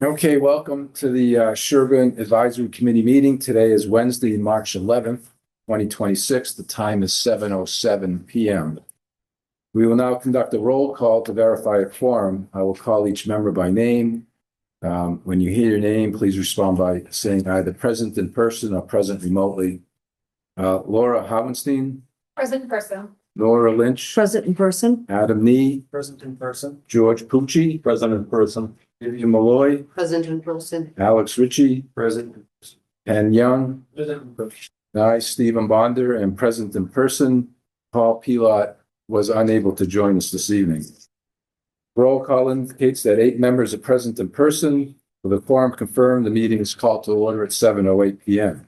Okay, welcome to the Sherborch Advisory Committee meeting. Today is Wednesday, March 11th, 2026. The time is 7:07 p.m. We will now conduct a roll call to verify a quorum. I will call each member by name. When you hear your name, please respond by saying either present in person or present remotely. Laura Howenstein. Present in person. Laura Lynch. Present in person. Adam Nee. Present in person. George Pucci. Present in person. Vivian Malloy. Present in person. Alex Ritchie. Present. Ken Young. Present in person. I, Stephen Bonder, am present in person. Paul Pilot was unable to join us this evening. Roll call indicates that 8 members are present in person. With a quorum confirmed, the meeting is called to order at 7:08 p.m.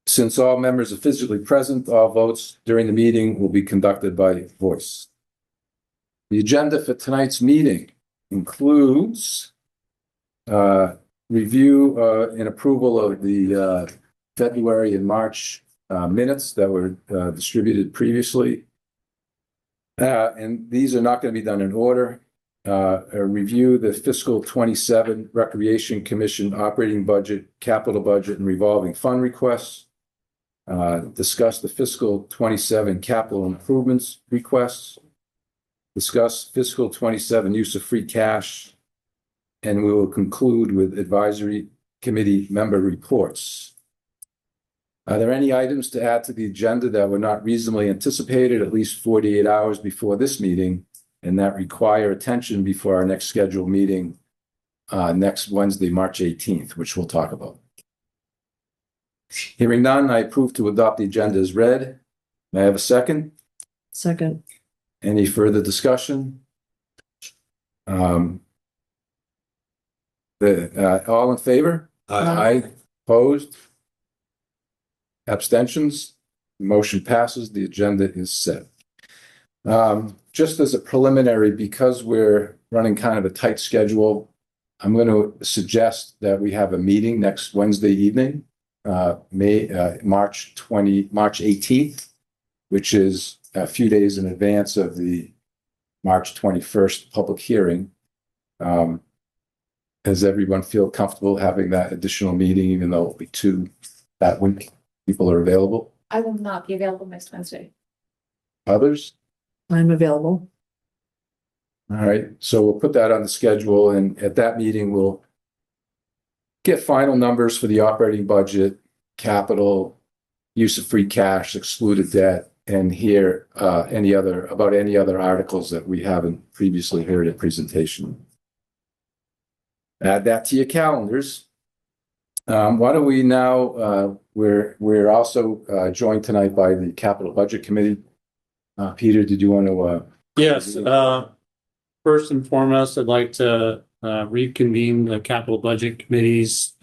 Since all members are physically present, all votes during the meeting will be conducted by voice. The agenda for tonight's meeting includes review and approval of the February and March minutes that were distributed previously. And these are not going to be done in order. Review the fiscal 27 Recreation Commission operating budget, capital budget, and revolving fund requests. Discuss the fiscal 27 capital improvements requests. Discuss fiscal 27 use of free cash. And we will conclude with advisory committee member reports. Are there any items to add to the agenda that were not reasonably anticipated at least 48 hours before this meeting and that require attention before our next scheduled meeting next Wednesday, March 18th, which we'll talk about? Hearing none, I approve to adopt the agenda as read. May I have a second? Second. Any further discussion? All in favor? Aye. Opposed? Abstentions? Motion passes. The agenda is set. Just as a preliminary, because we're running kind of a tight schedule, I'm going to suggest that we have a meeting next Wednesday evening, March 18th, which is a few days in advance of the March 21st public hearing. Does everyone feel comfortable having that additional meeting, even though it'll be 2 that week? People are available. I will not be available next Wednesday. Others? I'm available. All right, so we'll put that on the schedule, and at that meeting, we'll get final numbers for the operating budget, capital, use of free cash, excluded debt, and hear any other articles that we haven't previously heard in presentation. Add that to your calendars. Why don't we now, we're also joined tonight by the Capital Budget Committee. Peter, did you want to? Yes. First and foremost, I'd like to reconvene the Capital Budget Committee's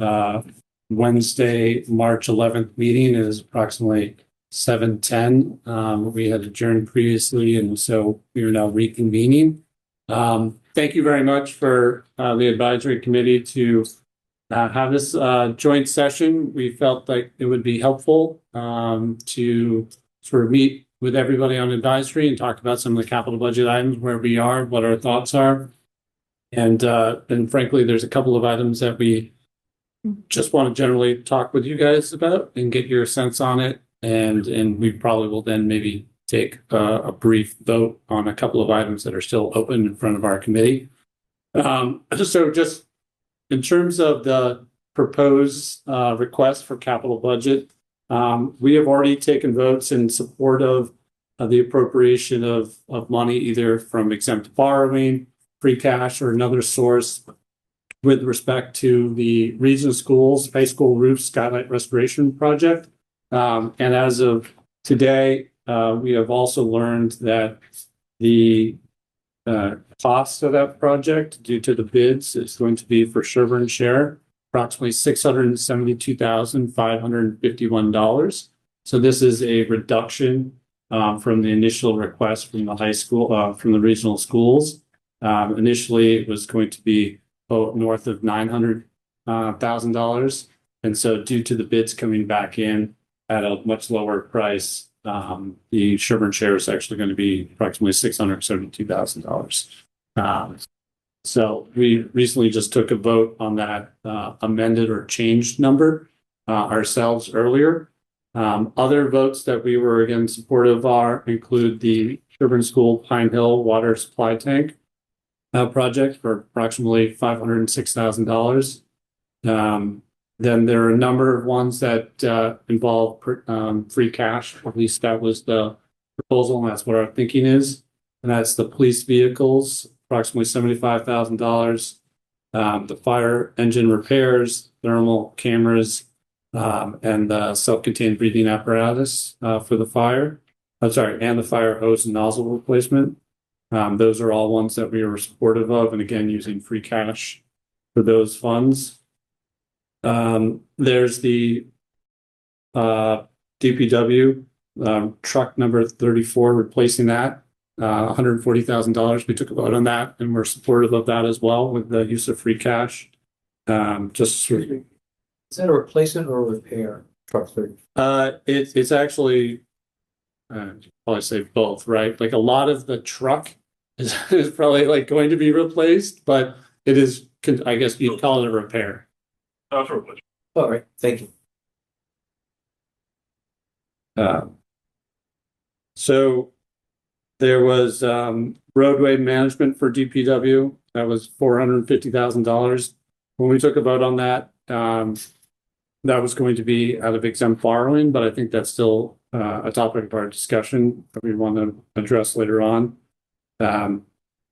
Wednesday, March 11th meeting. It is approximately 7:10. We had adjourned previously, and so we are now reconvening. Thank you very much for the advisory committee to have this joint session. We felt like it would be helpful to sort of meet with everybody on advisory and talk about some of the capital budget items, where we are, what our thoughts are. And frankly, there's a couple of items that we just want to generally talk with you guys about and get your sense on it. And we probably will then maybe take a brief vote on a couple of items that are still open in front of our committee. So just in terms of the proposed request for capital budget, we have already taken votes in support of the appropriation of money, either from exempt borrowing, free cash, or another source with respect to the regional schools, high school roof skylight restoration project. And as of today, we have also learned that the cost of that project due to the bids is going to be for Sherborch share, approximately $672,551. So this is a reduction from the initial request from the high school, from the regional schools. Initially, it was going to be north of $900,000. And so due to the bids coming back in at a much lower price, the Sherborch share is actually going to be approximately $672,000. So we recently just took a vote on that amended or changed number ourselves earlier. Other votes that we were again supportive include the Sherborch School Pine Hill Water Supply Tank project for approximately $506,000. Then there are a number of ones that involve free cash. At least that was the proposal, and that's what our thinking is. And that's the police vehicles, approximately $75,000. The fire engine repairs, thermal cameras, and the self-contained breathing apparatus for the fire. And the fire hose and nozzle replacement. Those are all ones that we were supportive of, and again, using free cash for those funds. There's the DPW truck number 34, replacing that, $140,000. We took a vote on that, and we're supportive of that as well with the use of free cash. Is that a replacement or a repair? Truck 30. It's actually probably say both, right? Like a lot of the truck is probably like going to be replaced, but it is, I guess you'd call it a repair. All right, thank you. So there was roadway management for DPW. That was $450,000. When we took a vote on that, that was going to be out of exempt borrowing, but I think that's still a topic of our discussion that we want to address later on.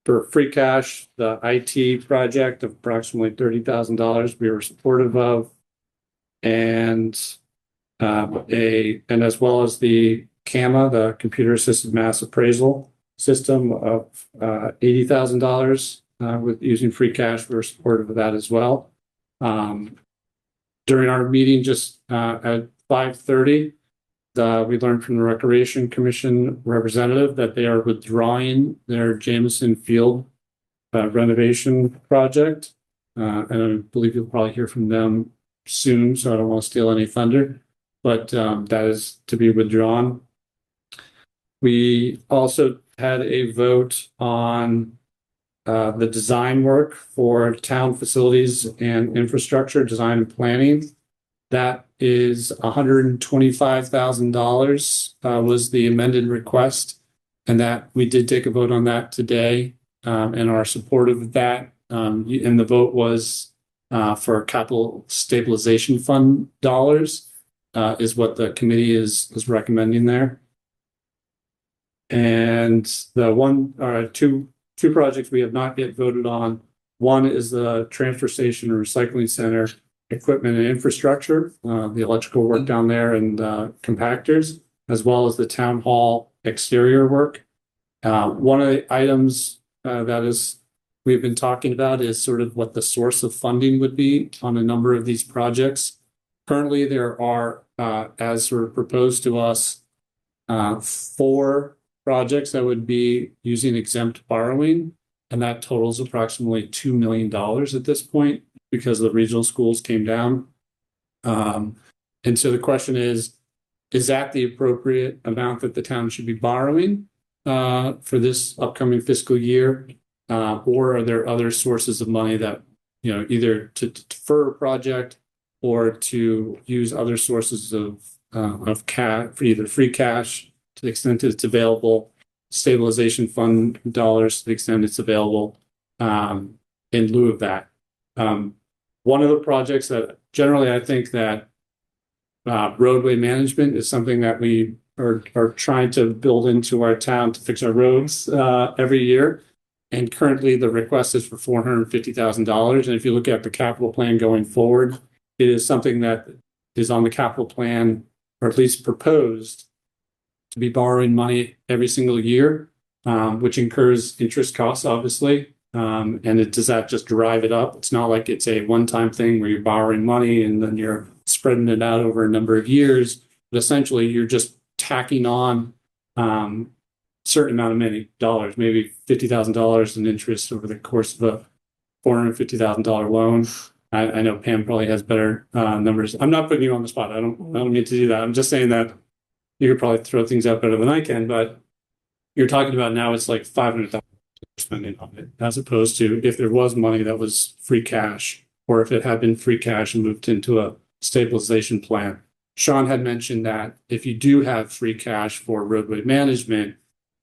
For free cash, the IT project of approximately $30,000 we were supportive of, and as well as the CAMA, the computer assisted mass appraisal system of $80,000 with using free cash. We were supportive of that as well. During our meeting just at 5:30, we learned from the Recreation Commission representative that they are withdrawing their Jameson Field renovation project. And I believe you'll probably hear from them soon, so I don't want to steal any thunder, but that is to be withdrawn. We also had a vote on the design work for town facilities and infrastructure design and planning. That is $125,000 was the amended request, and that we did take a vote on that today and are supportive of that. And the vote was for capital stabilization fund dollars is what the committee is recommending there. And the two projects we have not yet voted on. One is the transfer station and recycling center equipment and infrastructure, the electrical work down there and compactors, as well as the town hall exterior work. One of the items we've been talking about is sort of what the source of funding would be on a number of these projects. Currently, there are, as sort of proposed to us, 4 projects that would be using exempt borrowing, and that totals approximately $2 million at this point because the regional schools came down. And so the question is that the appropriate amount that the town should be borrowing for this upcoming fiscal year? Or are there other sources of money that, either to defer a project or to use other sources of cash, for either free cash to the extent that it's available, stabilization fund dollars to the extent it's available, in lieu of that? One of the projects that generally I think that roadway management is something that we are trying to build into our town to fix our roads every year. And currently the request is for $450,000. And if you look at the capital plan going forward, it is something that is on the capital plan, or at least proposed to be borrowing money every single year. which incurs interest costs, obviously. Does that just drive it up? It's not like it's a one-time thing where you're borrowing money and then you're spreading it out over a number of years. But essentially, you're just tacking on certain amount of many dollars, maybe $50,000 in interest over the course of a $450,000 loan. I know Pam probably has better numbers. I'm not putting you on the spot. I don't mean to do that. I'm just saying that you could probably throw things out better than I can, but you're talking about now it's like $500,000 spending on it, as opposed to if there was money that was free cash, or if it had been free cash and moved into a stabilization plan. Sean had mentioned that if you do have free cash for roadway management,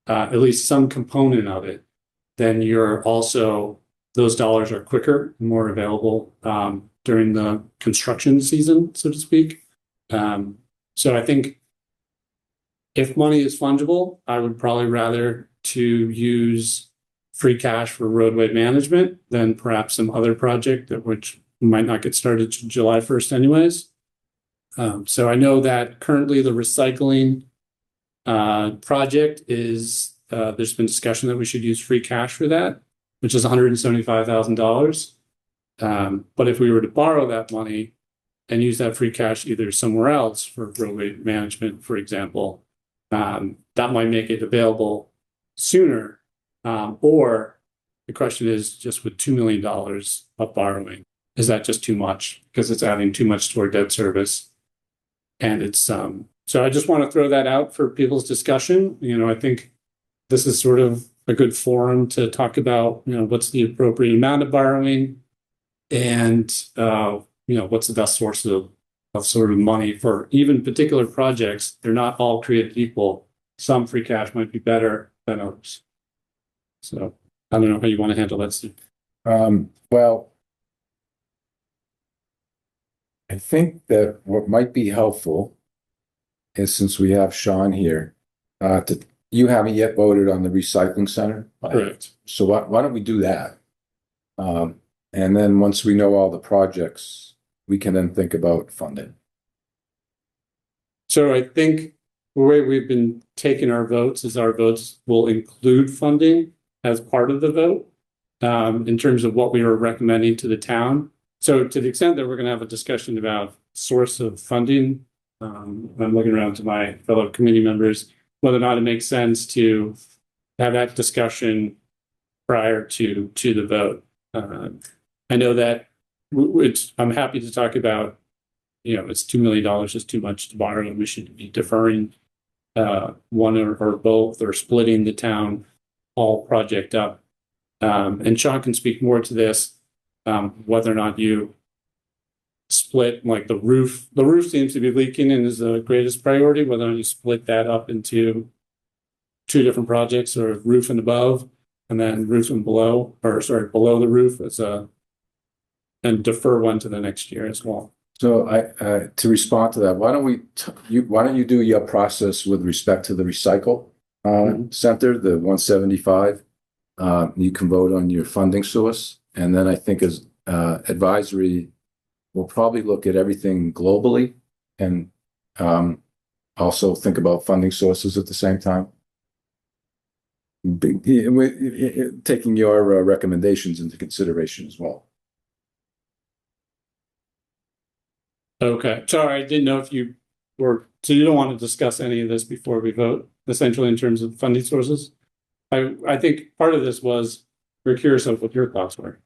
at least some component of it, then you're also, those dollars are quicker, more available during the construction season, so to speak. So I think if money is fungible, I would probably rather to use free cash for roadway management than perhaps some other project that which might not get started July 1st anyways. So I know that currently the recycling project is, there's been discussion that we should use free cash for that, which is $175,000. But if we were to borrow that money and use that free cash either somewhere else for roadway management, for example, that might make it available sooner. Or the question is, just with $2 million of borrowing, is that just too much? Because it's adding too much to our debt service. And it's, so I just want to throw that out for people's discussion. I think this is sort of a good forum to talk about, what's the appropriate amount of borrowing and, what's the best source of sort of money for even particular projects. They're not all created equal. Some free cash might be better than others. So I don't know how you want to handle that, Steve. Well, I think that what might be helpful is, since we have Sean here, you haven't yet voted on the recycling center. Correct. So why don't we do that? And then once we know all the projects, we can then think about funding. So I think the way we've been taking our votes is our votes will include funding as part of the vote in terms of what we are recommending to the town. So to the extent that we're going to have a discussion about source of funding, I'm looking around to my fellow committee members, whether or not it makes sense to have that discussion prior to the vote. I know that I'm happy to talk about, it's $2 million is too much to borrow, and we should be deferring one or both, or splitting the town hall project up. And Sean can speak more to this, whether or not you split, like the roof seems to be leaking and is the greatest priority, whether or not you split that up into two different projects, or roof and above, and then roof and below, below the roof and defer one to the next year as well. So to respond to that, why don't you do your process with respect to the recycle center, the 175? You can vote on your funding source, and then I think as advisory, we'll probably look at everything globally and also think about funding sources at the same time. Taking your recommendations into consideration as well. Okay, sorry, I didn't know if you were, so you don't want to discuss any of this before we vote, essentially, in terms of funding sources? I think part of this was, we're curious of what your thoughts were.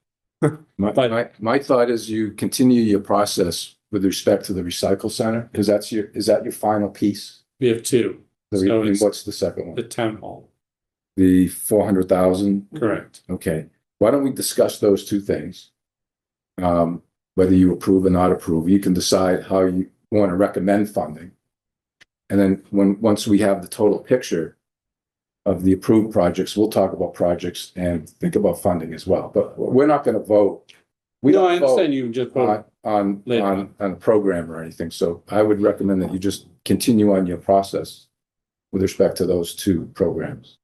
My thought is you continue your process with respect to the recycle center, because is that your final piece? We have two. So And what's the second one? the town hall. The 400,000? Correct. Okay. Why don't we discuss those two things? Whether you approve or not approve, you can decide how you want to recommend funding. And then once we have the total picture of the approved projects, we'll talk about projects and think about funding as well. But we're not going to vote. We No, don't I understand vote you just vote. on later. a program or anything. So I would recommend that you just continue on your process with respect to those two programs.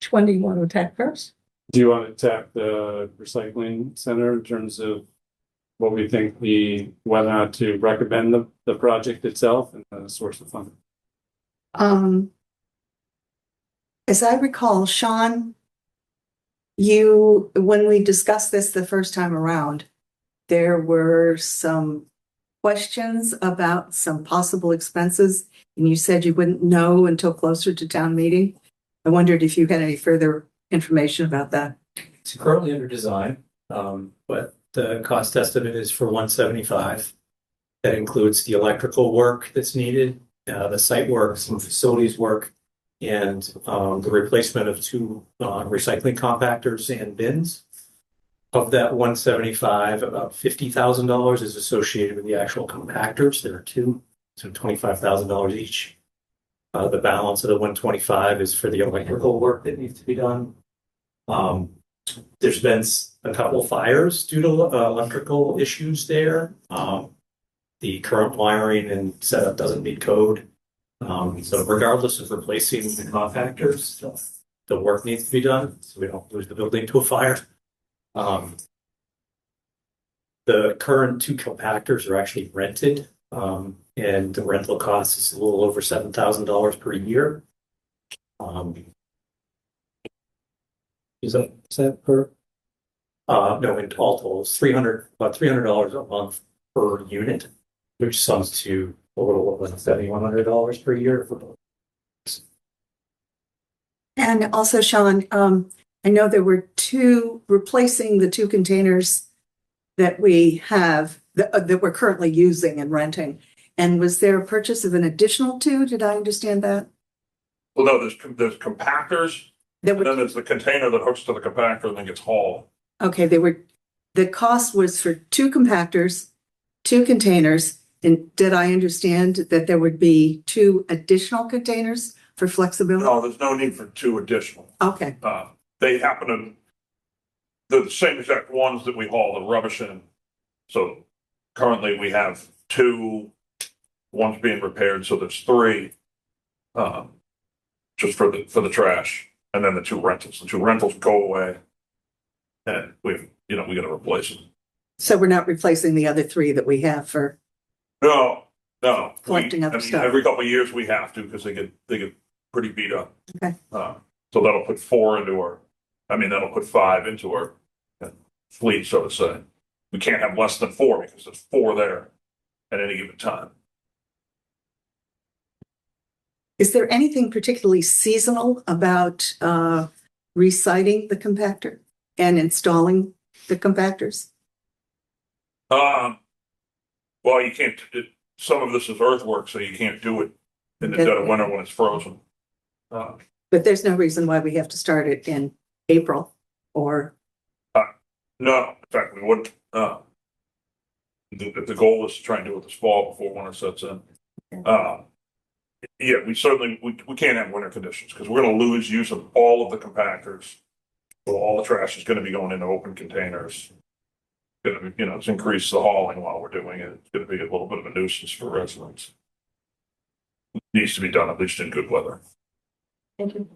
Which one do you want to attack first? Do you want to tap the recycling center in terms of what we think whether or not to recommend the project itself and the source of funding. As I recall, Sean, when we discussed this the first time around, there were some questions about some possible expenses, and you said you wouldn't know until closer to town meeting. I wondered if you had any further information about that. It's currently under design, but the cost estimate is for 175. That includes the electrical work that's needed, the site work, some facilities work, and the replacement of 2 recycling compactors and bins. Of that 175, about $50,000 is associated with the actual compactors. There are 2, so $25,000 each. The balance of the 125 is for the electrical work that needs to be done. There's been a couple fires due to electrical issues there. The current wiring and setup doesn't meet code. So regardless of replacing the compactors, the work needs to be done so we don't lose the building to a fire. The current 2 compactors are actually rented, and the rental cost is a little over $7,000 per year. Is that per? No, in all total, it's about $300 a month per unit, which sums to a little over $7,100 per year for both. And also, Sean, I know there were replacing the 2 containers that we have, that we're currently using and renting. And was there a purchase of an additional 2? Did I understand that? Well, no, there's compactors, That and were, then there's the container that hooks to the compactor and then gets hauled. okay, the cost was for 2 compactors, 2 containers. And did I understand that there would be 2 additional containers for flexibility? No, there's no need for 2 additional. Okay, They happen to, they're the same exact ones that we haul the rubbish in. So currently we have 2, one's being repaired, so there's 3. Just for the trash, and then the 2 rentals. The 2 rentals go away, and we got to replace them. so we're not replacing the other 3 that we have for, No. Collecting other stuff. Every couple of years we have to because they get pretty beat up. Okay. So that'll put 4 into that'll put 5 into our fleet, so to say. We can't have less than 4 because there's 4 there at any given time. is there anything particularly seasonal about reciting the compactor and installing the compactors? Well, you can't. Some of this is earthwork, so you can't do it in the dead of winter when it's frozen. But there's no reason why we have to start it in April or, No, in fact, we wouldn't. The goal is to try and do it this fall before winter sets in. Yeah, we can't have winter conditions because we're going to lose use of all of the compactors. So all the trash is going to be going into open containers. Going to, it's increase the hauling while we're doing it. It's going to be a little bit of a nuisance for residents. It needs to be done at least in good weather. Thank you.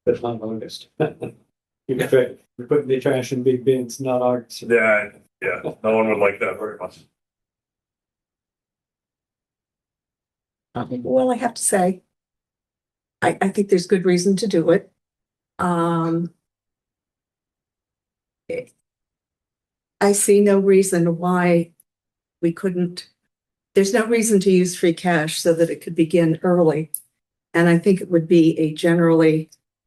That's not noticed. You're putting the trash in big bins, not ours. Yeah, no one would like that very much. well, I have to say, I think there's good reason to do it. I see no reason why we couldn't, there's no reason to use free cash so that it could begin early. And I think it would be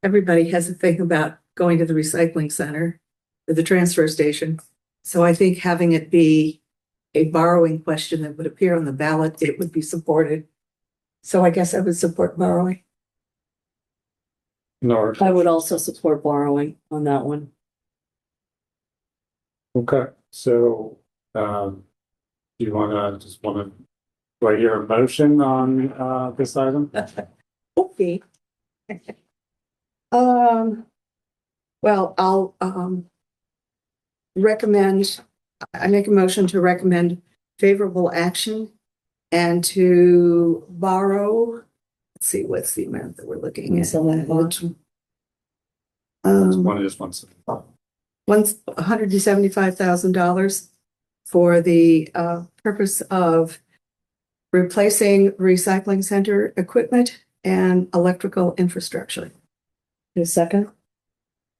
everybody has a thing about going to the recycling center or the transfer station. So I think having it be a borrowing question that would appear on the ballot, it would be supported. So I guess I would support borrowing. No. I would also support borrowing on that one. Okay, so, do you do I hear a motion on, this item? Okay. Well, I'll, I make a motion to recommend favorable action and to borrow, let's see, what's the amount that we're looking at? One is one. $175,000 for the purpose of replacing recycling center equipment and electrical infrastructure. A second?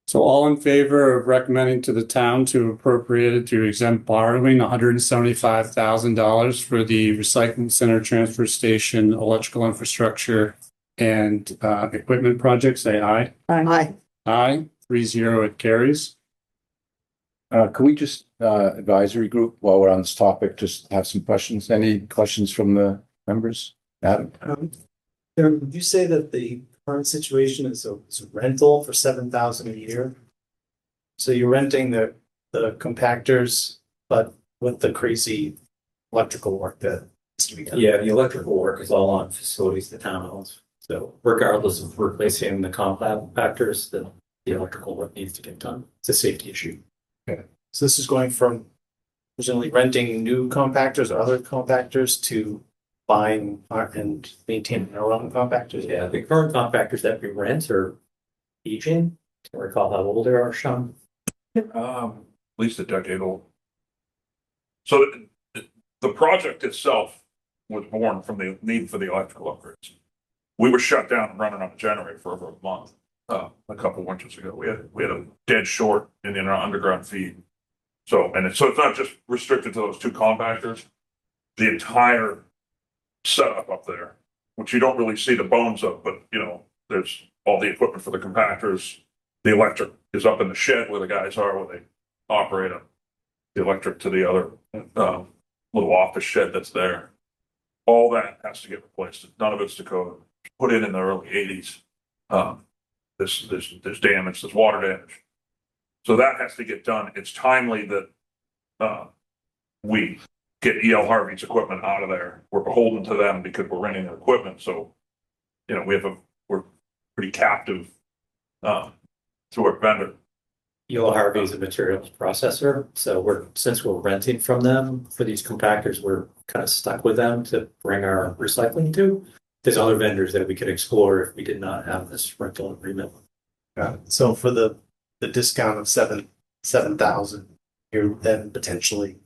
So all in favor of recommending to the town to appropriate it to exempt borrowing $175,000 for the recycling center, transfer station, electrical infrastructure, and equipment projects, say aye. Aye. Aye, 3-0, it carries. Can we just, advisory group, while we're on this topic, just have some questions? Any questions from the members? Adam? Aaron, would you say that the current situation is a rental for $7,000 a year? So you're renting the compactors, but with the crazy electrical work that needs to be done? Yeah, the electrical work is all on facilities the town owns. So regardless of replacing the compactors, the electrical work needs to get done. It's a safety issue. So this is going from presumably renting new compactors or other compactors to buying and maintaining our own compactors? Yeah, the current compactors that we rent are aging. Can you recall how old they are, Sean? At least a decade old. So the project itself was born from the need for the electrical upgrades. We were shut down and running on a generator for over a month, a couple winters ago. We had a dead short in our underground feed. So it's not just restricted to those two compactors. The entire setup up there, which you don't really see the bones of, but there's all the equipment for the compactors. The electric is up in the shed where the guys are, where they operate them. The electric to the other little office shed that's there. All that has to get replaced. None of it's Dakota. Put in the early '80s. There's damage. There's water damage. So that has to get done. It's timely that we get E.L. Harvey's equipment out of there. We're beholden to them because we're renting their equipment. So, we're pretty captive to our vendor. E.L. Harvey is a materials processor. So since we're renting from them for these compactors, we're kind of stuck with them to bring our recycling to. There's other vendors that we could explore if we did not have this rental agreement. So for the discount of 7,000, you're then potentially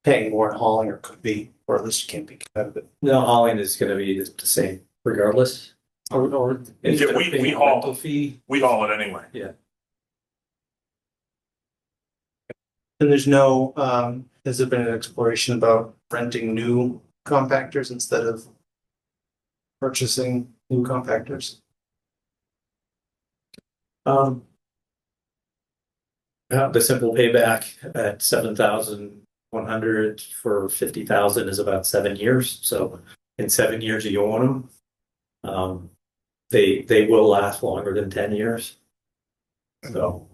paying more in hauling, or could be, or at least you can't be competitive. No, hauling is going to be the same regardless. Or Yeah, we haul. rental fee. We haul it anyway. And there's no, has there been an exploration about renting new compactors instead of purchasing new compactors? The simple payback at 7,100 for 50,000 is about 7 years. So in 7 years you own them, they will last longer than 10 years. So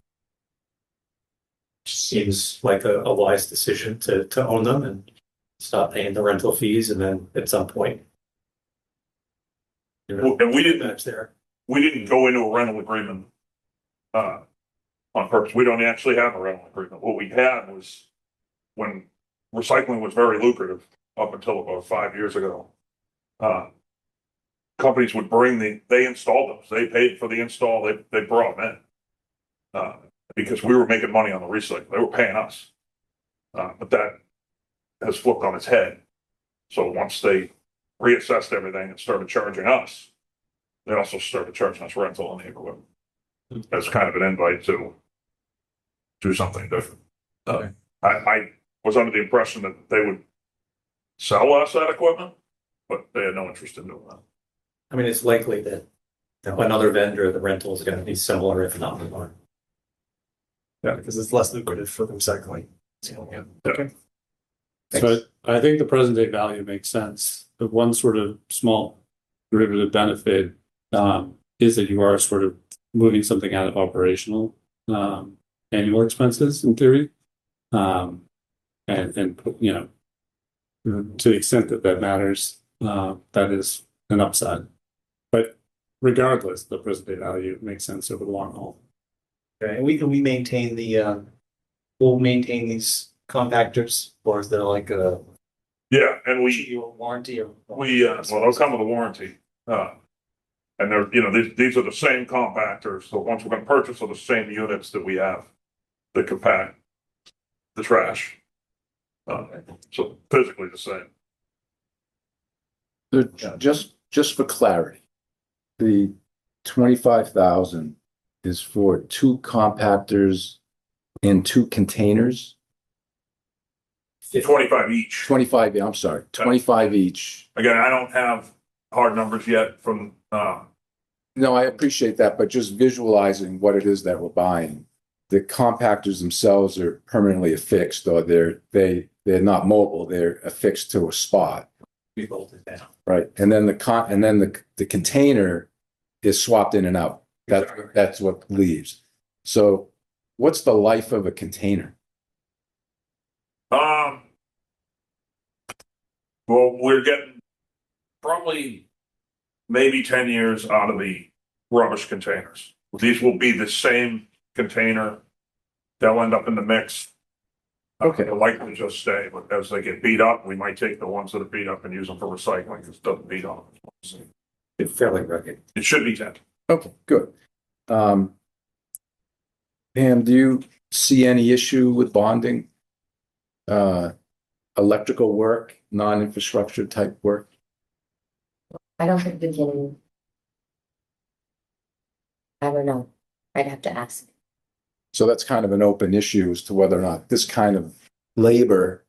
seems like a wise decision to own them and stop paying the rental fees, and then at some point, And we didn't that's there. go into a rental agreement on purpose. We don't actually have a rental agreement. What we had was when recycling was very lucrative up until about 5 years ago. Companies would they installed those. They paid for the install. They brought them in because we were making money on the recycle. They were paying us, but that has flipped on its head. So once they reassessed everything and started charging us, they also started charging us rental on the equipment. As kind of an invite to do something different. I was under the impression that they would sell us that equipment, but they had no interest in doing that. I mean, it's likely that another vendor, the rental is going to be similar, if not more. Yeah, because it's less lucrative for the recycling. Yeah. Okay. So I think the present day value makes sense. The one sort of small derivative benefit is that you are sort of moving something out of operational annual expenses in theory. And to the extent that matters, that is an upside. But regardless, the present day value makes sense over the long haul. Okay, and we maintain we'll maintain these compactors, or is there like a Yeah, and warranty or? they'll come with a warranty. And they're, these are the same compactors. The ones we're going to purchase are the same units that we have that compact the trash. So physically the same. Just for clarity, the 25,000 is for 2 compactors and 2 containers. 25 each. 25, I'm sorry, 25 each. Again, I don't have hard numbers yet from, No, I appreciate that, but just visualizing what it is that we're buying. The compactors themselves are permanently affixed, or they're not mobile, they're affixed to a spot. We bolted down. Right, and then the container is swapped in and out. That's what leaves. So what's the life of a container? well, we're getting probably maybe 10 years out of the rubbish containers. These will be the same container. They'll end up in the mix. Okay. They'll likely just stay, but as they get beat up, we might take the ones that are beat up and use them for recycling because it doesn't beat up. It's fairly rugged. It should be 10. Okay, good. Pam, do you see any issue with bonding? Electrical work, non-infrastructure type work? I don't think we can. I don't know. I'd have to ask. So that's kind of an open issue as to whether or not this kind of labor,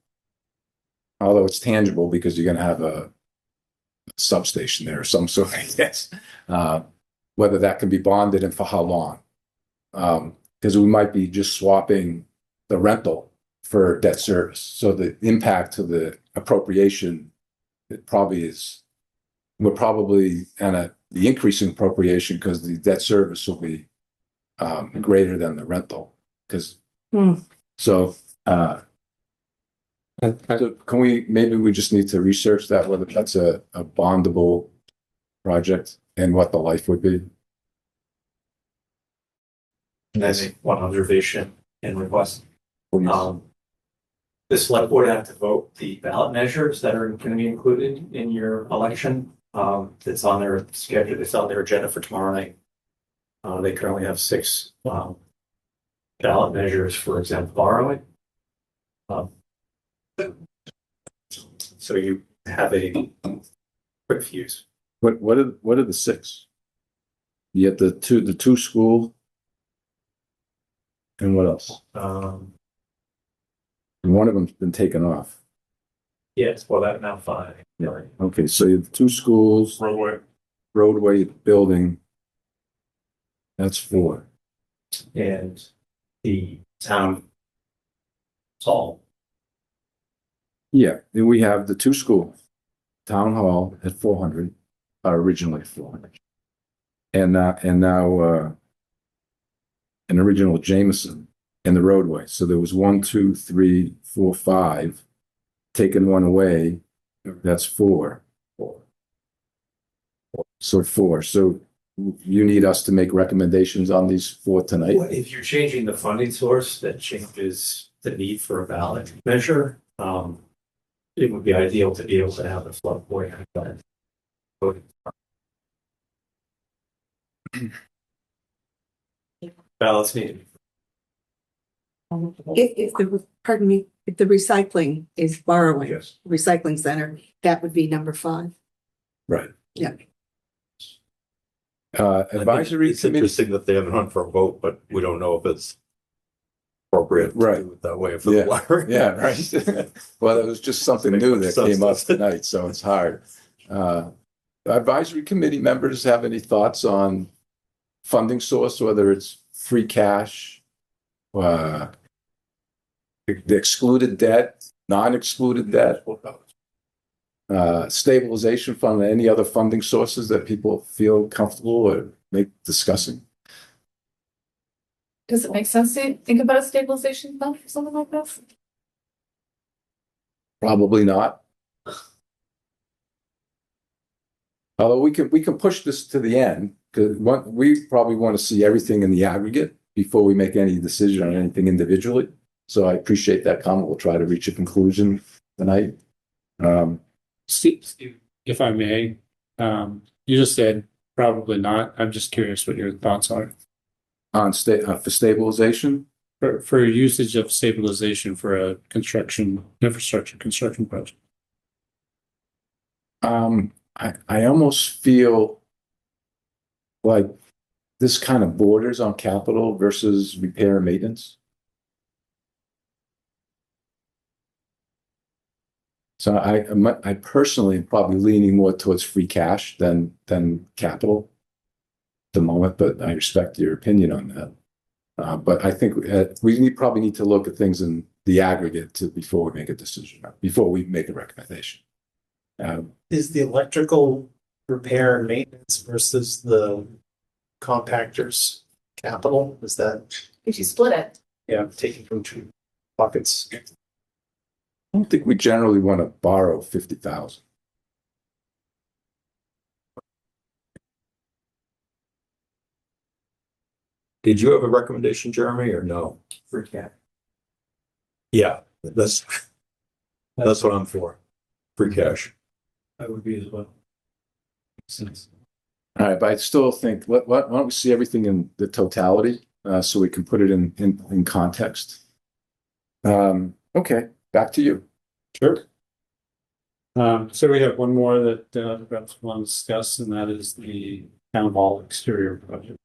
although it's tangible because you're going to have a substation there or some sort, I guess, whether that can be bonded and for how long. Because we might be just swapping the rental for debt service. So the impact to the appropriation, it probably is, we're probably the increasing appropriation because the debt service will be greater than the rental. Because so can we, maybe we just need to research that, whether that's a bondable project and what the life would be. And then one observation and request. The select board have to vote the ballot measures that are going to be included in your election. It's on their schedule, it's on their agenda for tomorrow night. They currently have 6 ballot measures for exempt borrowing. So you have a quick fuse. What are the 6? You have the two school, and what else? And one of them's been taken off. Yes, well, that now 5. Yeah. Okay, so you have 2 schools, roadway building. That's 4. And the town hall. Yeah, and we have the 2 schools, town hall at 400, originally 400, and now an original Jameson and the roadway. So there was 1, 2, 3, 4, 5. Taken one away, that's 4. So 4. So you need us to make recommendations on these 4 tonight? Well, if you're changing the funding source, that changes the need for a ballot measure. It would be ideal to be able to have a select board vote. Ballots need to be. If the recycling is borrowing, Yes. recycling center, that would be number 5. Right. Yeah. Advisory It's committee. interesting that they haven't run for a vote, but we don't know if it's appropriate to Right. do it that way for Yeah. the wiring. Yeah, right. Well, it was just something new that came up tonight, so it's hard. Advisory committee members have any thoughts on funding source, whether it's free cash, the excluded debt, non-excluded debt, stabilization fund, any other funding sources that people feel comfortable or make discussing? Does it make sense to think about a stabilization fund for something like this? Probably not. Although we can push this to the end, because we probably want to see everything in the aggregate before we make any decision on anything individually. So I appreciate that comment. We'll try to reach a conclusion tonight. Steve, if I may, you just said probably not. I'm just curious what your thoughts are. On for stabilization, For usage of stabilization for a infrastructure construction project. I almost feel like this kind of borders on capital versus repair and maintenance. So I personally am probably leaning more towards free cash than capital at the moment, but I respect your opinion on that. But I think probably need to look at things in the aggregate before we make a decision, before we make a recommendation. Is the electrical repair and maintenance versus the compactors capital? Is that, If you split it, yeah, taken from two buckets? I don't think we generally want to borrow 50,000. Did you have a recommendation, Jeremy, or no? Free cash. Yeah, that's what I'm for. Free cash. That would be as well. Sense. All right, but I still think why don't we see everything in the totality so we can put it in context. Okay, back to you. Sure. So we have one more that perhaps we want to discuss, and that is the town hall exterior project.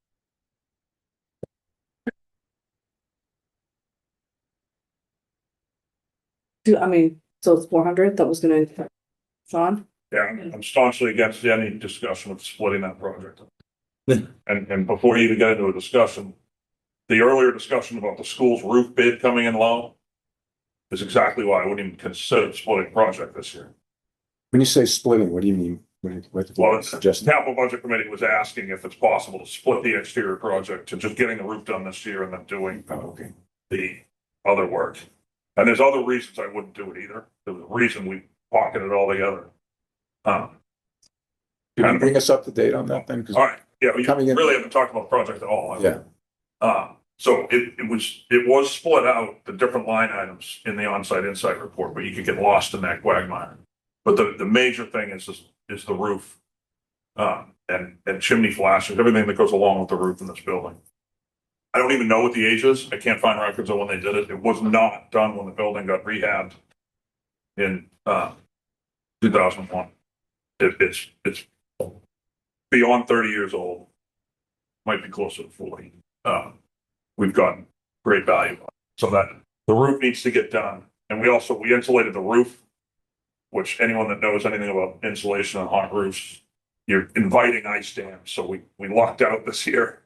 So it's 400, that was gonna, Sean? Yeah, I'm staunchly against any discussion of splitting that project. And before you even get into a discussion, the earlier discussion about the school's roof bid coming in low is exactly why I wouldn't even consider splitting project this year. When you say splitting, what do you mean? Well, the capital budget committee was asking if it's possible to split the exterior project to just getting the roof done this year and then doing the other work. And there's other reasons I wouldn't do it either. There's a reason we pocketed it all together. Can you bring us up to date on that then? All right. Yeah, we Coming in- really haven't talked about the project at all. Yeah. So it was split out, the different line items in the on-site insight report, but you could get lost in that quagmire. But the major thing is the roof, and chimney flashes, everything that goes along with the roof in this building. I don't even know what the age is. I can't find records of when they did it. It was not done when the building got rehabbed in 2001. It's beyond 30 years old. Might be closer to 40. We've gotten great value. So that the roof needs to get done. And we insulated the roof, which anyone that knows anything about insulation on hot roofs, you're inviting ice dams. So we lucked out this year.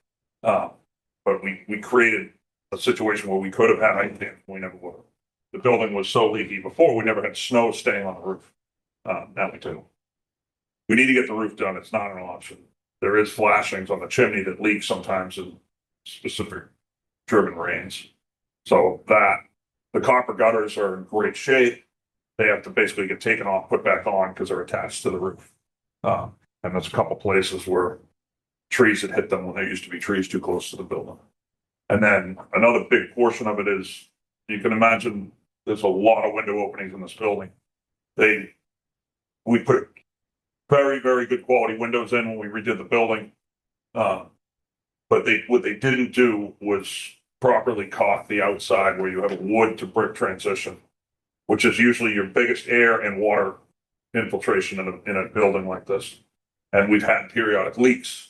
But we created a situation where we could have had ice dams. We never would have. The building was so leaky before, we never had snow staying on the roof. Now we do. We need to get the roof done. It's not an option. There is flashings on the chimney that leak sometimes in specific driven rains. So the copper gutters are in great shape. They have to basically get taken off, put back on because they're attached to the roof. And there's a couple places where trees had hit them when there used to be trees too close to the building. And then another big portion of it is, you can imagine there's a lot of window openings in this building. We put very, very good quality windows in when we redid the building. But what they didn't do was properly caulk the outside where you have a wood to brick transition, which is usually your biggest air and water infiltration in a building like this. And we've had periodic leaks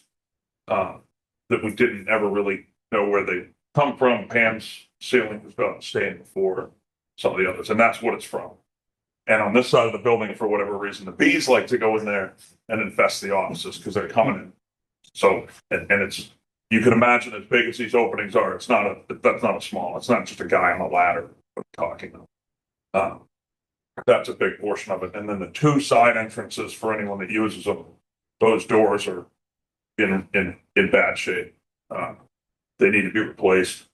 that we didn't ever really know where they come from. Pam's ceiling has gotten stained before some of the others, and that's what it's from. And on this side of the building, for whatever reason, the bees like to go in there and infest the offices because they're coming in. So, and it's, you can imagine as big as these openings are, that's not a small, it's not just a guy on a ladder talking. That's a big portion of it. And then the two side entrances for anyone that uses them, those doors are in bad shape. They need to be replaced.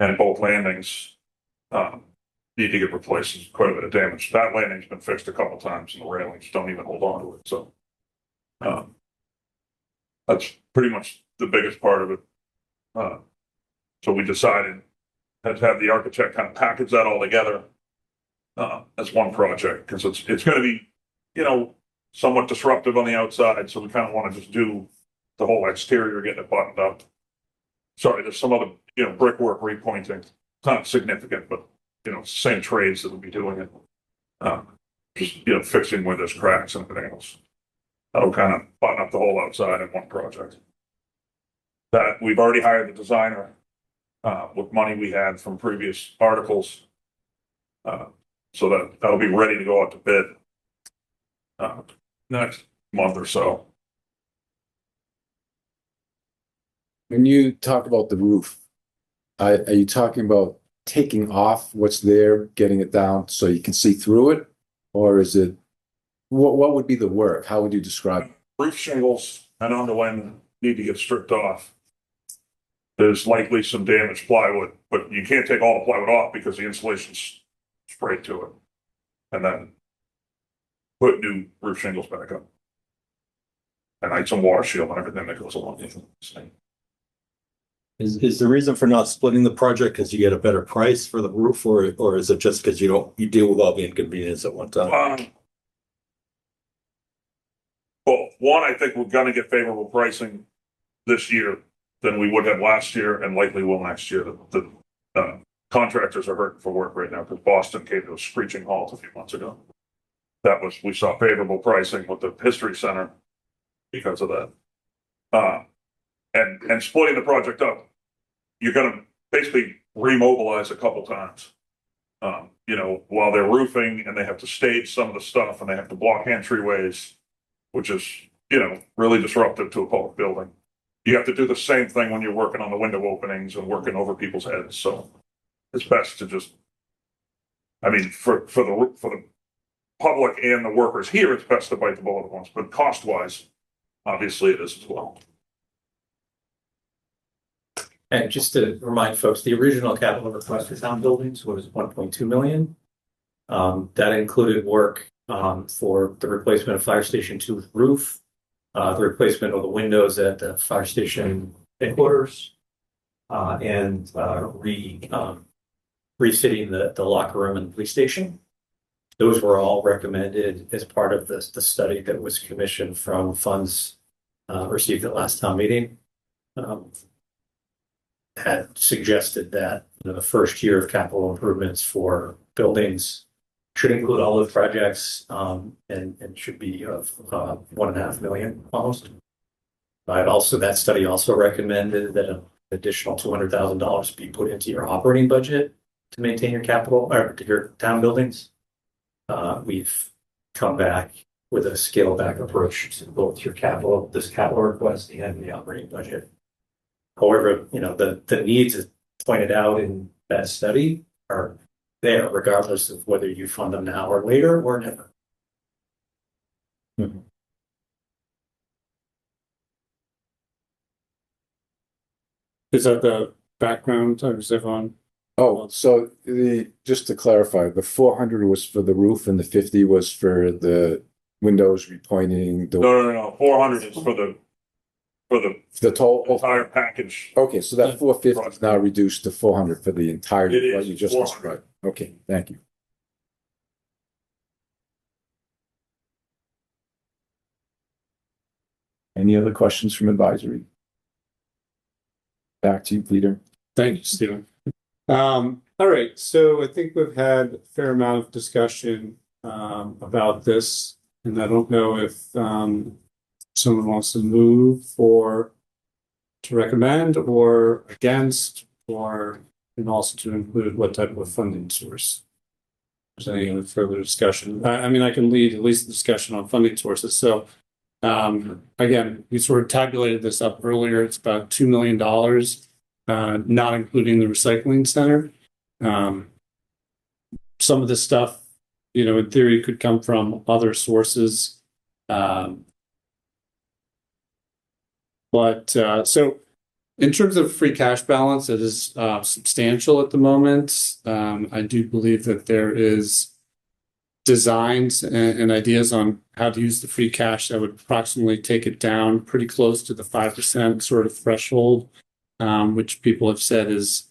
And both landings need to get replaced. There's quite a bit of damage. That landing's been fixed a couple times and the railings don't even hold on to it. So that's pretty much the biggest part of it. So we decided to have the architect kind of package that all together as one project, because it's going to be, somewhat disruptive on the outside. So we kind of want to just do the whole exterior, getting it buttoned up. Sorry, there's some other, brickwork repointing not significant, but, same trades that would be doing it. Just, fixing where there's cracks and everything else. That'll kind of button up the whole outside in one project. That we've already hired the designer, with money we had from previous articles. So that'll be ready to go out to bid, next month or so. When you talk about the roof, are you talking about taking off what's there, getting it down so you can see through it? Or is it, what would be the work? How would you describe it? Roof shingles and underlayment need to get stripped off. There's likely some damaged plywood, but you can't take all the plywood off because the insulation's sprayed to it. And then put new roof shingles back up. And like some water shield and everything that goes along with it. Is the reason for not splitting the project because you get a better price for the roof, or is it just because you deal with all the inconvenience at one time? Well, one, I think we're gonna get favorable pricing this year than we would have last year and likely will next year. The contractors are hurting for work right now because Boston came to a screeching halt a few months ago. We saw favorable pricing with the History Center because of that. And splitting the project up, you're gonna basically remobilize a couple times. While they're roofing and they have to stage some of the stuff and they have to block entryways, which is, really disruptive to a public building. You have to do the same thing when you're working on the window openings and working over people's heads. So it's best to just, for the public and the workers here, it's best to bite the bullet at once, but cost wise, obviously it is as well. And just to remind folks, the original capital request for town buildings was 1.2 million. That included work for the replacement of Fire Station 2's roof, the replacement of the windows at the fire station headquarters, and refitting the locker room in the police station. Those were all recommended as part of the study that was commissioned from funds received at last town meeting. Had suggested that the first year of capital improvements for buildings should include all those projects, and should be of 1.5 million almost. That study also recommended that an additional $200,000 be put into your operating budget to maintain your capital or to your town buildings. We've come back with a scale back approach to both this capital request and the operating budget. However, the needs as pointed out in that study are there regardless of whether you fund them now or later or never. Mm-hmm. Is that the background of Zivon? Oh, so just to clarify, the 400 was for the roof and the 50 was for the windows repointing. No. 400 is for the The total. entire package. Okay, so that 450 is now reduced to 400 for the entirety It of what is you just 400. described. Okay, thank you. Any other questions from advisory? Back to you, Peter. Thank you, Stephen. All right, so I think we've had a fair amount of discussion about this, and I don't know if someone wants to move or to recommend or against, or and also to include what type of funding source. If there's any other further discussion. I can lead at least the discussion on funding sources. So again, we sort of tabulated this up earlier. It's about $2 million, not including the recycling center. Some of this stuff, in theory, could come from other sources. So in terms of free cash balance, it is substantial at the moment. I do believe that there is designs and ideas on how to use the free cash that would approximately take it down pretty close to the 5% sort of threshold, which people have said is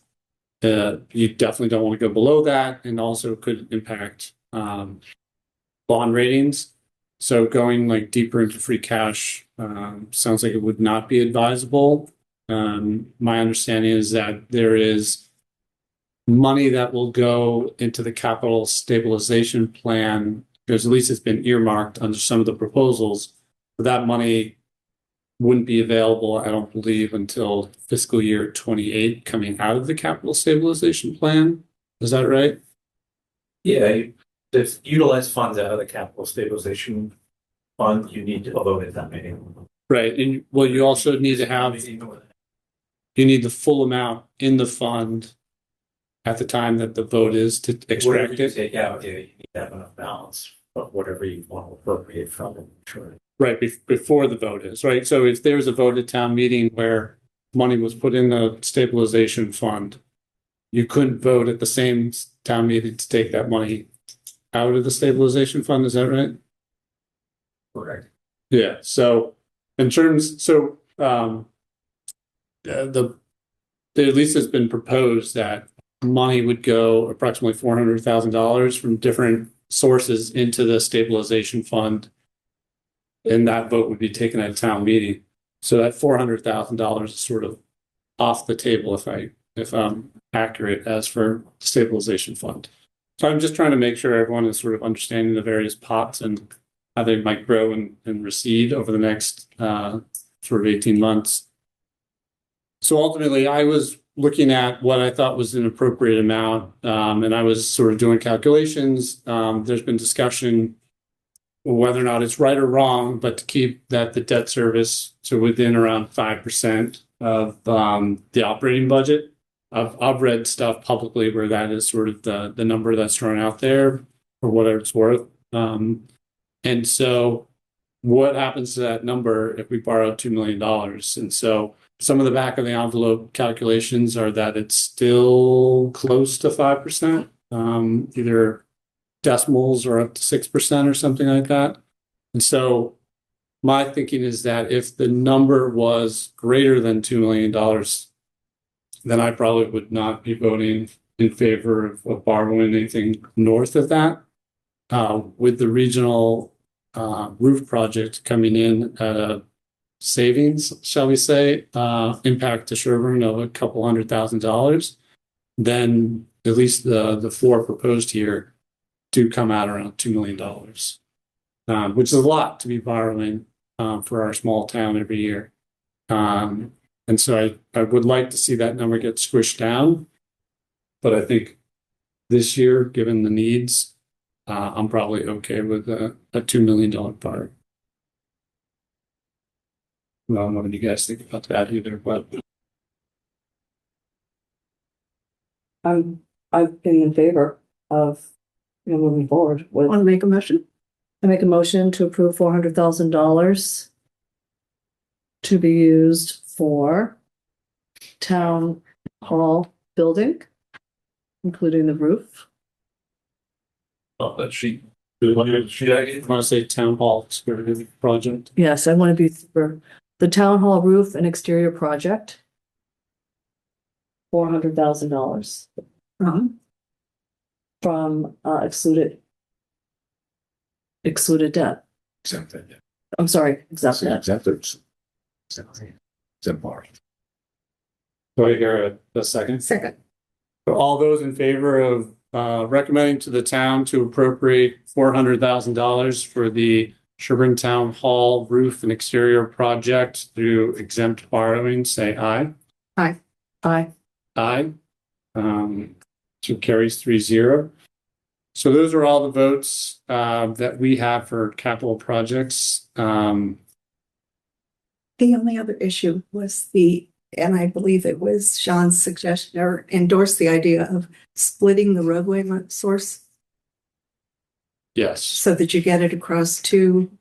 you definitely don't want to go below that, and also could impact bond ratings. So going deeper into free cash sounds like it would not be advisable. My understanding is that there is money that will go into the capital stabilization plan, because at least it's been earmarked under some of the proposals, but that money wouldn't be available, I don't believe, until fiscal year 28 coming out of the capital stabilization plan. Is that right? Yeah, to utilize funds out of the capital stabilization fund, you need to vote at that meeting. Right. And well, you also need to have, you need the full amount in the fund at the time that the vote is to extract it. Yeah, you need to have enough balance, but whatever you want to appropriate from it, sure. Right, before the vote is, right? So if there's a vote at town meeting where money was put in the stabilization fund, you couldn't vote at the same town meeting to take that money out of the stabilization fund, is that right? Correct. Yeah, so in terms, so the at least it's been proposed that money would go approximately $400,000 from different sources into the stabilization fund. And that vote would be taken at a town meeting. So that $400,000 is sort of off the table if I'm accurate as for stabilization fund. So I'm just trying to make sure everyone is sort of understanding the various pots and how they might grow and recede over the next sort of 18 months. So ultimately, I was looking at what I thought was an appropriate amount, and I was sort of doing calculations. There's been discussion whether or not it's right or wrong, but to keep that the debt service to within around 5% of the operating budget. I've read stuff publicly where that is sort of the number that's thrown out there for whatever it's worth. And so what happens to that number if we borrow $2 million? And so some of the back of the envelope calculations are that it's still close to 5%, either decimals or up to 6% or something like that. And so my thinking is that if the number was greater than $2 million, then I probably would not be voting in favor of borrowing anything north of that. With the regional roof project coming in at a savings, shall we say, impact to Sherborch of a couple $100,000, then at least the four proposed here do come out around $2 million, which is a lot to be borrowing for our small town every year. And so I would like to see that number get squished down. But I think this year, given the needs, I'm probably okay with a $2 million borrow. Well, what do you guys think about that either? But I've been in favor of, moving forward with. Want to make a motion? I make a motion to approve $400,000 to be used for town hall building, including the roof. Oh, that sheet. I want to say town hall security project. Yes, I want to be for the town hall roof and exterior project. $400,000 from excluded debt. Exempt that. I'm sorry, exempt debt. Exempt borrowing. Do I hear a second? Second. All those in favor of recommending to the town to appropriate $400,000 for the Sherborch Town Hall roof and exterior project through exempt borrowing, say aye. Aye. Aye. Aye. So carries 3-0. So those are all the votes that we have for capital projects. The only other issue was and I believe it was Sean's suggestion or endorsed the idea of splitting the roadway source Yes. so that you get it across two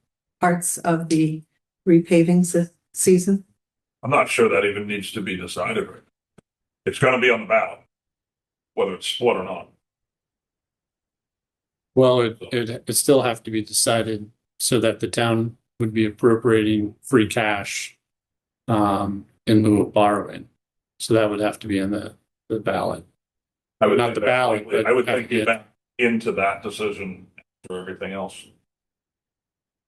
parts of the repaving season. I'm not sure that even needs to be decided. It's gonna be on the ballot, whether it's split or not. Well, it still have to be decided so that the town would be appropriating free cash in lieu of borrowing. So that would have to be in the ballot. I would Not think the that's ballot, likely. but I would have think to get- that into that decision for everything else.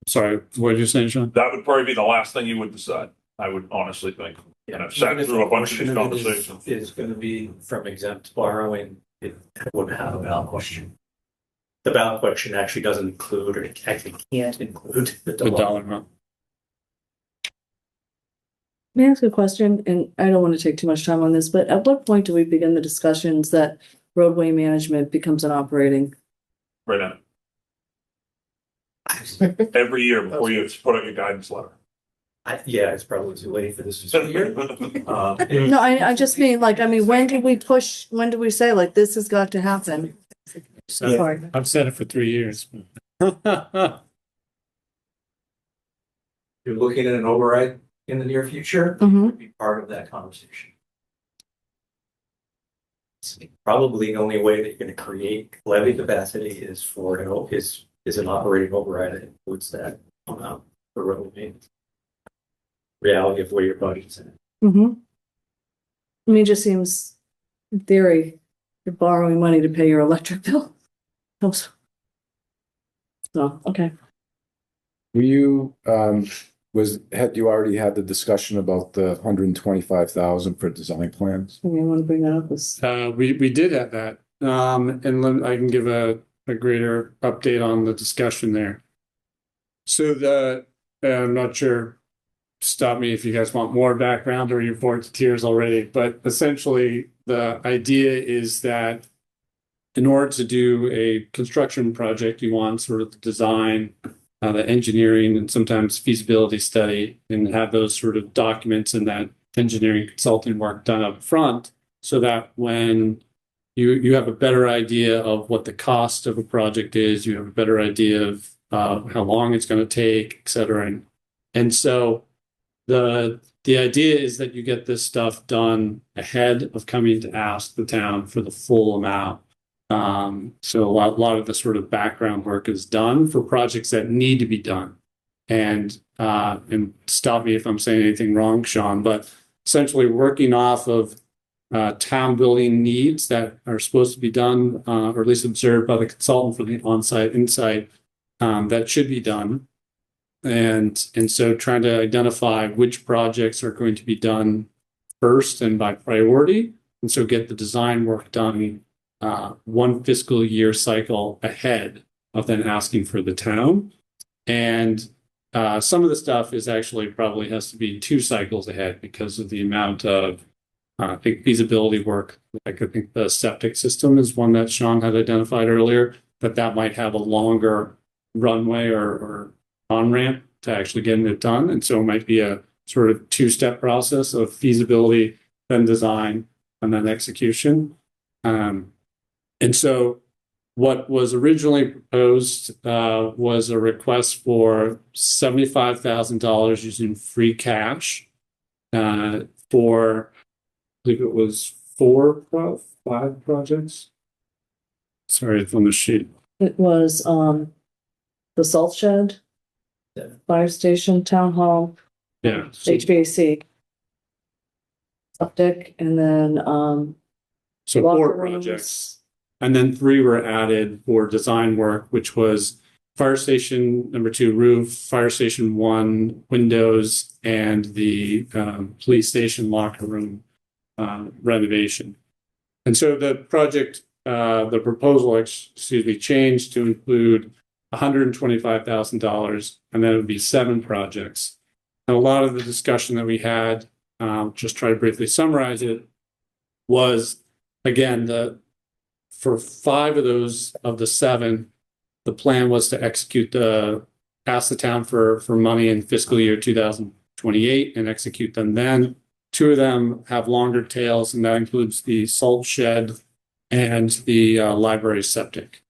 Sorry, what did you say, Sean? That would probably be the last thing you would decide. I would honestly think. And I've sat Even if through a bunch of portion these of it conversations. is gonna be from exempt borrowing, it would have a ballot question. The ballot question actually doesn't include, or it actually can't include the The dollar. dollar amount. May I ask a question? And I don't want to take too much time on this, but at what point do we begin the discussions that roadway management becomes an operating? Right now. Every year before you put out your guidance letter. Yeah, it's probably too late for this fiscal year. No, I just mean, like, I mean, when do we say, like, this has got to happen? So Sorry. I've said it for 3 years. You're looking at an override in the near future, Mhm. would be part of that conversation. It's probably the only way that you're gonna create levy capacity is for, is an operating override that includes that amount for road maintenance. Reality of where your budget's at. Mm-hmm. I mean, it just seems, in theory, you're borrowing money to pay your electric bill. So, okay. Were you, had you already had the discussion about the 125,000 for design plans? I want to bring that up as, We did have that. I can give a greater update on the discussion there. So I'm not sure, stop me if you guys want more background or you're bored to tears already, but essentially the idea is that in order to do a construction project, you want sort of the design, the engineering, and sometimes feasibility study, and have those sort of documents and that engineering consulting work done up front, so that when you have a better idea of what the cost of a project is, you have a better idea of how long it's going to take, et cetera. And so the idea is that you get this stuff done ahead of coming to ask the town for the full amount. So a lot of the sort of background work is done for projects that need to be done. And stop me if I'm saying anything wrong, Sean, but essentially working off of town building needs that are supposed to be done, or at least observed by the consultant for the on-site insight, that should be done. And so trying to identify which projects are going to be done first and by priority. And so get the design work done one fiscal year cycle ahead of then asking for the town. And some of the stuff is actually probably has to be 2 cycles ahead because of the amount of I think feasibility work. Like I think the septic system is one that Sean had identified earlier, that might have a longer runway or on-ramp to actually getting it done. And so it might be a sort of 2-step process of feasibility, then design, and then execution. And so what was originally proposed was a request for $75,000 using free cash for, I believe it was 5 projects. Sorry, it's on the sheet. it was, the salt shed, Yeah. fire station, town hall, Yeah. HVAC. Septic, and then, So locker 4 rooms. projects. And then 3 were added for design work, which was fire station number 2 roof, fire station 1 windows, and the police station locker room renovation. And so the project, the proposal, changed to include $125,000, and then it would be 7 projects. And a lot of the discussion that we had, just try to briefly summarize it, was again for 5 of those of the 7, the plan was to ask the town for money in fiscal year 2028 and execute them then. 2 of them have longer tails, and that includes the salt shed and the library septic.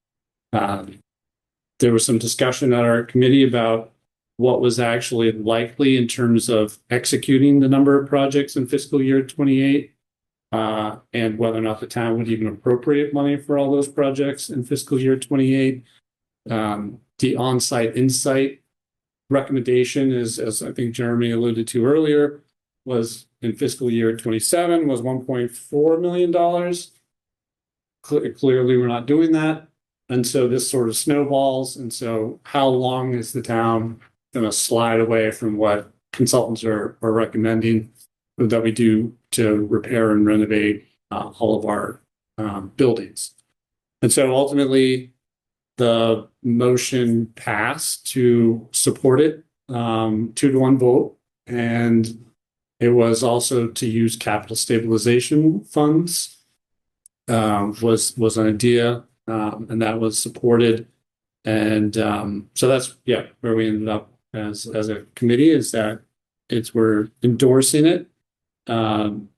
There was some discussion at our committee about what was actually likely in terms of executing the number of projects in fiscal year 28. And whether or not the town would even appropriate money for all those projects in fiscal year 28. The on-site insight recommendation is, as I think Jeremy alluded to earlier, was in fiscal year 27 was $1.4 million. Clearly, we're not doing that. And so this sort of snowballs. And so how long is the town going to slide away from what consultants are recommending that we do to repair and renovate all of our buildings. And so ultimately, the motion passed to support it, 2-1 vote. And it was also to use capital stabilization funds, was an idea, and that was supported. And so that's, where we ended up as a committee, is that we're endorsing it. And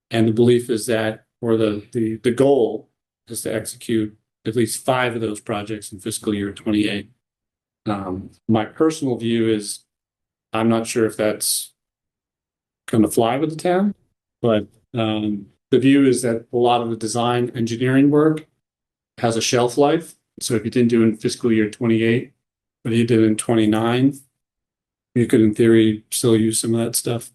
the belief is that, or the goal is to execute at least 5 of those projects in fiscal year 28. My personal view is I'm not sure if that's going to fly with the town, but the view is that a lot of the design engineering work has a shelf life. So if you didn't do it in fiscal year 28, but you did it in 29, you could, in theory, still use some of that stuff.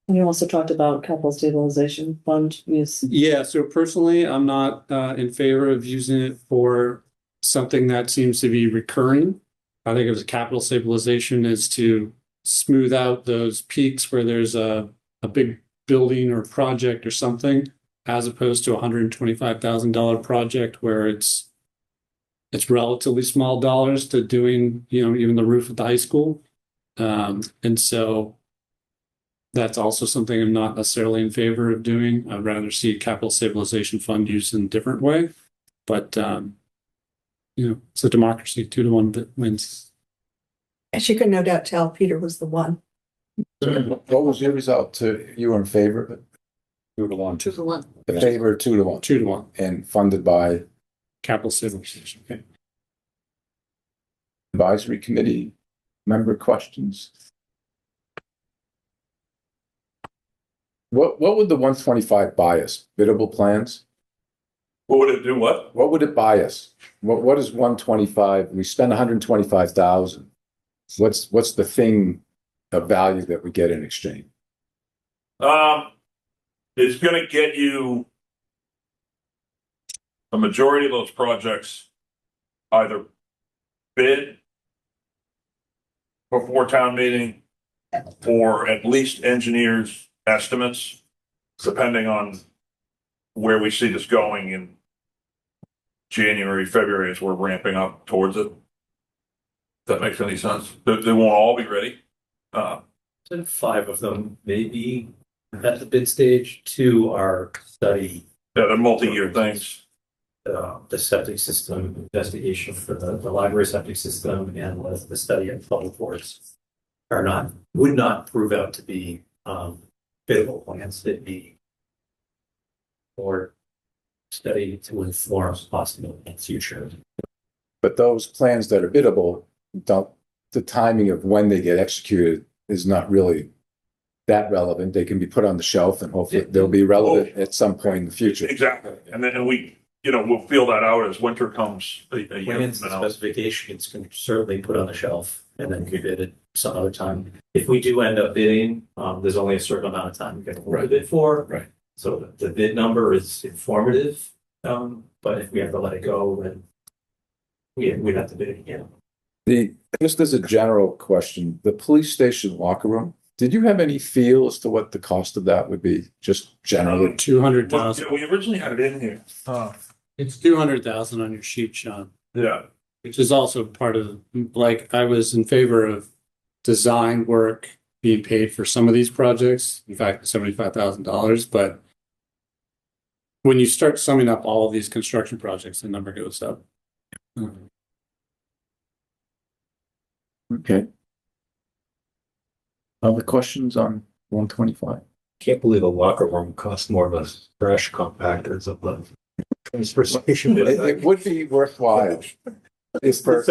And you also talked about capital stabilization fund use. Yeah, so personally, I'm not in favor of using it for something that seems to be recurring. I think it was capital stabilization is to smooth out those peaks where there's a big building or project or something, as opposed to a $125,000 project where it's relatively small dollars to doing, even the roof of the high school. And so that's also something I'm not necessarily in favor of doing. I'd rather see capital stabilization fund used in a different way. But, it's a democracy, 2-1 that wins. As you can no doubt tell, Peter was the one. What was your result? You were in favor of it? 2-1. 2-1. In favor, 2-1. 2-1. And funded by Capital stabilization. Okay. advisory committee member questions? What would the 125 buy us? Biddable plans? What would it do? What? What would it buy us? What is 125? We spend 125,000. What's the thing of value that we get in exchange? It's going to get you a majority of those projects either bid before town meeting or at least engineers' estimates, depending on where we see this going in January, February, as we're ramping up towards it. If that makes any sense. They won't all be ready. So 5 of them may be at the bid stage. 2 are study. Yeah, they're multi-year things. The septic system investigation for the library septic system and the study of public works would not prove out to be biddable plans. It'd be more study to inform possible in future. But those plans that are biddable, the timing of when they get executed is not really that relevant. They can be put on the shelf and hopefully they'll be relevant at some point in the future. Exactly. And then we'll feel that out as winter comes a year Plans from and now. specifications can certainly put on the shelf and then be bidded some other time. If we do end up bidding, there's only a certain amount of time we can hold the bid for. Right. So the bid number is informative, but if we have to let it go, then we'd have to bid it again. Just as a general question, the police station locker room, did you have any feel as to what the cost of that would be? Just generally? 200,000. Well, we originally had it in here. It's 200,000 on your sheet, Sean, Yeah. which is also part of, I was in favor of design work being paid for some of these projects. In fact, $75,000, but when you start summing up all of these construction projects, the number goes up. Okay. Other questions on 125? Can't believe a locker room costs more than trash compactors of the transfer station. It would be worthwhile if for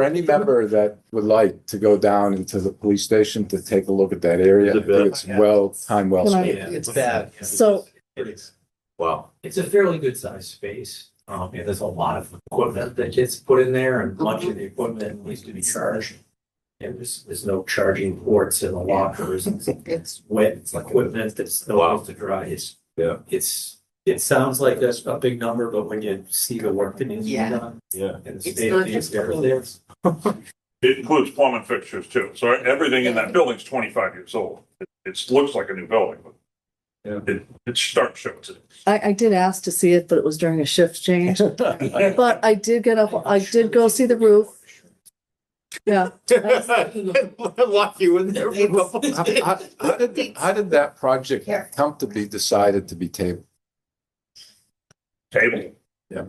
any member that would like to go down into the police station to take a look at that area. I think it's well Can I- spent. It's bad. So- It is. Wow. It's a fairly good sized space. And there's a lot of equipment that gets put in there and much of the equipment needs to be charged. And there's no charging ports in the lockers. It's wet equipment that's no able to dry. It sounds like a big number, but when you see the work that needs to be done. Yeah. And the state of the stairs there. It includes plumbing fixtures too. So everything in that building's 25 years old. It looks like a new building, but It starts showing. I did ask to see it, but it was during a shift change. But I did go see the roof. Yeah. Lock you in there. How did that project come to be decided to be tabled? Table. Yeah.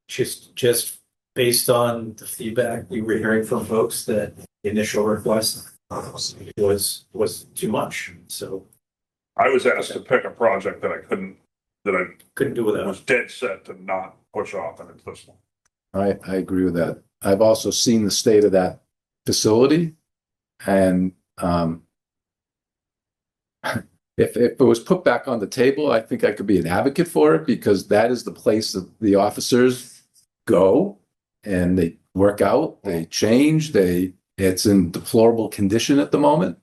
Just based on the feedback we were hearing from folks that the initial request was too much. So I was asked to pick a project that I couldn't do was without. dead set to not push off, and it's this one. I agree with that. I've also seen the state of that facility, and if it was put back on the table, I think I could be an advocate for it, because that is the place that the officers go and they work out, they change, it's in deplorable condition at the moment.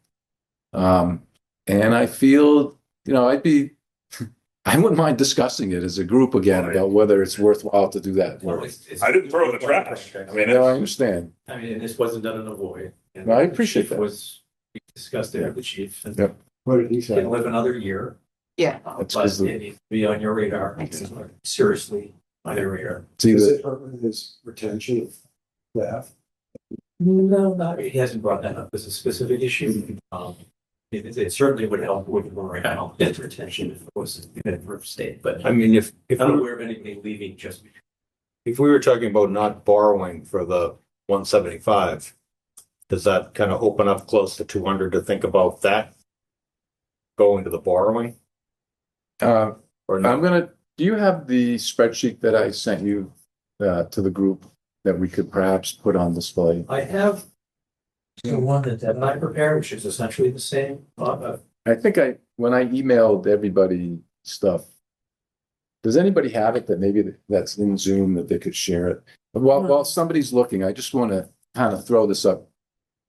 And I feel, I wouldn't mind discussing it as a group again about whether it's worthwhile to do that work. I didn't throw the trash. I mean, No, I understand. I mean, this wasn't done in a void. And No, I appreciate the chief that. we discussed it with the chief. And Yep. What did he it can live another year. Yeah. That's But 'cause it needs to be on your radar. Seriously on your radar. It's Does either, it hurt his retention of staff? No, he hasn't brought that up as a specific issue. It certainly would help with morale and retention if it was in a rough state, but I mean, if I'm not aware of anybody leaving just because. if we were talking about not borrowing for the 175, does that kind of open up close to 200 to think about that? Going to the borrowing or not? do you have the spreadsheet that I sent you to the group that we could perhaps put on display? I have the one that Deb and I prepared, which is essentially the same. I think when I emailed everybody stuff, does anybody have it that maybe that's in Zoom that they could share it? While somebody's looking, I just want to kind of throw this up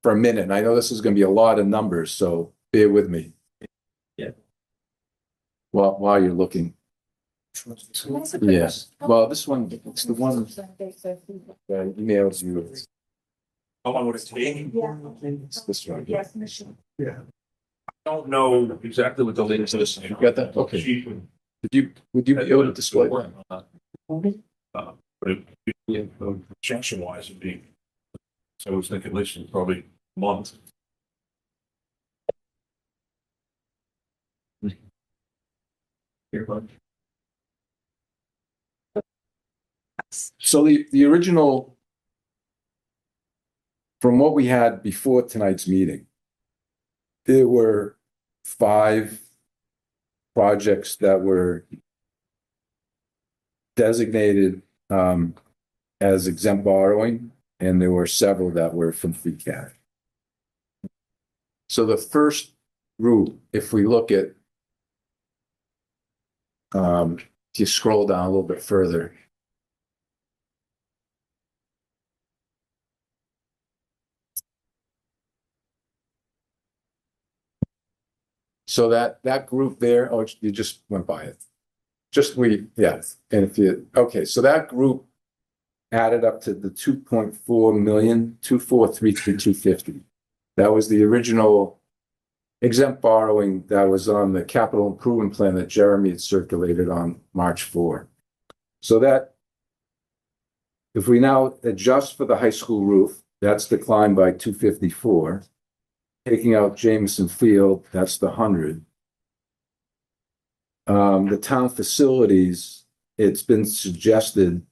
for a minute. And I know this is going to be a lot of numbers, so bear with me. Yeah. While you're looking. Yes. Well, this one, it's the one that emails you. how long would it take? It's this one. I don't know exactly what the latest is. You got that? Okay. Chief Would you be able to display that? But projection wise, it'd be, so I was thinking at least probably a month. So the original, from what we had before tonight's meeting, there were 5 projects that were designated as exempt borrowing, and there were several that were from free cash. So the first group, if we look at, if you scroll down a little bit further, so that group there, oh, you just went by it. And so that group added up to the 2.4 million, 2,433,250. That was the original exempt borrowing that was on the capital improvement plan that Jeremy had circulated on March 4. So that, if we now adjust for the high school roof, that's declined by 254. Taking out Jameson Field, that's the 100. The town facilities, it's been suggested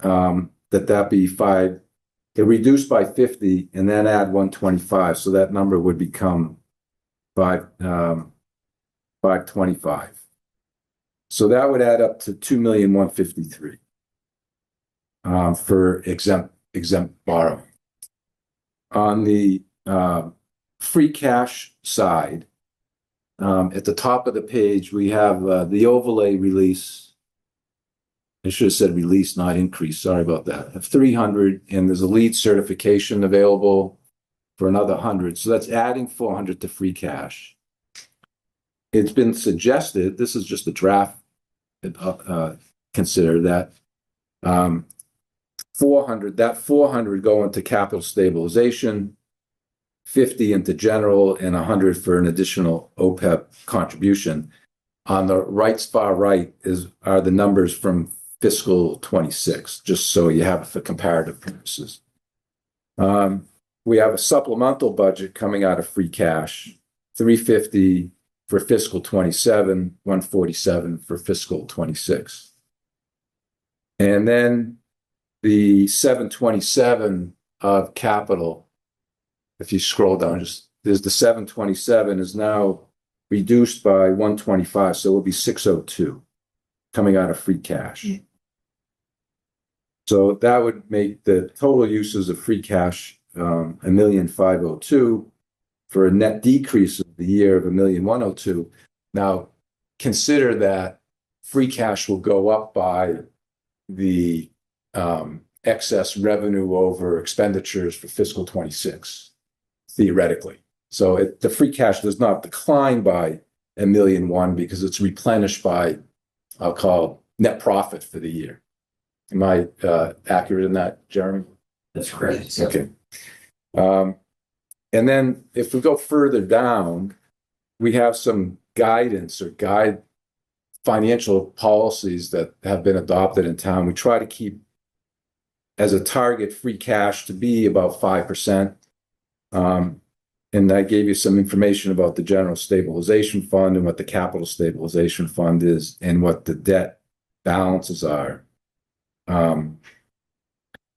that be 5, it reduced by 50 and then add 125. So that number would become 525. So that would add up to 2,153,000 for exempt borrowing. On the free cash side, at the top of the page, we have the overlay release. I should have said release, not increase. Sorry about that. Of 300, and there's a lead certification available for another 100. So that's adding 400 to free cash. It's been suggested, this is just a draft, consider that 400 go into capital stabilization, 50 into general and 100 for an additional OPEB contribution. On the far right are the numbers from fiscal 26, just so you have it for comparative purposes. We have a supplemental budget coming out of free cash, 350 for fiscal 27, 147 for fiscal 26. And then the 727 of capital, if you scroll down, there's the 727 is now reduced by 125, so it will be 602 coming out of free cash. So that would make the total uses of free cash $1,502,000 for a net decrease of the year of $1,102,000. Now, consider that free cash will go up by the excess revenue over expenditures for fiscal 26, theoretically. So the free cash does not decline by $1,000,001 because it's replenished by, I'll call, net profit for the year. Am I accurate in that, Jeremy? That's correct. Okay. And then if we go further down, we have some guidance or financial policies that have been adopted in town. We try to keep as a target free cash to be about 5%. And I gave you some information about the general stabilization fund and what the capital stabilization fund is and what the debt balances are.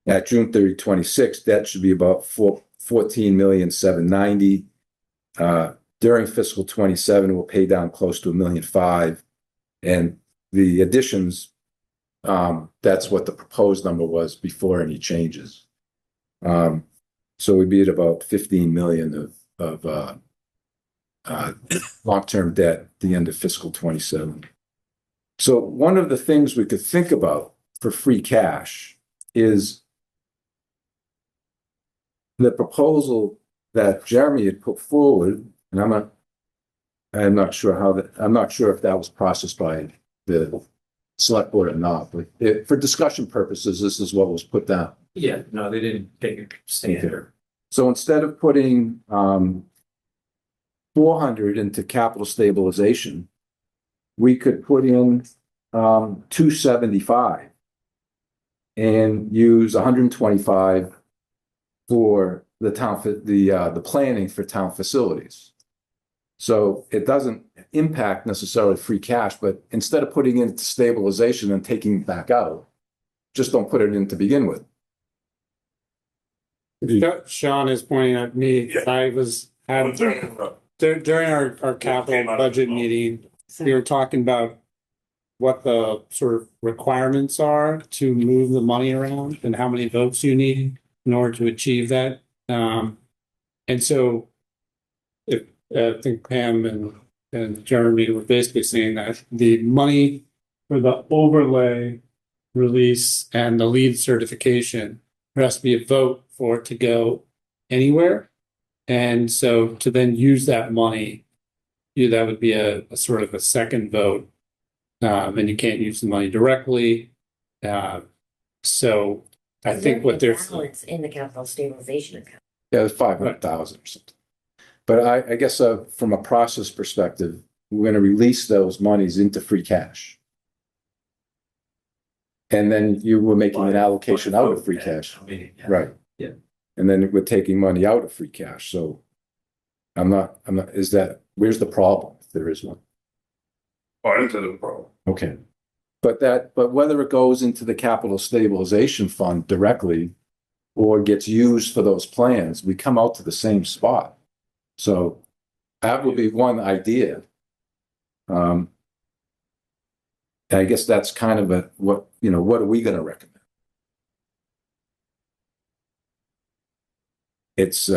At June 30, 26, debt should be about $14,790,000. During fiscal 27, we'll pay down close to $1,500,000. And the additions, that's what the proposed number was before any changes. So we'd be at about $15 million of long-term debt at the end of fiscal 27. So one of the things we could think about for free cash is the proposal that Jeremy had put forward, and I'm not sure if that was processed by the select board or not, but for discussion purposes, this is what was put down. Yeah, no, they didn't take a standard. So instead of putting 400 into capital stabilization, we could put in 275 and use 125 for the town, the planning for town facilities. So it doesn't impact necessarily free cash, but instead of putting it into stabilization and taking it back out, just don't put it in to begin with. Sean is pointing at me. Yeah. I was during our capital budget meeting, we were talking about what the sort of requirements are to move the money around and how many votes you need in order to achieve that. And so I think Pam and Jeremy were basically saying that the money for the overlay release and the lead certification, there has to be a vote for it to go anywhere. And so to then use that money, that would be a sort of a second vote. And you can't use the money directly. So I think what they're balance in the capital stabilization account. Yeah, it's 500,000 or something. But I guess from a process perspective, we're going to release those monies into free cash. And then you were making an allocation out of free cash. Right. Yeah. And then we're taking money out of free cash. So where's the problem if there is one? Or into the problem. Okay. But whether it goes into the capital stabilization fund directly or gets used for those plans, we come out to the same spot. So that would be one idea. I guess that's kind of what are we going to recommend? It's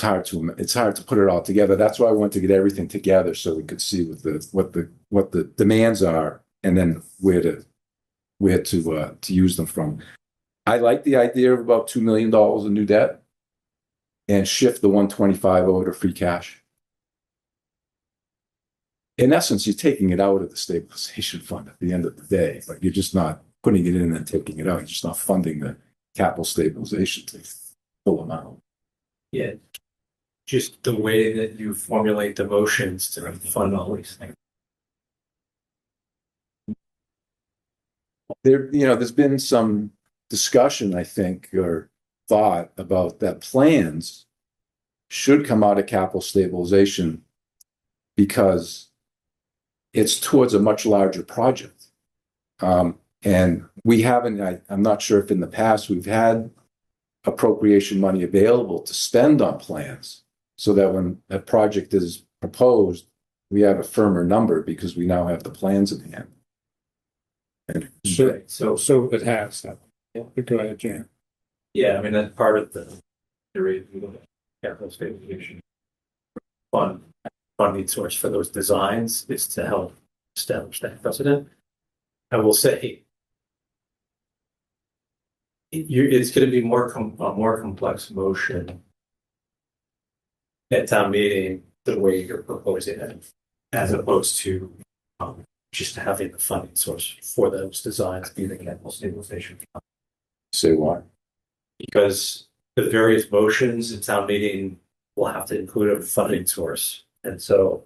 hard to put it all together. That's why I want to get everything together so we could see what the demands are and then where to use them from. I like the idea of about $2 million in new debt and shift the 125 over to free cash. In essence, you're taking it out of the stabilization fund at the end of the day, but you're just not putting it in and taking it out. You're just not funding the capital stabilization to full amount. Yeah. just the way that you formulate the motions to fund all these things. There's been some discussion, I think, or thought about that plans should come out of capital stabilization because it's towards a much larger project. And we haven't, I'm not sure if in the past we've had appropriation money available to spend on plans so that when a project is proposed, we have a firmer number because we now have the plans in hand. And Sure. So, So it has that. Go ahead, Jan. yeah, I mean, that's part of the capital stabilization funding source for those designs is to help establish that precedent. I will say it's going to be a more complex motion at town meeting the way you're proposing it, as opposed to just having the funding source for those designs be the capital stabilization fund. say why? Because the various motions at town meeting will have to include a funding source, and so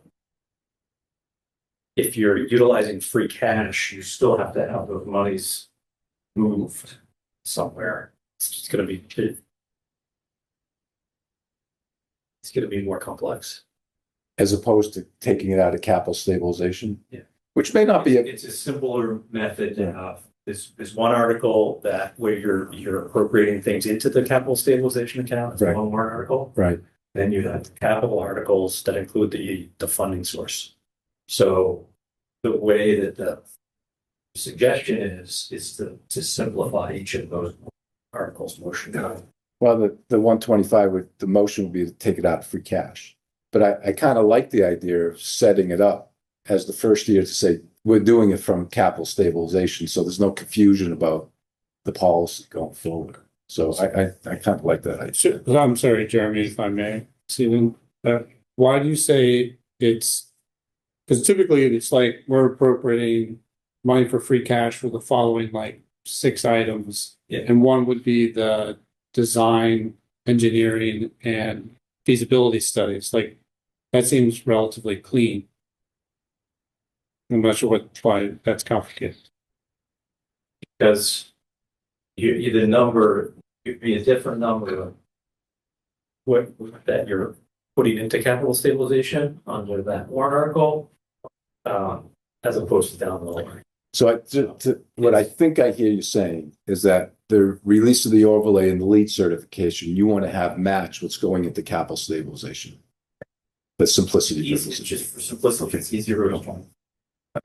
if you're utilizing free cash, you still have to have those monies moved somewhere. It's just going to be more complex. As opposed to taking it out of capital stabilization? Yeah. Which may not be, It's a simpler method to have this one article that where you're appropriating things into the capital stabilization account. It's Right. one more article. right. Then you have capital articles that include the funding source. So the way that the suggestion is to simplify each of those articles motion. Well, the 125 the motion would be to take it out of free cash. But I kind of like the idea of setting it up as the first year to say, we're doing it from capital stabilization, so there's no confusion about the policy going forward. So I kind of like that idea. I'm sorry, Jeremy, if I may, Stephen, why do you say it's, because typically it's like we're appropriating money for free cash for the following like 6 items. Yeah. And one would be the design, engineering, and feasibility studies. Like that seems relatively clean. I'm not sure why that's complicated. Because the number would be a different number what that you're putting into capital stabilization under that warrant article, as opposed to down the line. So what I think I hear you saying is that the release of the overlay and the lead certification, you want to have match what's going into capital stabilization. The simplicity Easy, purposes. just for simplicity, it's easier to respond.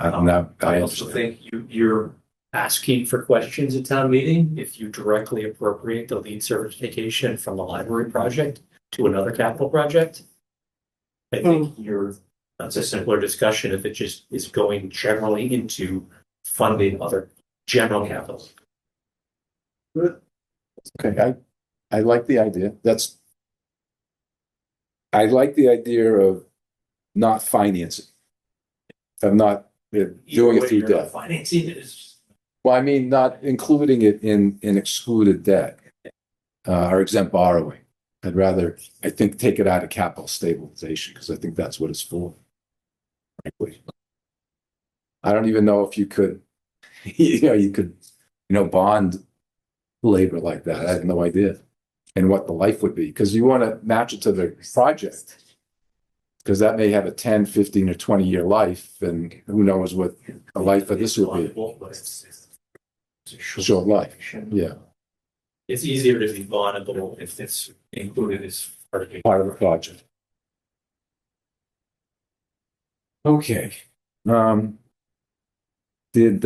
Now, I also think you're asking for questions at town meeting if you directly appropriate the lead certification from the library project to another capital project. I think that's a simpler discussion if it just is going generally into funding other general capital. Okay, I like the idea. I like the idea of not financing. Of not doing it through debt. Financing is. Well, I mean, not including it in excluded debt or exempt borrowing. I'd rather, I think, take it out of capital stabilization because I think that's what it's for. Frankly, I don't even know if you could, bond labor like that. I have no idea, and what the life would be because you want to match it to the project. Because that may have a 10, 15, or 20-year life, and who knows what a life of this would be. Short life, yeah. It's easier to be bondable if it's included as Part of the project. Okay. Did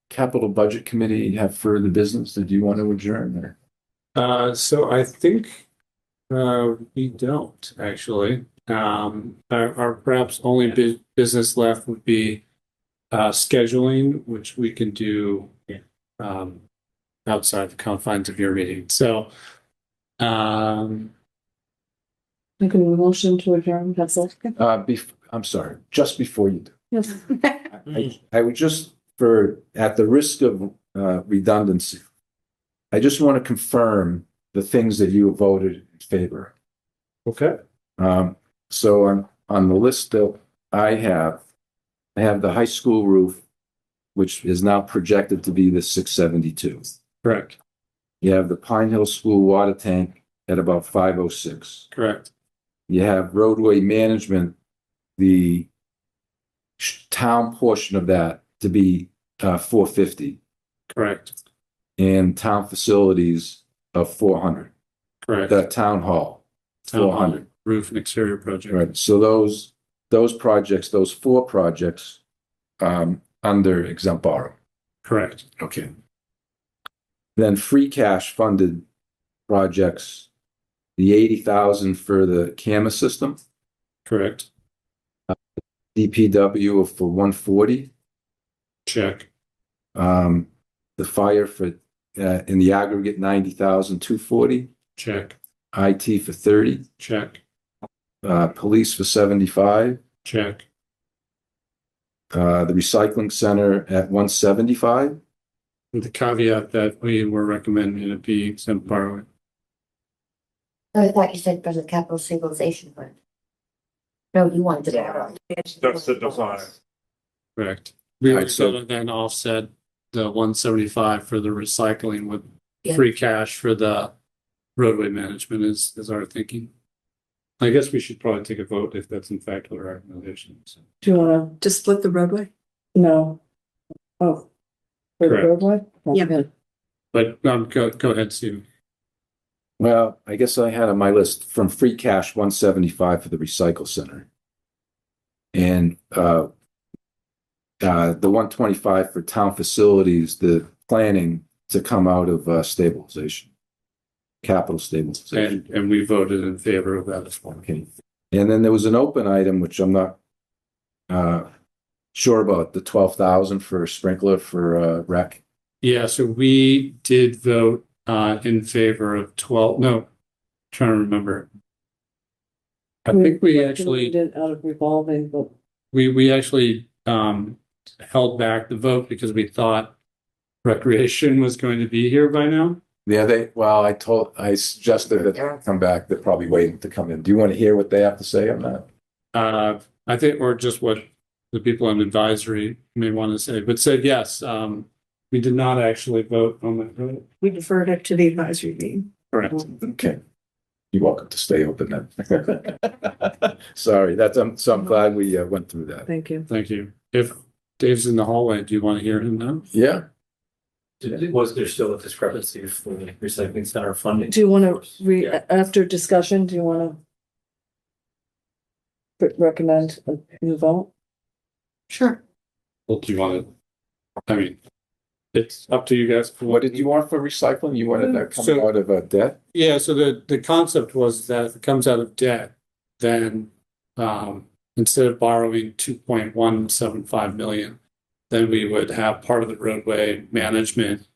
Capital Budget Committee have further business? Did you want to adjourn? So I think we don't actually. Our perhaps only business left would be scheduling, which we can do outside the confines of your meeting. So I can motion to adjourn, that's all. I'm sorry, just before you do. Yes. I would just, at the risk of redundancy, I just want to confirm the things that you voted in favor. okay. So on the list that I have the high school roof, which is now projected to be the 672. Correct, You have the Pine Hill School water tank at about 506. correct, You have roadway management, the town portion of that to be 450, correct, and town facilities of 400. correct. The town hall, Town hall, 400. roof and exterior project. Right. So those projects, those 4 projects, under exempt borrow. Correct, Okay. Then free cash funded projects, the 80,000 for the camera system, correct. DPW for 140. Check, The fire for in the aggregate 90,000, 240. check, IT for 30. check, Police for 75. check. The recycling center at 175. With the caveat that we were recommending it be exempt borrowing. I thought you said for the capital stabilization fund. No, you wanted to borrow. That's the design. Correct. We Right, were so- gonna then offset the 175 for the recycling with Yeah. free cash for the roadway management is our thinking. I guess we should probably take a vote if that's in fact what our recommendation is. Do you wanna, To split the roadway? no? Oh. For the Correct. roadway? Yeah. Okay. But go ahead, Steve. Well, I guess I had on my list from free cash 175 for the recycle center. And the 125 for town facilities, the planning to come out of stabilization. Capital stabilization. And we voted in favor of that as well. Okay. And then there was an open item, which I'm not sure about, the 12,000 for a sprinkler for rec. Yeah, so we did vote in favor of 12, no, trying to remember. I think we actually. Did out of revolving, but We actually held back the vote because we thought recreation was going to be here by now. Yeah, I suggested that they come back. They're probably waiting to come in. Do you want to hear what they have to say on that? I think, or just what the people on advisory may want to say, but said yes. We did not actually vote on that. Right? We deferred it to the advisory meeting. Correct. Okay. You're welcome to stay open then. Sorry, so I'm glad we went through that. thank you. Thank you. If Dave's in the hallway, do you want to hear him now? Yeah. Was there still a discrepancy for the recycling center funding? Do you wanna Yeah. after discussion, do you wanna recommend a new vote? Sure. Well, do you want to? I mean, it's up to you guys. What did you want for recycling? You wanted that coming So- out of debt? Yeah, so the concept was that if it comes out of debt, then instead of borrowing 2.175 million, then we would have part of the roadway management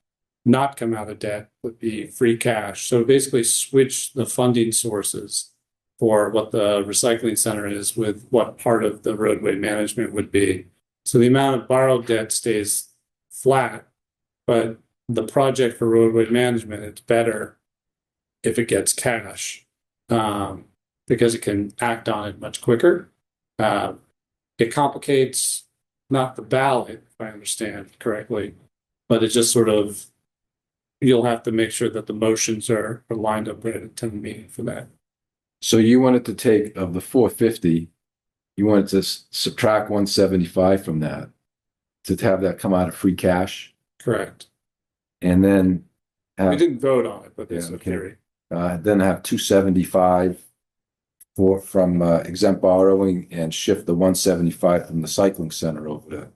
not come out of debt, would be free cash. So basically switch the funding sources for what the recycling center is with what part of the roadway management would be. So the amount of borrowed debt stays flat, but the project for roadway management, it's better if it gets cash, because it can act on it much quicker. It complicates not the ballot, if I understand correctly, but it just sort of, you'll have to make sure that the motions are lined up right at town meeting for that. So you wanted to take of the 450, you wanted to subtract 175 from that to have that come out of free cash, Correct. and then We didn't vote on it, but Yeah, it's a okay. theory. then have 275 from exempt borrowing and shift the 175 from the cycling center over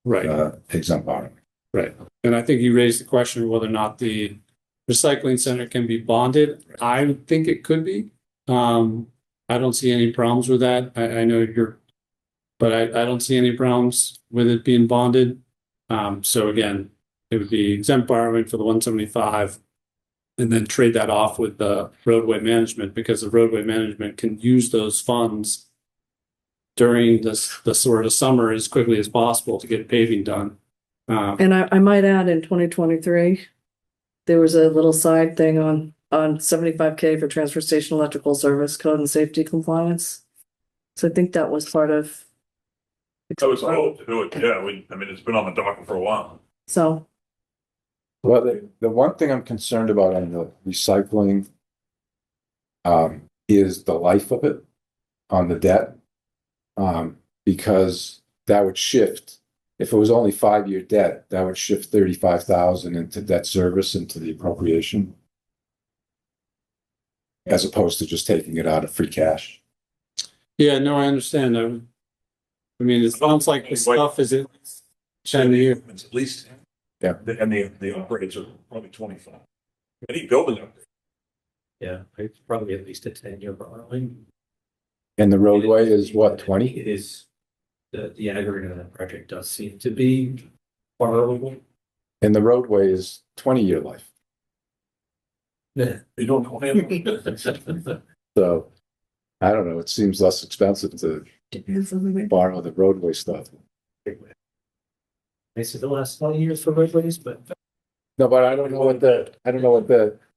Right. to exempt borrowing. Right. And I think you raised the question of whether or not the recycling center can be bonded. I think it could be. I don't see any problems with that. I know but I don't see any problems with it being bonded. So again, it would be exempt borrowing for the 175 and then trade that off with the roadway management, because the roadway management can use those funds during the sort of summer as quickly as possible to get paving done. And I might add in 2023, there was a little side thing on on 75K for transfer station electrical service code and safety compliance. So I think that was part of. That was a hope to do it, yeah, I mean, it's been on the docket for a while. So, Well, the one thing I'm concerned about on the recycling is the life of it on the debt. Because that would shift, if it was only 5-year debt, that would shift 35,000 into debt service into the appropriation. As opposed to just taking it out of free cash. Yeah, no, I understand. I mean, it sounds like the stuff is at 10 years. It's at least. Yeah. And the upgrades are probably 25. Any building upgrade. Yeah, it's probably at least a 10-year borrowing. And the roadway is what, 20? It is, the aggregate of that project does seem to be borrowable. And the roadway is 20-year life. Yeah. You don't know. So I don't know, it seems less expensive to Depends on the way. borrow the roadway stuff. They said the last 20 years for roadways, but No, but I don't know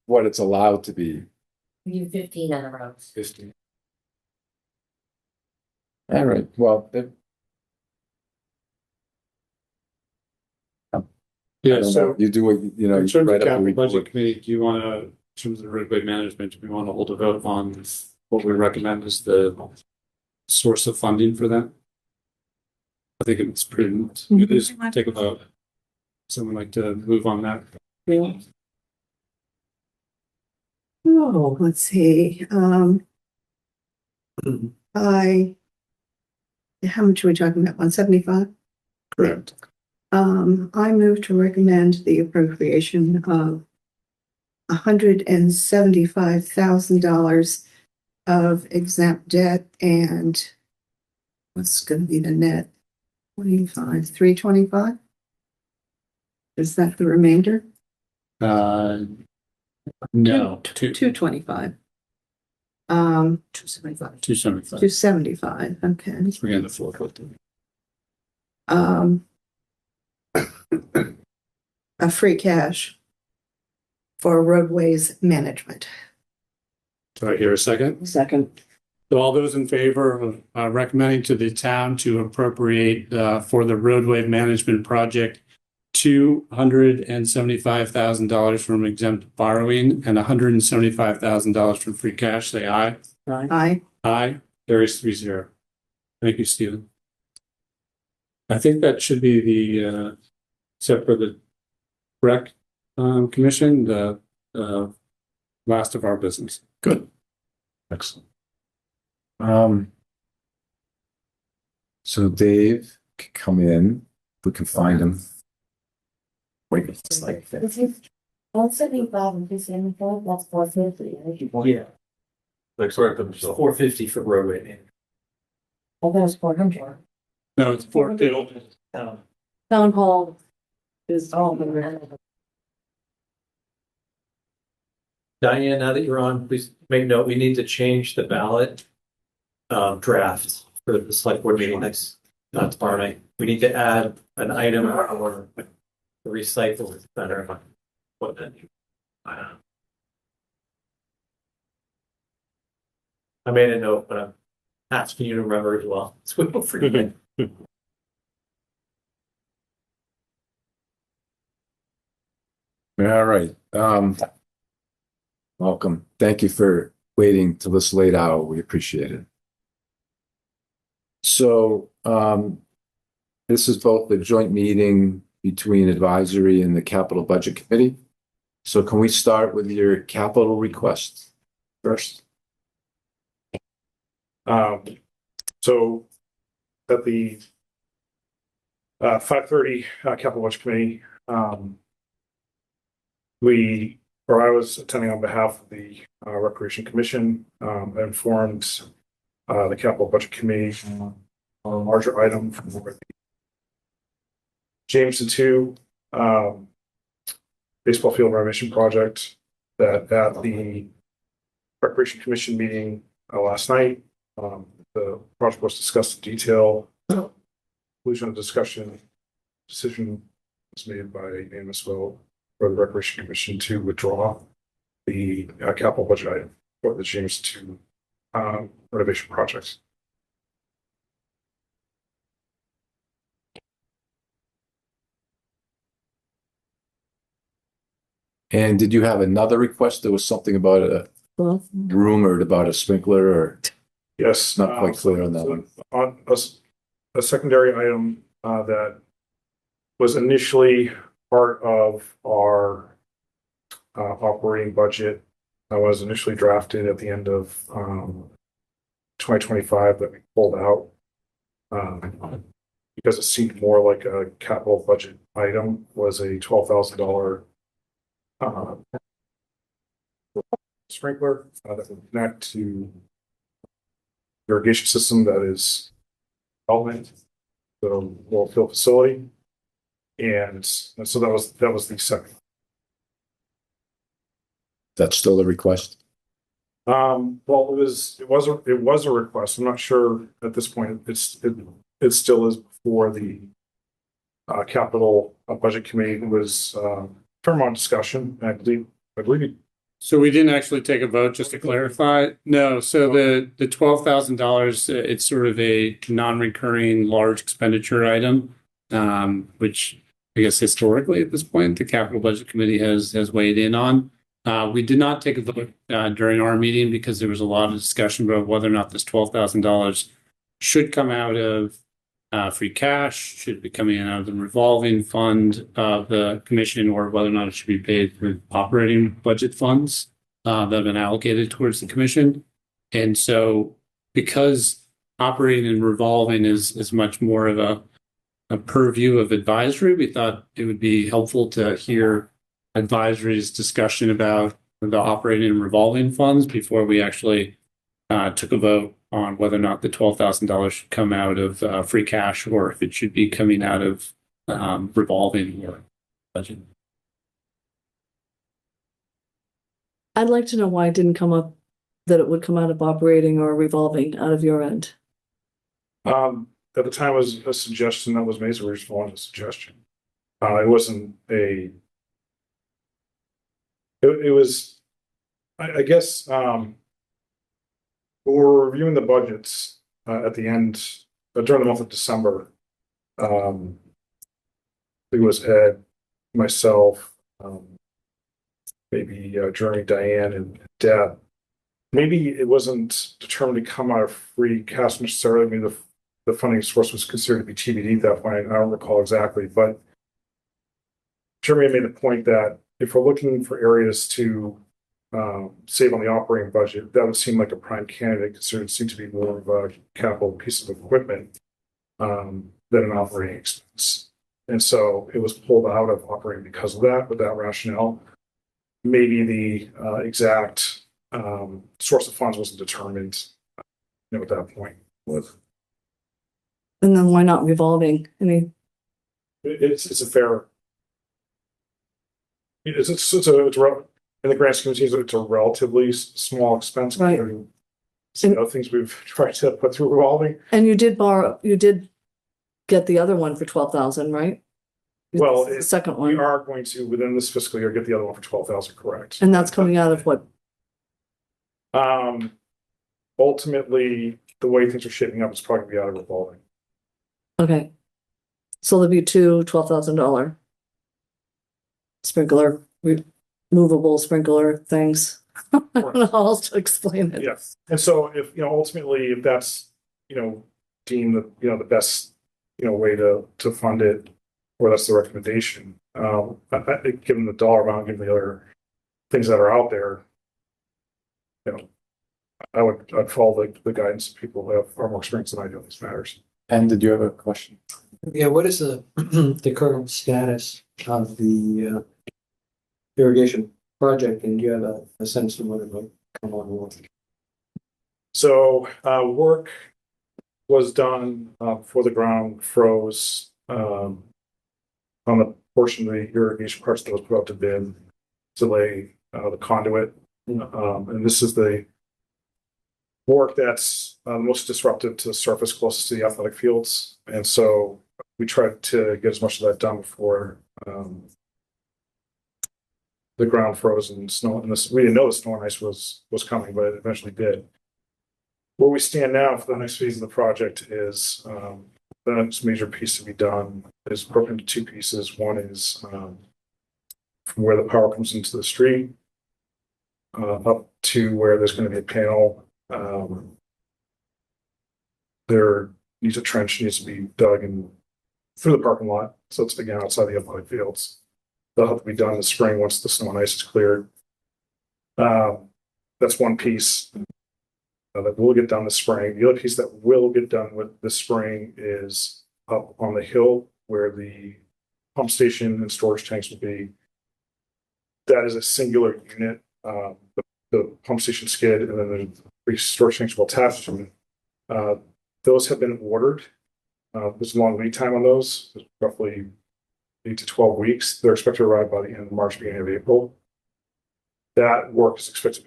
what it's allowed to be. We do 15 on the roads. All right, well, I Yeah, don't so know. You do what, you know. in you terms of write up a capital report. budget committee, do you want to, in terms of the roadway management, do we want to hold a vote on what we recommend as the source of funding for that? I think it's prudent. Just take a vote. Someone like to move on that? Oh, let's see, how much are we talking about? 175? Correct. I move to recommend the appropriation of $175,000 of exempt debt and what's going to be the net? 325? Is that the remainder? No. 225. 275. 275. 275, okay. We're in the floor. A free cash for roadways management. Do I hear a second? second, So all those in favor of recommending to the town to appropriate for the roadway management project $275,000 from exempt borrowing and $175,000 from free cash, say aye. Aye. Aye. Carries 3-0. Thank you, Stephen. I think that should be the except for the rec commission, the last of our business. Good. Excellent. So Dave can come in, if we can find him. Wait, it's like that. This is 175 and 275, that's 450. yeah, Like, sorry, but it's 450 for roadway man. Oh, that was 400. No, it's 4. town hall is all the. Diane, now that you're on, please make note, we need to change the ballot draft for the select board meeting next, tomorrow night. We need to add an item or the recycle center. What then? I made a note, but I'm asking you to remember as well. So we don't forget. All right, welcome. Thank you for waiting till this late hour. We appreciate it. So, this is both the joint meeting between advisory and the capital budget committee. So can we start with your capital requests first? So at the 5:30 capital budget committee, I was attending on behalf of the Recreation Commission. I informed the capital budget committee on a larger item for the Jameson 2 baseball field renovation project that at the Recreation Commission meeting last night. The project was discussed in detail. Conclusion of discussion, decision was made by unanimous vote for the Recreation Commission to withdraw the capital budget item for the James 2 renovation projects. And did you have another request? There was something about a Well, rumored about a sprinkler, or Yes. not quite clear on that one. On a secondary item that was initially part of our operating budget that was initially drafted at the end of 2025 that we pulled out because it seemed more like a capital budget item, was a $12,000 sprinkler that would connect to irrigation system that is relevant to the oil field facility. And so that was the second. That's still a request? Well, it was a request. I'm not sure at this point. It still is before the capital budget committee. It was term on discussion. I believe So we didn't actually take a vote, just to clarify. No, so the $12,000, it's sort of a non-recurring large expenditure item, which I guess historically at this point, the capital budget committee has weighed in on. We did not take a vote during our meeting because there was a lot of discussion about whether or not this $12,000 should come out of free cash, should it be coming out of the revolving fund of the commission, or whether or not it should be paid through operating budget funds that have been allocated towards the commission. And so because operating and revolving is much more of a purview of advisory, we thought it would be helpful to hear advisory's discussion about the operating and revolving funds before we actually took a vote on whether or not the $12,000 should come out of free cash, or if it should be coming out of revolving or budget. I'd like to know why it didn't come up that it would come out of operating or revolving out of your end. at the time was a suggestion that was made, so we just wanted a suggestion. It wasn't a. It was, I guess, when we're reviewing the budgets at the end during the month of December. It was Ed, myself, maybe Jeremy, Diane, and Deb. Maybe it wasn't determined to come out of free cash necessarily. I mean, the funding source was considered to be TBD at that point. I don't recall exactly, but Jeremy made the point that if we're looking for areas to save on the operating budget, that would seem like a prime candidate, considering it seemed to be more of a capital piece of equipment than an operating expense. And so it was pulled out of operating because of that, with that rationale. Maybe the exact source of funds wasn't determined, at that point. And then why not revolving? I mean, It's a fair. In the grand scheme of things, it's a relatively small expense. Right. Some other things we've tried to put through revolving. and you did get the other one for 12,000, right? Well, The second We one, are going to, within this fiscal year, get the other one for 12,000, correct? and that's coming out of what? Ultimately, the way things are shaping up, it's probably gonna be out of revolving. Okay. So there'll be two $12,000 sprinkler, movable sprinkler things. I don't know how else to explain it. Yes, and so if, ultimately, if that's, deemed the best, way to fund it, or that's the recommendation, given the dollar amount, given the other things that are out there, I'd follow the guidance of people who have far more experience than I do in these matters. And did you have a question? Yeah, what is the the current status of the irrigation project, and do you have a sense of when it will come on board? So work was done before the ground froze on the portion of the irrigation parts that was put out to bid to lay the conduit. And this is the work that's most disruptive to the surface closest to the athletic fields. And so we tried to get as much of that done before the ground froze and snow, and this, we didn't know the snow and ice was coming, but it eventually did. Where we stand now for the next phase of the project is, the next major piece to be done is broken into two pieces. One is, from where the power comes into the street, up to where there's gonna be a panel. There needs a trench, needs to be dug in through the parking lot, so it's again outside the athletic fields. That'll have to be done in the spring once the snow and ice is cleared. That's one piece that will get done this spring. The other piece that will get done with this spring is up on the hill where the pump station and storage tanks will be. That is a singular unit. The pump station skid and then the three storage tanks will attach to it. Those have been ordered. There's a long lead time on those, roughly 8 to 12 weeks. They're expected to arrive by the end of March, beginning of April. That work is expected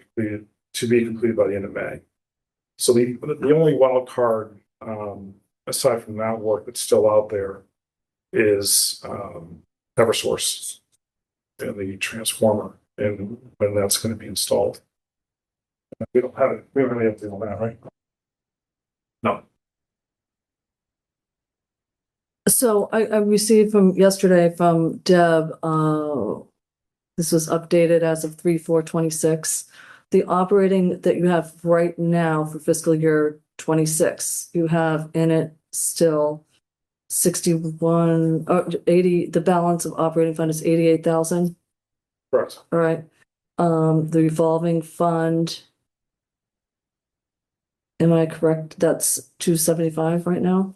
to be completed by the end of May. So the only wild card, aside from that work that's still out there, is Eversource and the transformer and when that's going to be installed. We don't have it. We don't really have to do that, right? No. So I received from yesterday from Deb, this was updated as of 3/4/26. The operating that you have right now for fiscal year 26, you have in it still 80, the balance of operating fund is 88,000. Correct. All right. The revolving fund. Am I correct? That's 275 right now?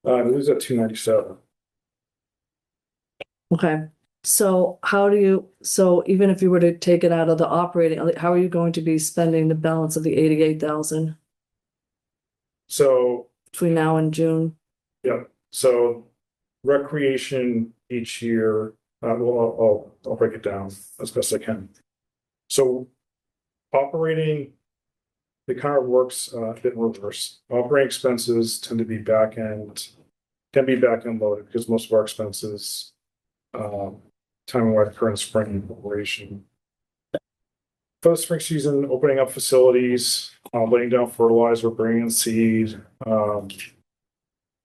It was at 297. Okay. So so even if you were to take it out of the operating, like, how are you going to be spending the balance of the 88,000 So, between now and June? yeah, so recreation each year, well, I'll break it down as best I can. So operating, it kind of works a bit in reverse. Operating expenses tend to be can be back end loaded because most of our expenses, time wide current spring preparation. For the spring season, opening up facilities, laying down fertilizer, bringing in seed, all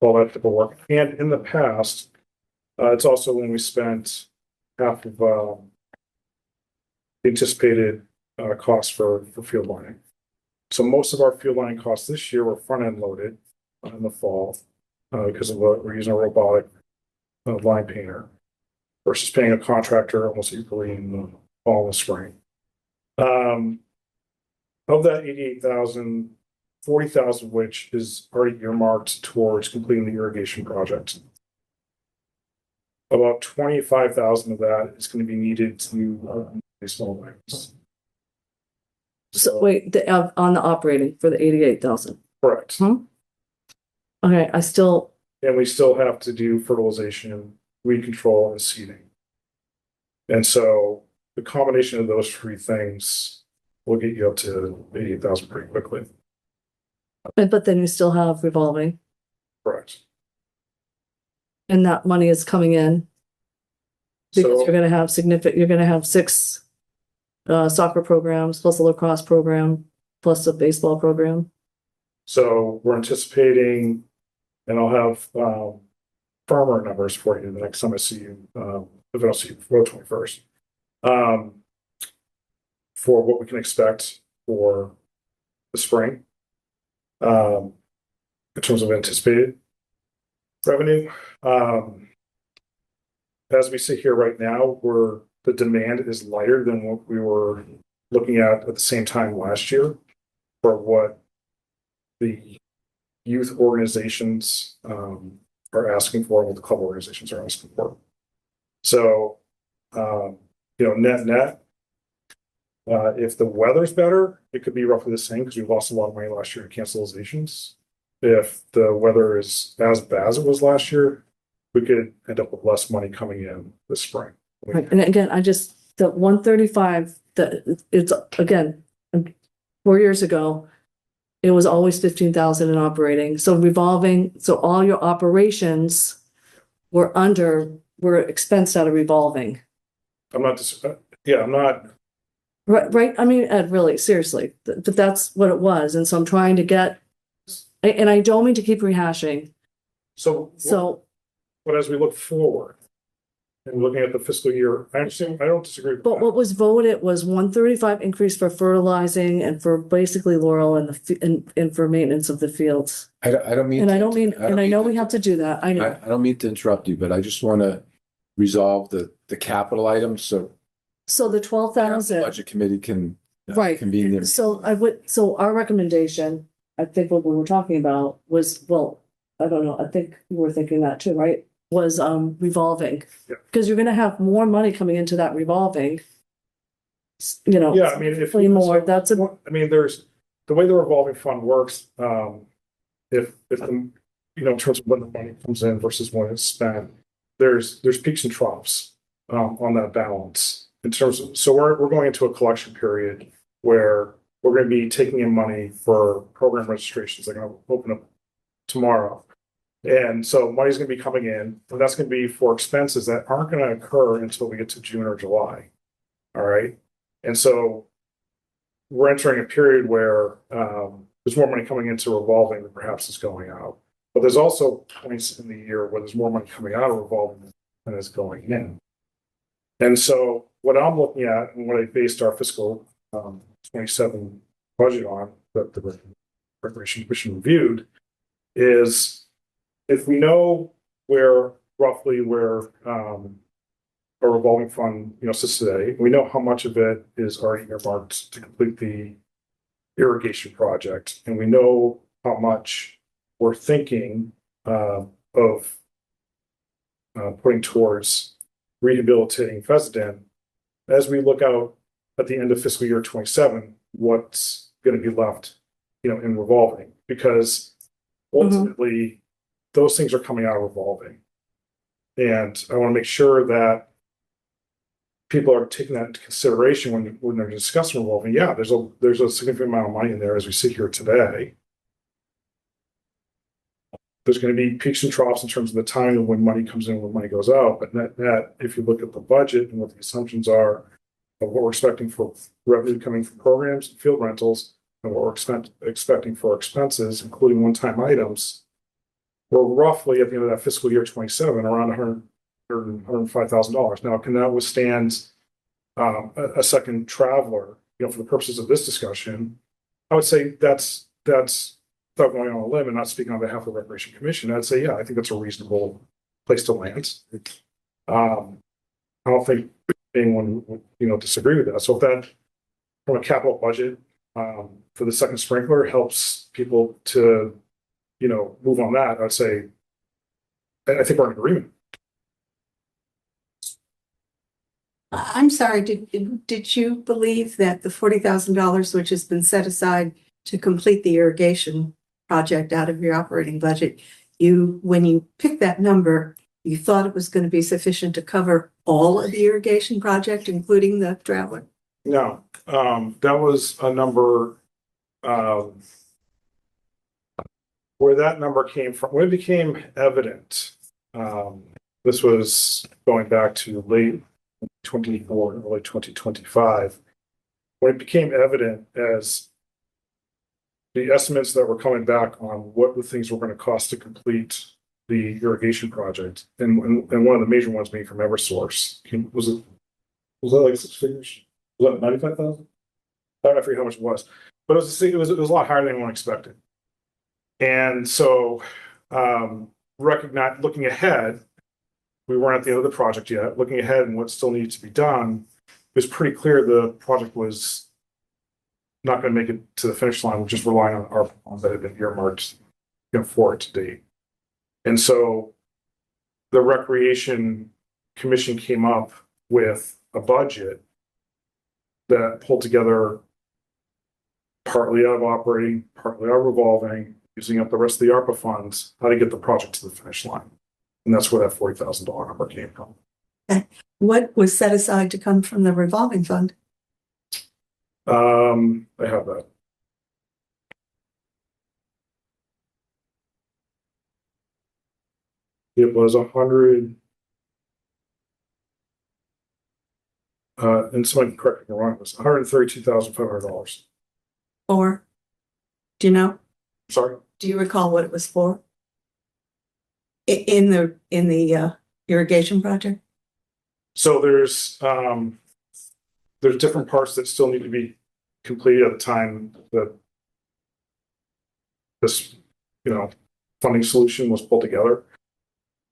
that type of work. And in the past, it's also when we spent half of the anticipated costs for field lining. So most of our field lining costs this year were front end loaded in the fall because of we're using a robotic line painter versus paying a contractor almost equally in the fall and the spring. Of that 88,000, 40,000 which is already earmarked towards completing the irrigation project. About 25,000 of that is going to be needed to small lines. So wait, on the operating for the 88,000. Correct. Okay, And we still have to do fertilization, weed control, and seeding. And so the combination of those three things will get you up to 88,000 pretty quickly. but then you still have revolving. Correct. And that money is coming in. Because So you're gonna have 6 soccer programs, plus a lacrosse program, plus a baseball program. So we're anticipating, and I'll have farmer numbers for you the next time I see you, if I don't see you before the 21st, for what we can expect for the spring in terms of anticipated revenue. As we sit here right now, the demand is lighter than what we were looking at the same time last year for what the youth organizations are asking for, what the club organizations are asking for. So, net, if the weather's better, it could be roughly the same because we lost a lot of money last year in cancelizations. If the weather is as bad as it was last year, we could end up with less money coming in this spring. Right, and again, the 135, it's, again, 4 years ago, it was always 15,000 in operating, so revolving, so all your operations were expensed out of revolving. I'm not just, yeah, I'm not, Right, I mean, Ed, really, seriously, but that's what it was, and so I'm trying to get, and I don't mean to keep rehashing, so, but as we look forward and looking at the fiscal year, I understand, I don't disagree with what that. was voted was 135 increase for fertilizing and for basically Laurel and and for maintenance of the fields. I don't mean. And I to- don't mean, and I know we have to do that, I I know. I don't mean to interrupt you, but I just want to resolve the capital items, so So the 12,000. budget committee can Right. convene their. So our recommendation, I think what we were talking about was, well, I don't know, I think you were thinking that too, right? Was revolving. Yeah. Because you're gonna have more money coming into that revolving. You know. Yeah, I mean, if. Way more, that's a, I mean, there's, the way the revolving fund works, if the, in terms of when the money comes in versus when it's spent, there's peaks and troughs, on that balance. In terms of, so we're going into a collection period where we're gonna be taking in money for program registrations. They're gonna open up tomorrow. And so money's gonna be coming in, and that's gonna be for expenses that aren't gonna occur until we get to June or July. All right, and so we're entering a period where there's more money coming into revolving than perhaps is going out. But there's also points in the year where there's more money coming out of revolving than is going in. And so what I'm looking at and what I based our fiscal 27 budget on, that the Recreation Commission reviewed, is if we know roughly where our revolving fund, sits today, we know how much of it is already earmarked to complete the irrigation project, and we know how much we're thinking of putting towards rehabilitating Fessenden. As we look out at the end of fiscal year 27, what's going to be left, in revolving, because ultimately those things are coming out of revolving. And I want to make sure that people are taking that into consideration when they're discussing revolving. Yeah, there's a significant amount of money in there as we sit here today. There's going to be peaks and troughs in terms of the time of when money comes in, when money goes out. But that, if you look at the budget and what the assumptions are of what we're expecting for revenue coming from programs and field rentals, and what we're expecting for expenses, including one-time items, we're roughly at the end of that fiscal year 27 around $105,000. Now, can that withstand a second traveler? For the purposes of this discussion, I would say that's without going on a limb and not speaking on behalf of the Recreation Commission. I'd say, yeah, I think that's a reasonable place to land. I don't think anyone would disagree with that. So if that, from a capital budget for the second sprinkler, helps people to move on that, I'd say I think we're in agreement. I'm sorry, did you believe that the $40,000, which has been set aside to complete the irrigation project out of your operating budget, when you picked that number, you thought it was going to be sufficient to cover all of the irrigation project, including the traveler? No, that was a number where that number came from. When it became evident, this was going back to late 2024 and early 2025, when it became evident as the estimates that were coming back on what the things were going to cost to complete the irrigation project, and one of the major ones being from Eversource. Was that like six figures? Was that 95,000? I forget how much it was, but it was a lot higher than anyone expected. And so, looking ahead, we weren't at the end of the project yet. Looking ahead and what still needed to be done, it was pretty clear the project was not going to make it to the finish line, which is relying on our funds that had been earmarked for it to date. And so the Recreation Commission came up with a budget that pulled together partly out of operating, partly out of revolving, using up the rest of the ARPA funds, how to get the project to the finish line. And that's where that $40,000 number came from. And what was set aside to come from the revolving fund? I have that. It was 100. and somebody can correct me if I'm wrong, it was $132,500. Or, do you know? Sorry? Do you recall what it was for? In the irrigation project? So there's different parts that still need to be completed at the time that this, funding solution was pulled together.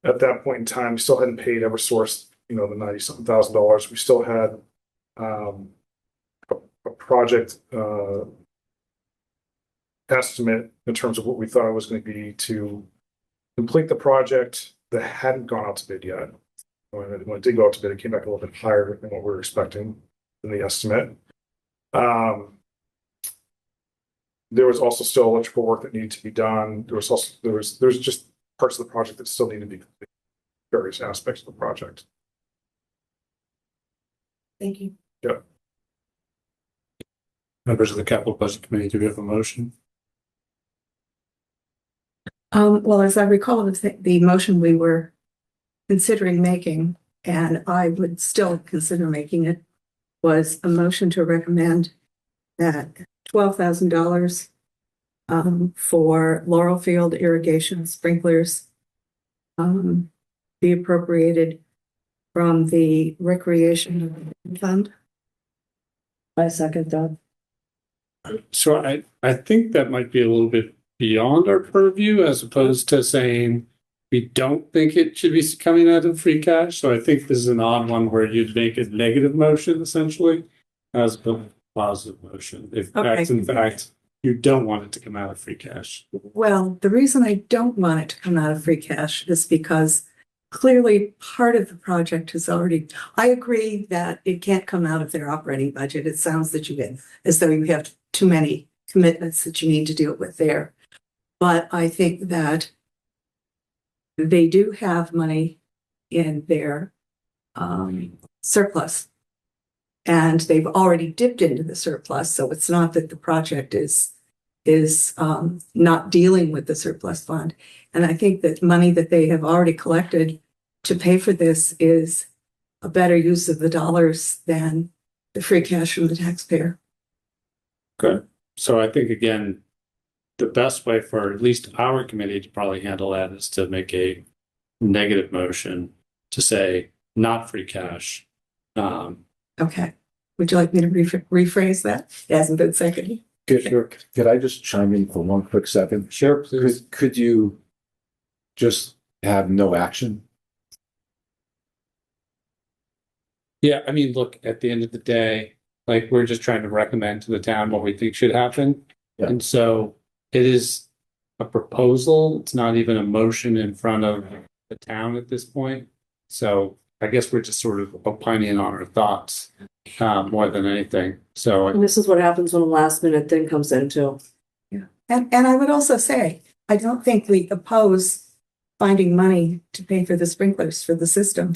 At that point in time, we still hadn't paid Eversource, the $90-something thousand. We still had a project estimate in terms of what we thought it was going to be to complete the project that hadn't gone out to bid yet. When it did go out to bid, it came back a little bit higher than what we were expecting in the estimate. There was also still electrical work that needed to be done. There was just parts of the project that still needed to be completed, various aspects of the project. Thank you. Yeah. Members of the capital budget committee, do we have a motion? Well, as I recall, the motion we were considering making, and I would still consider making it, was a motion to recommend that $12,000 for Laurel Field irrigation sprinklers be appropriated from the recreation fund. I second that. So I think that might be a little bit beyond our purview as opposed to saying we don't think it should be coming out of free cash. So I think this is an odd one where you'd make a negative motion essentially as a positive motion. If that's in fact you don't want it to come out of free cash. Well, the reason I don't want it to come out of free cash is because clearly part of the project is already, I agree that it can't come out of their operating budget. It sounds that as though you have too many commitments that you need to deal with there. But I think that they do have money in their surplus. And they've already dipped into the surplus, so it's not that the project is not dealing with the surplus fund. And I think that money that they have already collected to pay for this is a better use of the dollars than the free cash from the taxpayer. Good. So I think again, the best way for at least our committee to probably handle that is to make a negative motion to say not free cash. Okay. Would you like me to rephrase that? It hasn't been seconded. Could I just chime in for one quick second? Sure, please. Could you just have no action? Yeah, I mean, look, at the end of the day, like we're just trying to recommend to the town what we think should happen. Yeah. And so it is a proposal. It's not even a motion in front of the town at this point. So I guess we're just sort of opining on our thoughts more than anything. So And this is what happens when a last minute thing comes in too. Yeah. And I would also say, I don't think we oppose finding money to pay for the sprinklers for the system.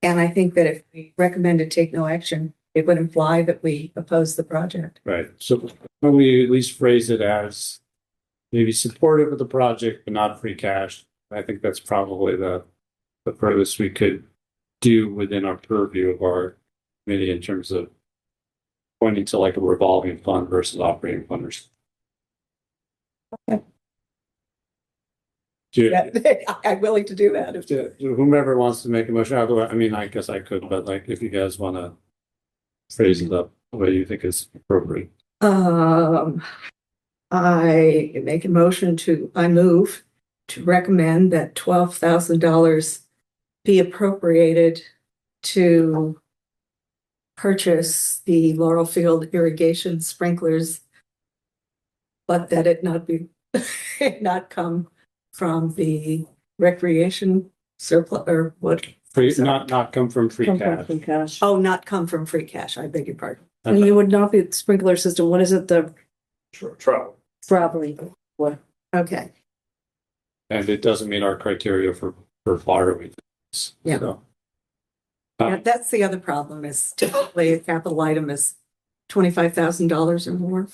And I think that if we recommended take no action, it would imply that we oppose the project. right. So when we at least phrase it as maybe supportive of the project, but not free cash, I think that's probably the furthest we could do within our purview of our committee in terms of pointing to like a revolving fund versus operating fund. Okay. Yeah. I'm willing to do that. Whomever wants to make a motion, otherwise, I mean, I guess I could, but like if you guys want to phrase it up the way you think is appropriate. I make a motion I move to recommend that $12,000 be appropriated to purchase the Laurel Field irrigation sprinklers, but that it not come from the recreation surplus or what? Not come from free Come cash. from cash. Oh, not come from free cash. I beg your pardon. And it would not be the sprinkler system. What is it? The Travel. property. What? Okay. And it doesn't meet our criteria for borrowing. Yeah. So, Yeah, that's the other problem is typically a capital item is $25,000 or more.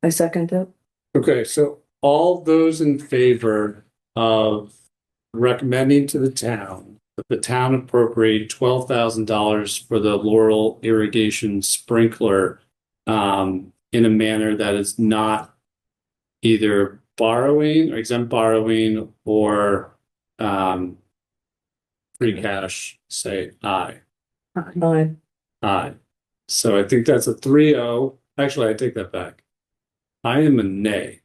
I second it. okay, so all those in favor of recommending to the town that the town appropriate $12,000 for the Laurel irrigation sprinkler in a manner that is not either borrowing or exempt borrowing or free cash, say aye. Aye. Aye. So I think that's a 3-0. Actually, I take that back. I am a nay.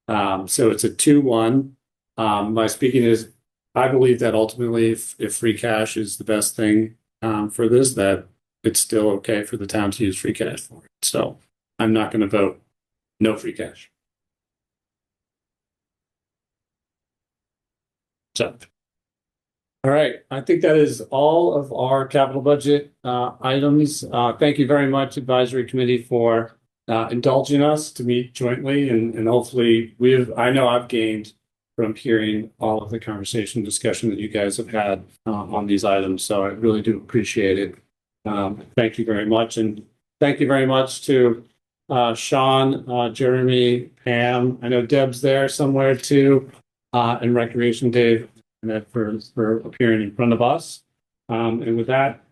So it's a 2-1. My speaking is, I believe that ultimately, if free cash is the best thing for this, that it's still okay for the town to use free cash for it. So I'm not going to vote no free cash. So, all right, I think that is all of our capital budget items. Thank you very much, Advisory Committee, for indulging us to meet jointly, and hopefully I know I've gained from hearing all of the conversation discussion that you guys have had on these items. So I really do appreciate it. Thank you very much. And thank you very much to Sean, Jeremy, Pam. I know Deb's there somewhere too, and Recreation Dave for appearing in front of us. And with that,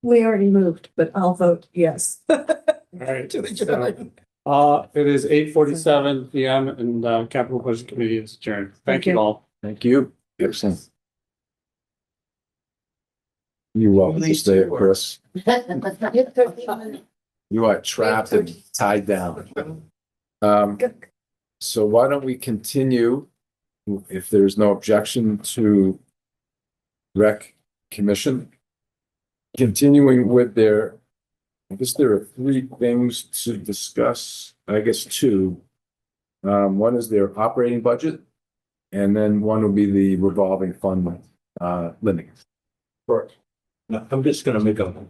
We already moved, but I'll vote yes. all right. It is 8:47 p.m. and Capital Budget Committee is adjourned. Thank you all. Thank you. Gibson. You're welcome to stay, Chris. You are trapped and tied down. So why don't we continue, if there's no objection, to Rec Commission? Continuing with their, I guess there are 3 things to discuss, I guess 2. One is their operating budget, and then one will be the revolving fund limit. Correct. Now, I'm just gonna make a kind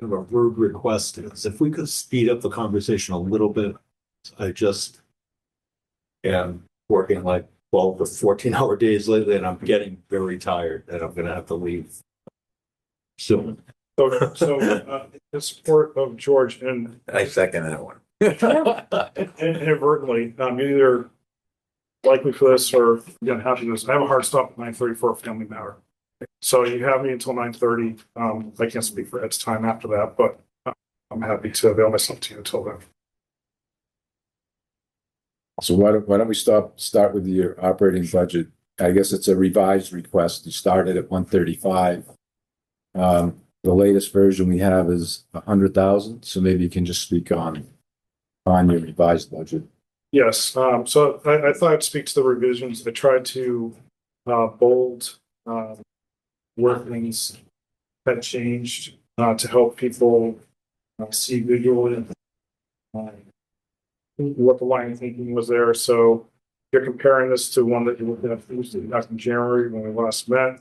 of a rude request, is if we could speed up the conversation a little bit. I just am working like 12 to 14-hour days lately, and I'm getting very tired, and I'm gonna have to leave soon. So in support of George and I second that one. inadvertently, either like me for this or you're gonna have to do this. I have a hard stop at 9:30 for a family matter. So you have me until 9:30. I can't speak for Ed's time after that, but I'm happy to avail myself to you until then. So why don't we start with your operating budget? I guess it's a revised request. You started at 135. The latest version we have is 100,000. So maybe you can just speak on your revised budget. Yes. So I thought I'd speak to the revisions. I tried to bold where things had changed to help people see visually what the line of thinking was there. So you're comparing this to one that you looked at back in January when we last met.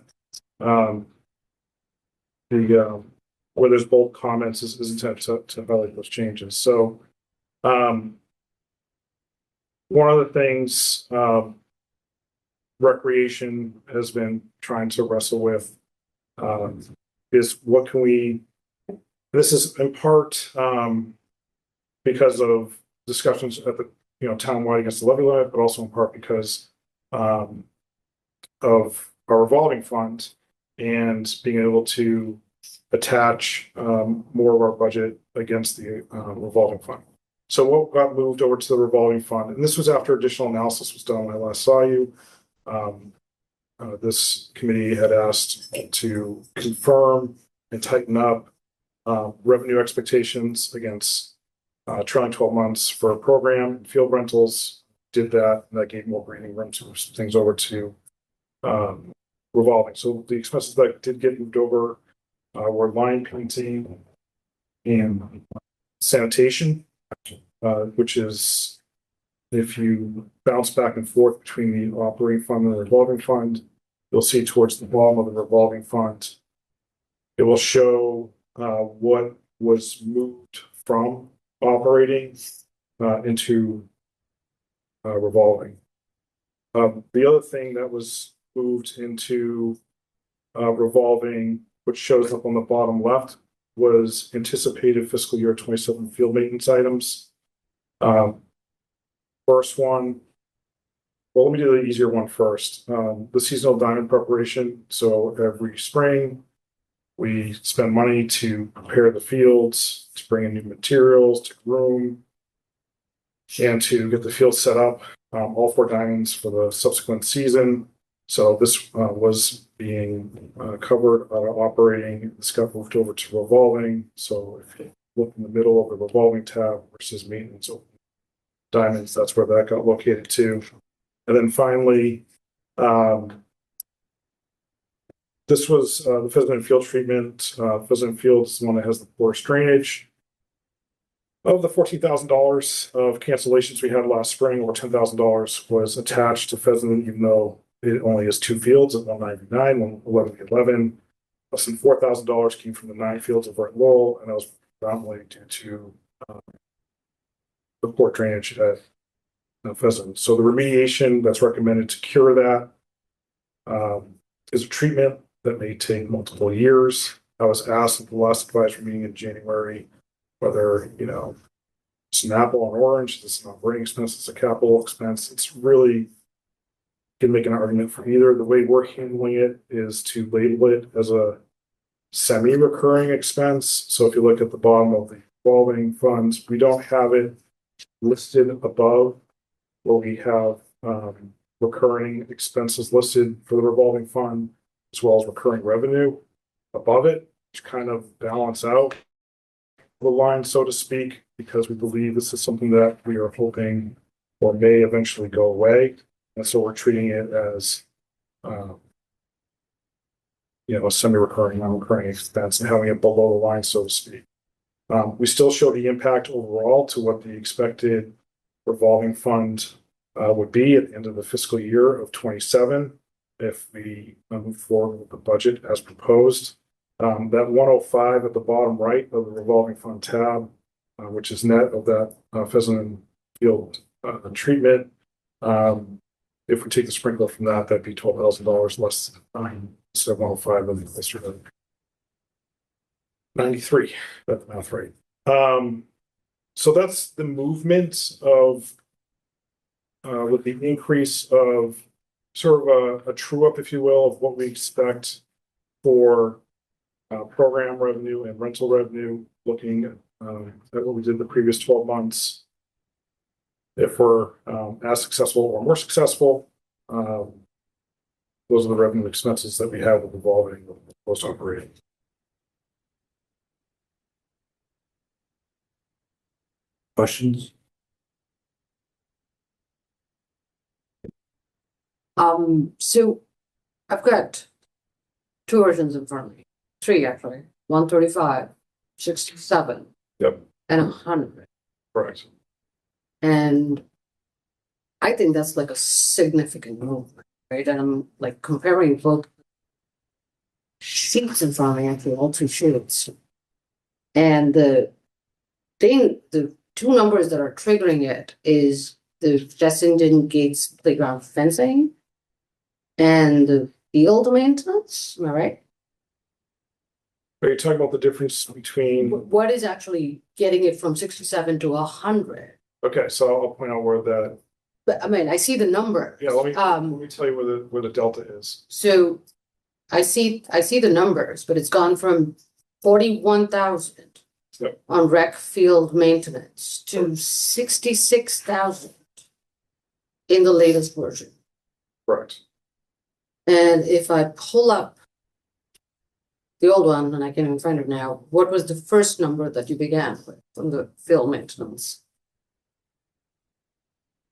Where there's bold comments is intended to highlight those changes. So one of the things Recreation has been trying to wrestle with is what can we, this is in part because of discussions at the townwide against the levy limit, but also in part because of our revolving fund and being able to attach more of our budget against the revolving fund. So what got moved over to the revolving fund, and this was after additional analysis was done when I last saw you. This committee had asked to confirm and tighten up revenue expectations against trailing 12 months for a program. Field rentals did that, and that gave more breathing room to things over to revolving. So the expenses that did get moved over were line painting and sanitation, which is, if you bounce back and forth between the operating fund and the revolving fund, you'll see towards the bottom of the revolving fund, it will show what was moved from operating into revolving. The other thing that was moved into revolving, which shows up on the bottom left, was anticipated fiscal year 27 field maintenance items. First one Well, let me do the easier one first. The seasonal diamond preparation. So every spring, we spend money to prepare the fields, to bring in new materials, to groom, and to get the field set up, all 4 diamonds for the subsequent season. So this was being covered operating. This got moved over to revolving. So if you look in the middle of the revolving tab versus maintenance diamonds, that's where that got located too. And then finally, this was the Pheasant Field treatment. Pheasant Field is the one that has the porous drainage. Of the $14,000 of cancellations we had last spring, over $10,000 was attached to Pheasant, even though it only has 2 fields at 199, 111. Less than $4,000 came from the 9 fields over at Laurel, and that was predominantly due to the poor drainage at Pheasant. So the remediation that's recommended to cure that is a treatment that may take multiple years. I was asked at the last advisory meeting in January whether, it's an apple and orange, it's an operating expense, it's a capital expense. It's really, you can make an argument for either. The way we're handling it is to label it as a semi-recurring expense. So if you look at the bottom of the revolving funds, we don't have it listed above where we have recurring expenses listed for the revolving fund, as well as recurring revenue above it, which kind of balance out the line, so to speak, because we believe this is something that we are hoping or may eventually go away. And so we're treating it as, a semi-recurring, non-recurring expense and having it below the line, so to speak. We still show the impact overall to what the expected revolving fund would be at the end of the fiscal year of 27 if we move forward with the budget as proposed. That 105 at the bottom right of the revolving fund tab, which is net of that Pheasant Field treatment. If we take the sprinkler from that, that'd be $12,000 less than instead of 105 and closer to 93. That's the math right. So that's the movement of with the increase of sort of a true up, if you will, of what we expect for program revenue and rental revenue, looking at what we did the previous 12 months. If we're as successful or more successful, those are the revenue expenses that we have with revolving post operating. Questions? So I've got 2 versions in front of me. 3 actually. 135, 67. Yep. And 100. Correct. And I think that's like a significant movement, right? And I'm like comparing both sheets in front of me, actually, all 2 sheets. And the 2 numbers that are triggering it is the Fessenden Gates playground fencing and the field maintenance. Am I right? Are you talking about the difference between? What is actually getting it from 67 to 100? Okay, so I'll point out where that. But I mean, I see the number. Yeah, let me tell you where the delta is. So I see the numbers, but it's gone from 41,000 on rec field maintenance to 66,000 in the latest version. Correct. And if I pull up the old one, and I can't even find it now, what was the first number that you began with from the field maintenance?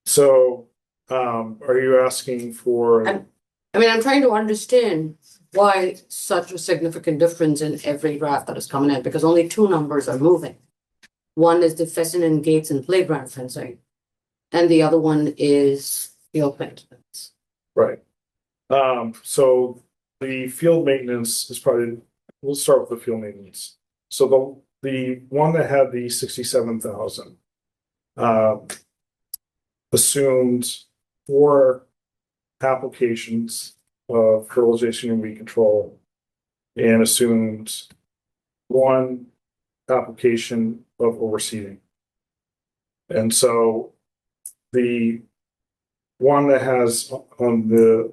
So, are you asking for? I'm trying to understand why such a significant difference in every draft that is coming in, because only 2 numbers are moving. One is the Fessenden Gates and playground fencing, and the other one is field maintenance. Right. So the field maintenance is probably, we'll start with the field maintenance. So the one that had the 67,000 assumed 4 applications of fertilization and weed control and assumed 1 application of overseeding. And so the one that has on the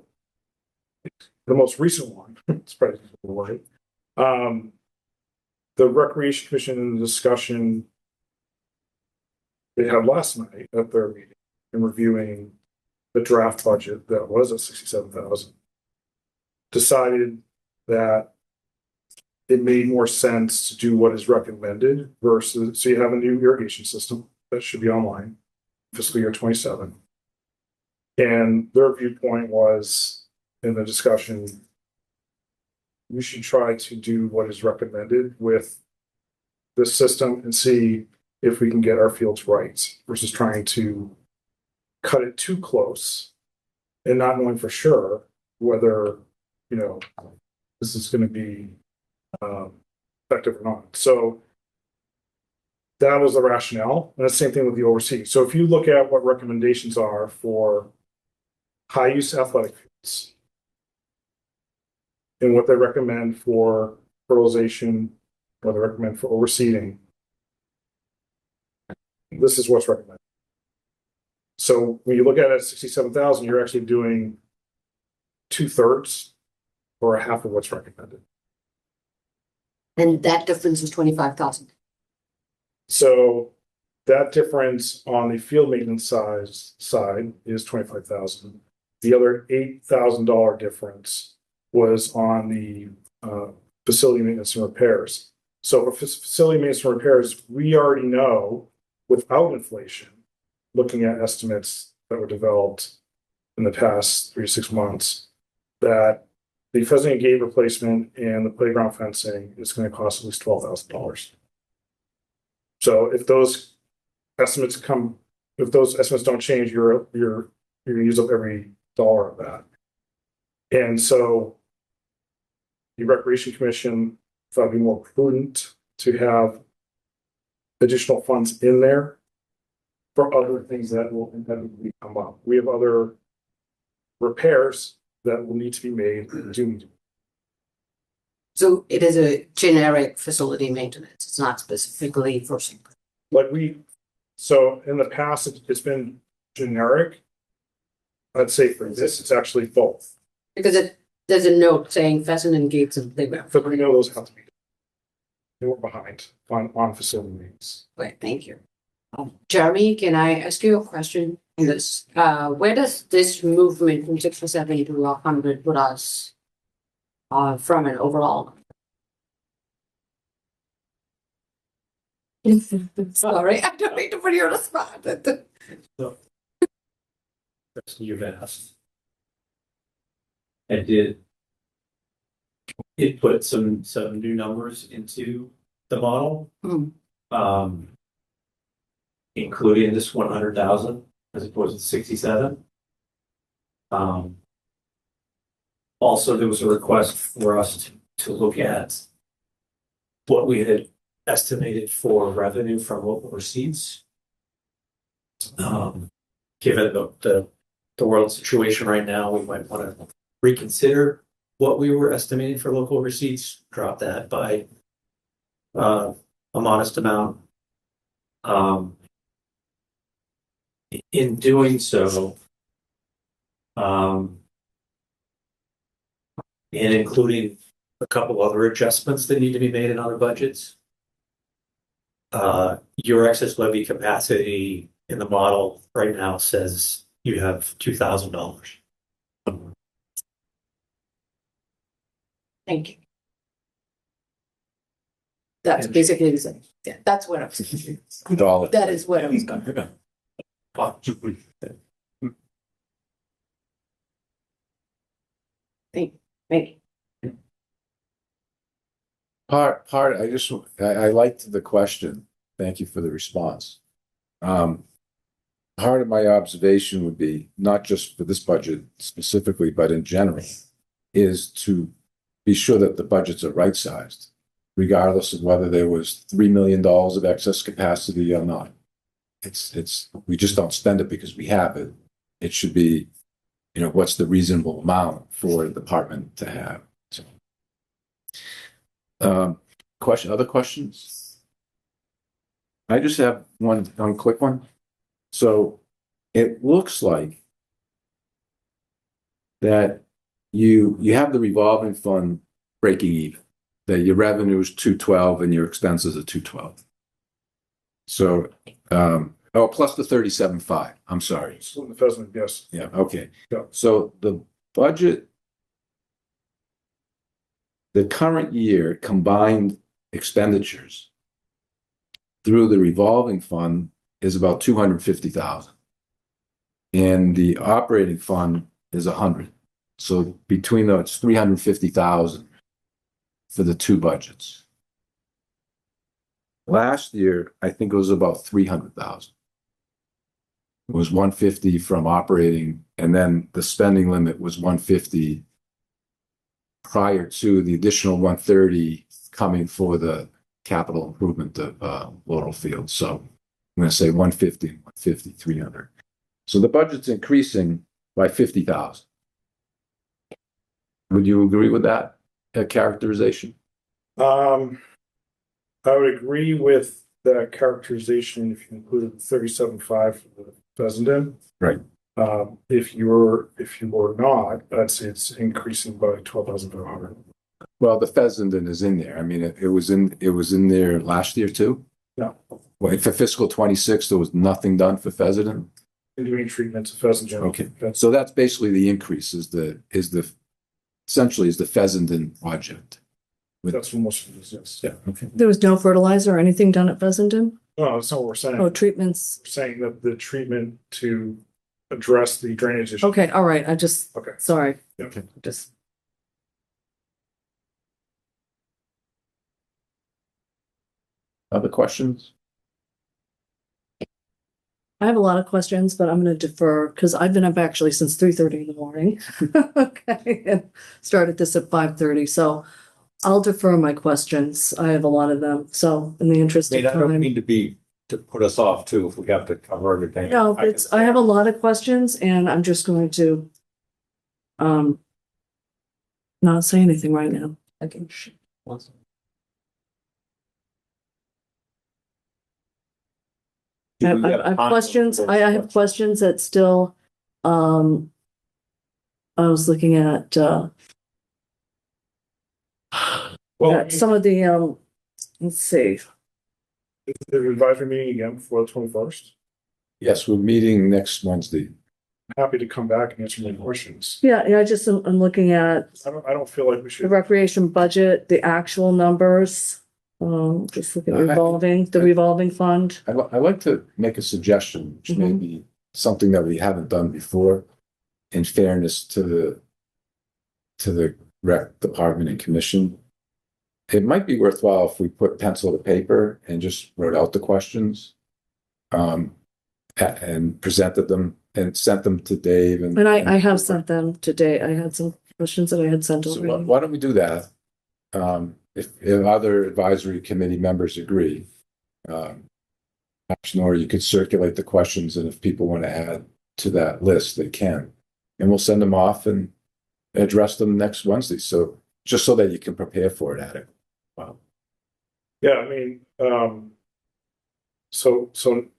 most recent one, it's probably the word. The Recreation Commission in the discussion they had last night at their meeting in reviewing the draft budget that was at 67,000, decided that it made more sense to do what is recommended versus, so you have a new irrigation system that should be online fiscal year 27. And their viewpoint was in the discussion, we should try to do what is recommended with this system and see if we can get our fields right versus trying to cut it too close and not knowing for sure whether, this is going to be effective or not. So that was the rationale. And the same thing with the overseeing. So if you look at what recommendations are for high use athletic fields and what they recommend for fertilization, what they recommend for overseeding, this is what's recommended. So when you look at it at 67,000, you're actually doing 2/3 or a half of what's recommended. And that difference is 25,000. So that difference on the field maintenance side is 25,000. The other $8,000 difference was on the facility maintenance and repairs. So for facility maintenance and repairs, we already know without inflation, looking at estimates that were developed in the past 3 to 6 months, that the pheasant gate replacement and the playground fencing is going to cost at least $12,000. So if those estimates don't change, you're going to use up every dollar of that. And so the Recreation Commission thought it'd be more prudent to have additional funds in there for other things that will inevitably come up. We have other repairs that will need to be made. So it is a generic facility maintenance. It's not specifically for something. So in the past, it's been generic. I'd say for this, it's actually both. Because there's a note saying pheasant and gates and playground. So we know those have to be done. They were behind on facility needs. Wait, thank you. Jeremy, can I ask you a question on this? Where does this movement from 67 to 100 put us from an overall? Sorry, I don't mean to put you on the spot. You've asked. It put some new numbers into the model. Including this 100,000 as opposed to 67. Also, there was a request for us to look at what we had estimated for revenue from local receipts. Given the world situation right now, we might want to reconsider what we were estimating for local receipts, drop that by a modest amount. In doing so, and including a couple other adjustments that need to be made in other budgets, your excess levy capacity in the model right now says you have $2,000. Thank you. That's basically the same. Yeah, that's what I was thinking. $1. That is what I was going to. Thank you. I liked the question. Thank you for the response. Part of my observation would be, not just for this budget specifically, but in general, is to be sure that the budgets are right-sized, regardless of whether there was $3 million of excess capacity or not. We just don't spend it because we have it. It should be, what's the reasonable amount for a department to have. So, other questions? I just have one quick one. So it looks like that you have the revolving fund breaking even, that your revenue is 212 and your expenses are 212. So, plus the 37.5, I'm sorry. So the pheasant, yes. Yeah, okay. Yeah. So the budget, the current year combined expenditures through the revolving fund is about 250,000. And the operating fund is 100. So between those 350,000 for the two budgets. Last year, I think it was about 300,000. It was 150 from operating, and then the spending limit was 150 prior to the additional 130 coming for the capital improvement of Laurel Field. So I'm going to say 150, 150, 300. So the budget's increasing by 50,000. Would you agree with that characterization? I would agree with that characterization if you included the 37.5 for the pheasant. Right. If you were not, I'd say it's increasing by 12,500. Well, the pheasant is in there. I mean, it was in there last year too. No. Well, for fiscal 26, there was nothing done for pheasant. Doing treatments of pheasant. Okay, so that's basically the increase essentially is the pheasant project. That's what most of it is, yes. Yeah, okay. There was no fertilizer or anything done at Fessenden? No, that's not what we're saying. Oh, treatments. We're saying that the treatment to address the drainage issue. Okay, all right. Okay. Sorry. Okay. Just. Other questions? I have a lot of questions, but I'm going to defer because I've been up actually since 3:30 in the morning. Okay, and started this at 5:30, so I'll defer my questions. I have a lot of them, so in the interest I of mean, I don't time. mean to put us off too, if we have to cover everything. No, I have a lot of questions and I'm just going to not say anything right now. Okay. I have questions. I have questions that still, I was looking at, some of the, let's see. The advisory meeting again before the 21st. Yes, we're meeting next Wednesday. Happy to come back and answer more questions. Yeah, I'm looking at I don't feel like we the should. recreation budget, the actual numbers. Just look at the revolving fund. I'd like to make a suggestion, which may be something that we haven't done before, in fairness to the rec department and commission. It might be worthwhile if we put pencil to paper and just wrote out the questions, and presented them and sent them to Dave. And I have sent them today. I had some questions that I had sent So over. why don't we do that? If other advisory committee members agree, or you could circulate the questions, and if people want to add to that list, they can. And we'll send them off and address them next Wednesday. So just so that you can prepare for it, Adam. Wow. Yeah, I mean, so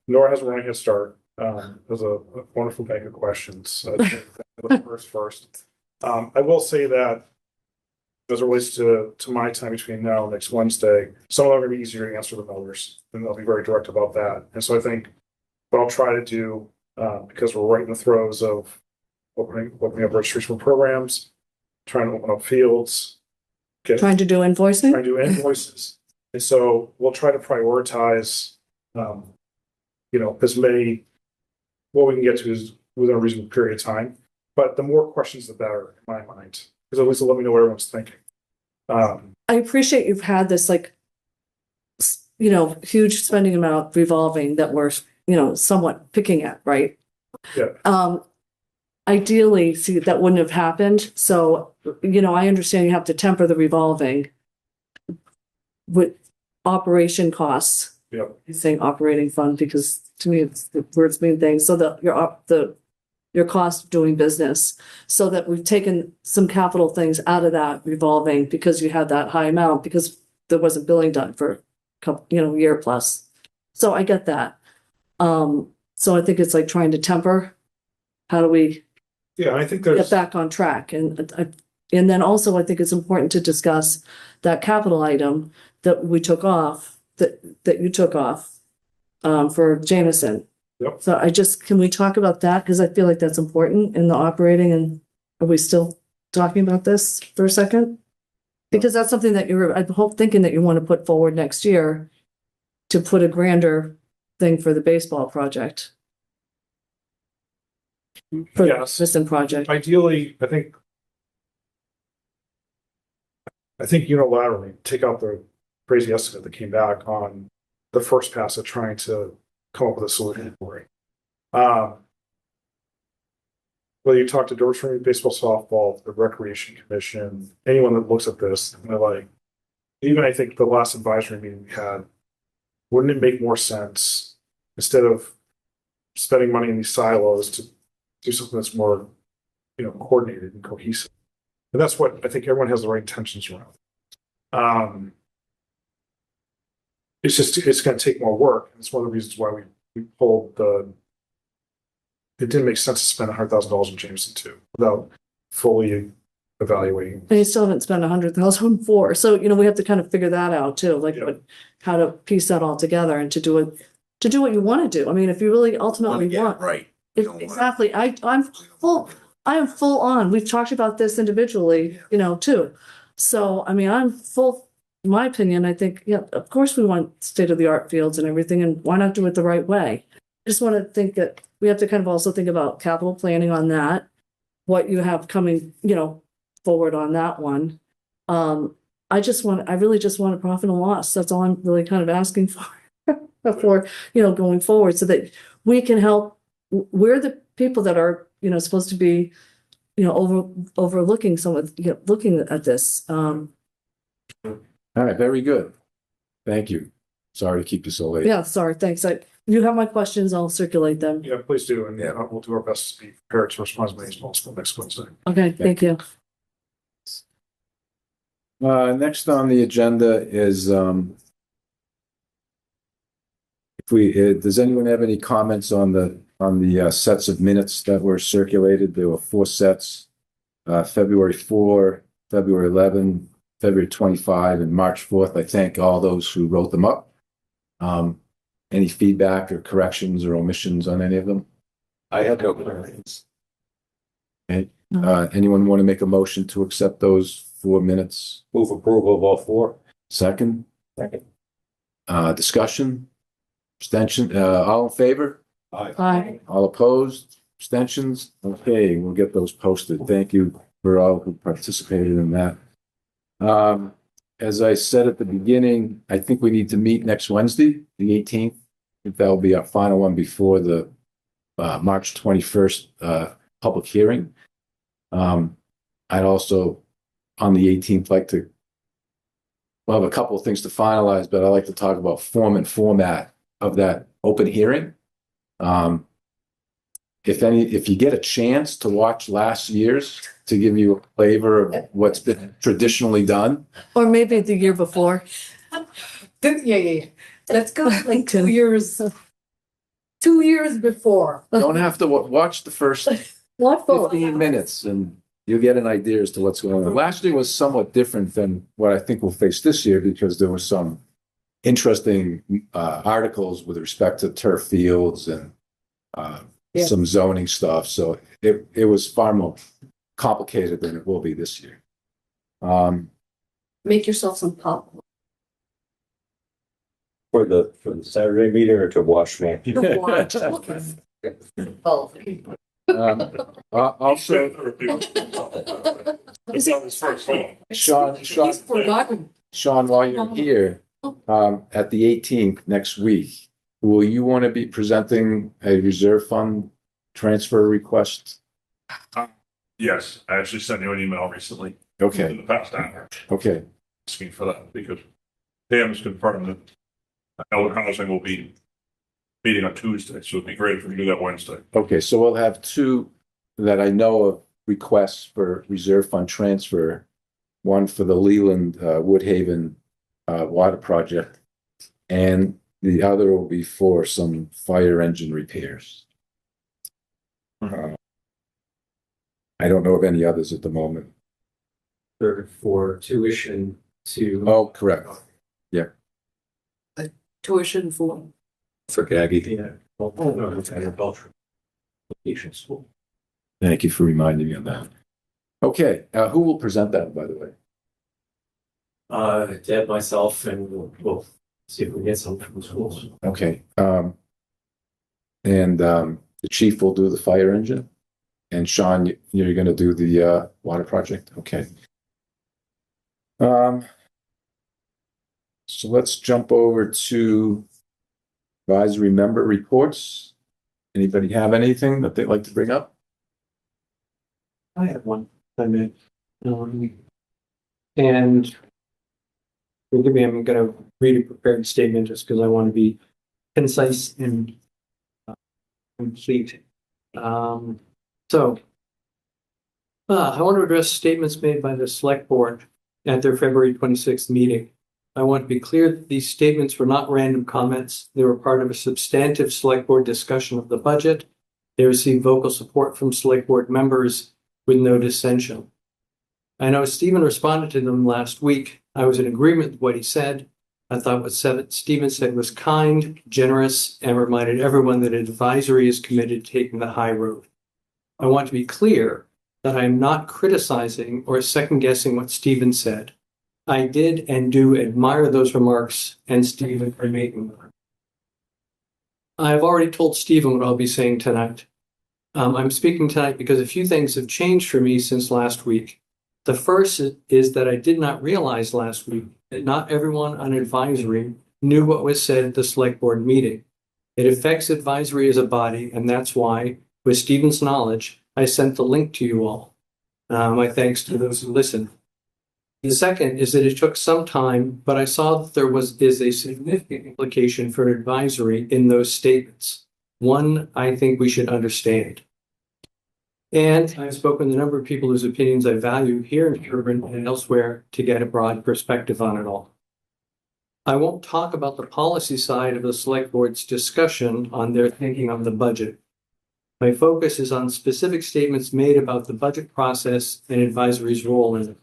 Nora has a running head start. There's a wonderful bank of questions. First. I will say that as it relates to my time between now and next Wednesday, some of them are going to be easier to answer than others, and I'll be very direct about that. And so I think what I'll try to do, because we're right in the throes of opening up registration programs, trying to open up fields, Trying to do invoicing? trying to do invoices. And so we'll try to prioritize, as many, what we can get to is within a reasonable period of time. But the more questions, the better, in my mind, because at least it'll let me know what everyone's thinking. I appreciate you've had this huge spending amount revolving that we're, somewhat picking at, right? Yeah. Ideally, see, that wouldn't have happened. So, I understand you have to temper the revolving with operation costs. Yep. I'm saying operating fund because to me it's the words mean things. So that your cost of doing business, so that we've taken some capital things out of that revolving because you had that high amount because there wasn't billing done for a couple, year plus. So I get that. So I think it's like trying to temper. How do we Yeah, I think get there's, back on track. And then also I think it's important to discuss that capital item that we took off, that you took off for Jameson. Yep. So can we talk about that? Because I feel like that's important in the operating, and are we still talking about this for a second? Because that's something that thinking that you want to put forward next year to put a grander thing for the baseball project. For the Yes. Jameson project. ideally, I think unilaterally, take out the crazy estimate that came back on the first pass at trying to come up with a solution for it. Whether you talk to Dorchester Baseball, Softball, the Recreation Commission, anyone that looks at this, and they're like, even I think the last advisory meeting we had, wouldn't it make more sense instead of spending money in these silos to do something that's more, coordinated and cohesive? And that's what I think everyone has the right intentions around. It's going to take more work. And it's one of the reasons why we pulled it didn't make sense to spend $100,000 in Jameson too, without fully evaluating. And you still haven't spent 100,000 for, so, we have to kind of figure that out too, like Yeah. how to piece that all together and to do what you want to do. I mean, if you really ultimately want. Right. Exactly. I am full on. We've talked about this individually, too. So, I mean, in my opinion, I think, yeah, of course we want state of the art fields and everything, and why not do it the right way? I just want to think that we have to kind of also think about capital planning on that, what you have coming, forward on that one. I really just want a profit and loss. That's all I'm really kind of asking for, going forward, so that we can help. We're the people that are, supposed to be, overlooking some of, looking at this. All right, very good. Thank you. Sorry to keep you so late. Yeah, sorry, thanks. You have my questions, I'll circulate them. Yeah, please do. And we'll do our best to be prepared to respond as many as possible next Wednesday. Okay, thank you. Next on the agenda is, does anyone have any comments on the sets of minutes that were circulated? There were 4 sets, February 4, February 11, February 25, and March 4th. I thank all those who wrote them up. Any feedback or corrections or omissions on any of them? I had no questions. Okay. Anyone want to make a motion to accept those 4 minutes? Move approval of all 4. Second? Second. Discussion? Abstention? All in favor? Aye. All opposed? Abstentions? Okay, we'll get those posted. Thank you for all who participated in that. As I said at the beginning, I think we need to meet next Wednesday, the 18th. I think that'll be our final one before the March 21st public hearing. I'd also, on the 18th, we'll have a couple of things to finalize, but I'd like to talk about form and format of that open hearing. If you get a chance to watch last year's to give you a flavor of what's been traditionally done. Or maybe the year before. Yeah. Let's go like 2 years. 2 years before. Don't have to watch the first What for? 15 minutes and you'll get an idea as to what's going on. Last year was somewhat different than what I think we'll face this year because there were some interesting articles with respect to turf fields and some zoning stuff. So it was far more complicated than it will be this year. Make yourself some popcorn. For the Saturday meeting or to watch me? Oh. Also, Sean, while you're here, at the 18th next week, will you want to be presenting a reserve fund transfer request? Yes, I actually sent you an email recently. Okay. In the past hour, Okay. asking for that because Pam has confirmed that Elder Housing will be meeting on Tuesday, so it'd be great if we could do that Wednesday. Okay, so we'll have 2 that I know of requests for reserve fund transfer. One for the Leland Woodhaven water project, and the other will be for some fire engine repairs. I don't know of any others at the moment. For tuition to. Oh, correct. Tuition for. For Gaggy. Yeah. Well, no, it's agricultural. Vocational school. Thank you for reminding me of that. Okay, who will present that, by the way? Deb, myself, and we'll see if we get some from the schools. Okay, the chief will do the fire engine. And Sean, you're gonna do the water project, okay. So let's jump over to advisory member reports. Anybody have anything that they'd like to bring up? I have one, I mean, and forgive me, I'm gonna read a prepared statement just because I want to be concise and complete. So I want to address statements made by the select board at their February 26th meeting. I want to be clear that these statements were not random comments. They were part of a substantive select board discussion of the budget. They received vocal support from select board members with no dissension. I know Stephen responded to them last week. I was in agreement with what he said. I thought what Stephen said was kind, generous, and reminded everyone that advisory is committed to taking the high road. I want to be clear that I am not criticizing or second guessing what Stephen said. I did and do admire those remarks and Stephen for making them. I have already told Stephen what I'll be saying tonight. I'm speaking tonight because a few things have changed for me since last week. The first is that I did not realize last week that not everyone on advisory knew what was said at the select board meeting. It affects advisory as a body, and that's why, with Stephen's knowledge, I sent the link to you all. My thanks to those who listened. The second is that it took some time, but I saw that there is a significant implication for advisory in those statements. One I think we should understand. And I've spoken to a number of people whose opinions I value here in Sherborch and elsewhere to get a broad perspective on it all. I won't talk about the policy side of the select board's discussion on their thinking on the budget. My focus is on specific statements made about the budget process and advisory's role in it.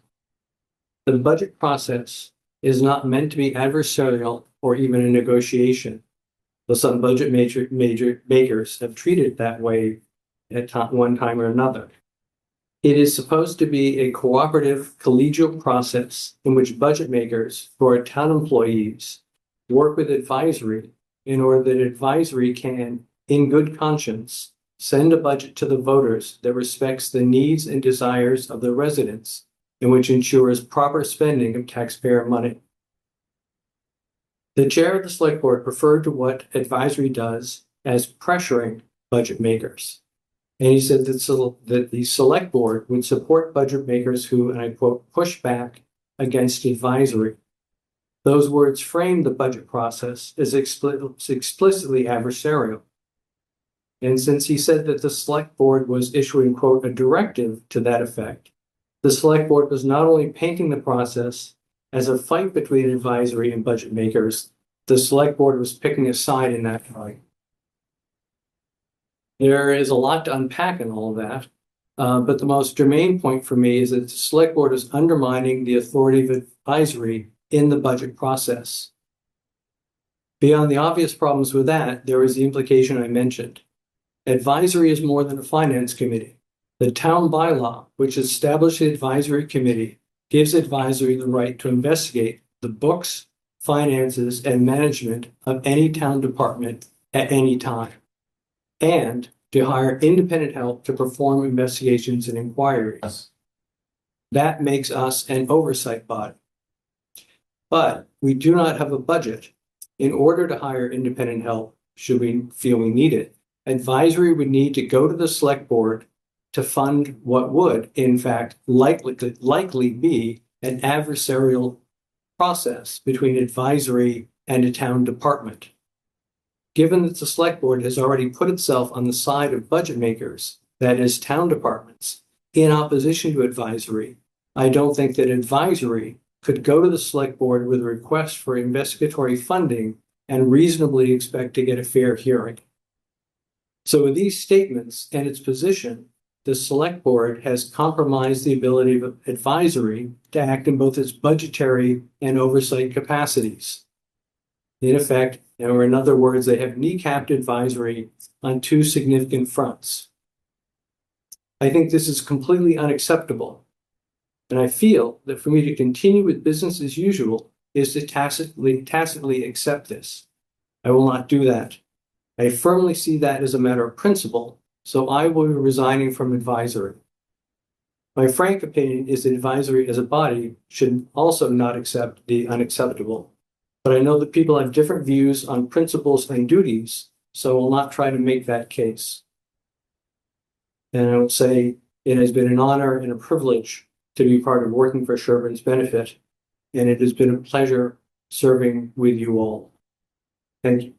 The budget process is not meant to be adversarial or even a negotiation, though some budget major makers have treated it that way at one time or another. It is supposed to be a cooperative, collegial process in which budget makers, who are town employees, work with advisory in order that advisory can, in good conscience, send a budget to the voters that respects the needs and desires of the residents and which ensures proper spending of taxpayer money. The chair of the select board referred to what advisory does as pressuring budget makers. And he said that the select board would support budget makers who, and I quote, push back against advisory. Those words frame the budget process as explicitly adversarial. And since he said that the select board was issuing, quote, a directive to that effect, the select board was not only painting the process as a fight between advisory and budget makers, the select board was picking a side in that fight. There is a lot to unpack in all of that, but the most germane point for me is that the select board is undermining the authority of advisory in the budget process. Beyond the obvious problems with that, there is the implication I mentioned. Advisory is more than a finance committee. The town bylaw, which established the advisory committee, gives advisory the right to investigate the books, finances, and management of any town department at any time, and to hire independent help to perform investigations and inquiries. That makes us an oversight body. But we do not have a budget. In order to hire independent help, should we feel we need it, advisory would need to go to the select board to fund what would, in fact, likely be an adversarial process between advisory and a town department. Given that the select board has already put itself on the side of budget makers, that is, town departments, in opposition to advisory, I don't think that advisory could go to the select board with a request for investigatory funding and reasonably expect to get a fair hearing. So with these statements and its position, the select board has compromised the ability of advisory to act in both its budgetary and oversight capacities. In effect, or in other words, they have kneecapped advisory on two significant fronts. I think this is completely unacceptable. And I feel that for me to continue with business as usual is to tacitly accept this. I will not do that. I firmly see that as a matter of principle, so I will be resigning from advisory. My frank opinion is that advisory as a body should also not accept the unacceptable. But I know that people have different views on principles and duties, so I will not try to make that case. And I would say it has been an honor and a privilege to be part of working for Sherborne's benefit, and it has been a pleasure serving with you all. Thank you.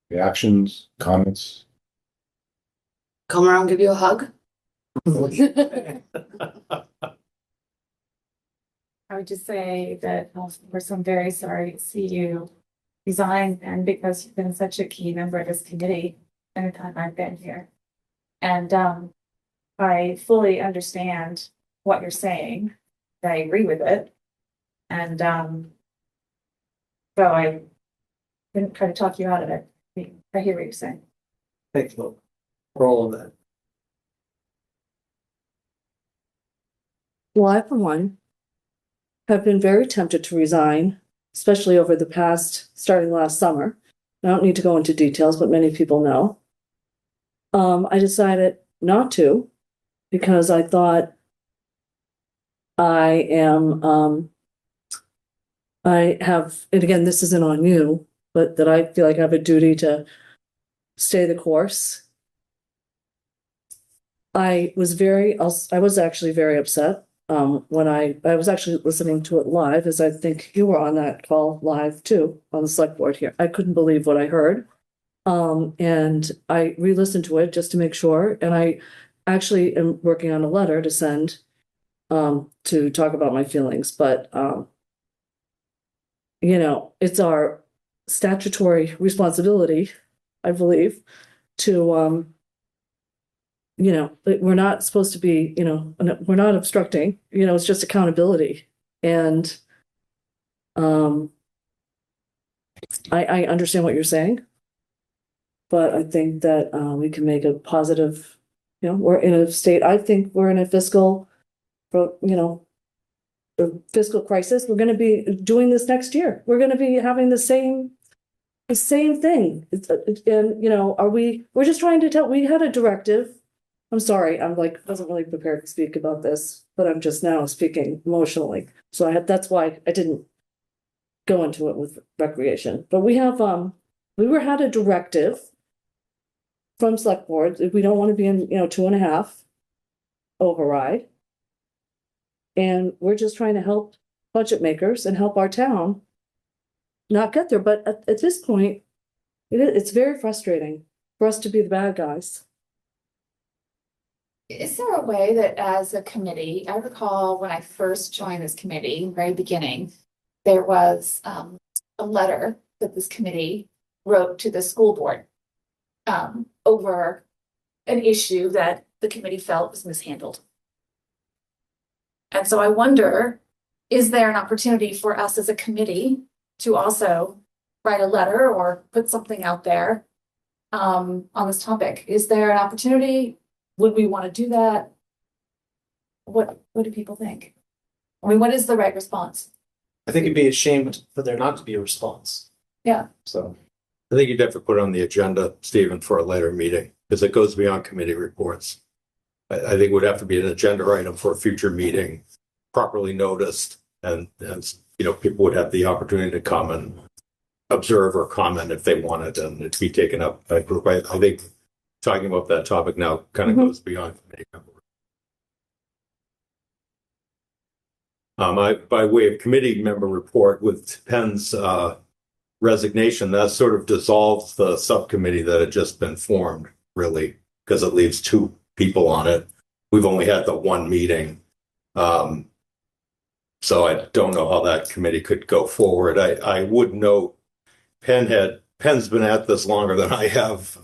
Reactions, comments? Come around, give you a hug. I would just say that, of course, I'm very sorry to see you resign, and because you've been such a key member of this committee in the time I've been here. And I fully understand what you're saying. I agree with it. And so I didn't try to talk you out of it. I hear what you're saying. Thank you for all of that. Well, I, for one, have been very tempted to resign, especially over the past, starting last summer. I don't need to go into details, but many people know. I decided not to because I thought I have, and again, this isn't on you, but that I feel like I have a duty to stay the course. I was actually very upset when I was actually listening to it live, as I think you were on that call live too, on the select board here. I couldn't believe what I heard. And I re-listened to it just to make sure. And I actually am working on a letter to send to talk about my feelings. But, it's our statutory responsibility, I believe, to, we're not supposed to be, we're not obstructing, it's just accountability. And I understand what you're saying, but I think that we can make a positive, we're in a state, I think we're in a fiscal crisis. We're going to be doing this next year. We're going to be having the same thing. We're just trying to we had a directive. I'm sorry, wasn't really prepared to speak about this, but I'm just now speaking emotionally. So that's why I didn't go into it with recreation. But we had a directive from select board. We don't want to be in, 2.5 override. And we're just trying to help budget makers and help our town not get there. But at this point, it's very frustrating for us to be the bad guys. Is there a way that as a committee, I recall when I first joined this committee, very beginning, there was a letter that this committee wrote to the school board over an issue that the committee felt was mishandled. And so I wonder, is there an opportunity for us as a committee to also write a letter or put something out there on this topic? Is there an opportunity? Would we want to do that? What do people think? I mean, what is the right response? I think it'd be a shame for there not to be a response. Yeah. So I think you'd have to put it on the agenda, Stephen, for a later meeting, because it goes beyond committee reports. I think it would have to be an agenda item for a future meeting, properly noticed, and people would have the opportunity to come and observe or comment if they wanted, and it to be taken up by a group. I think talking about that topic now kind of goes beyond committee member. By way of committee member report, with Penn's resignation, that sort of dissolves the subcommittee that had just been formed, really, because it leaves 2 people on it. We've only had the 1 meeting. So I don't know how that committee could go forward. I would note Penn's been at this longer than I have.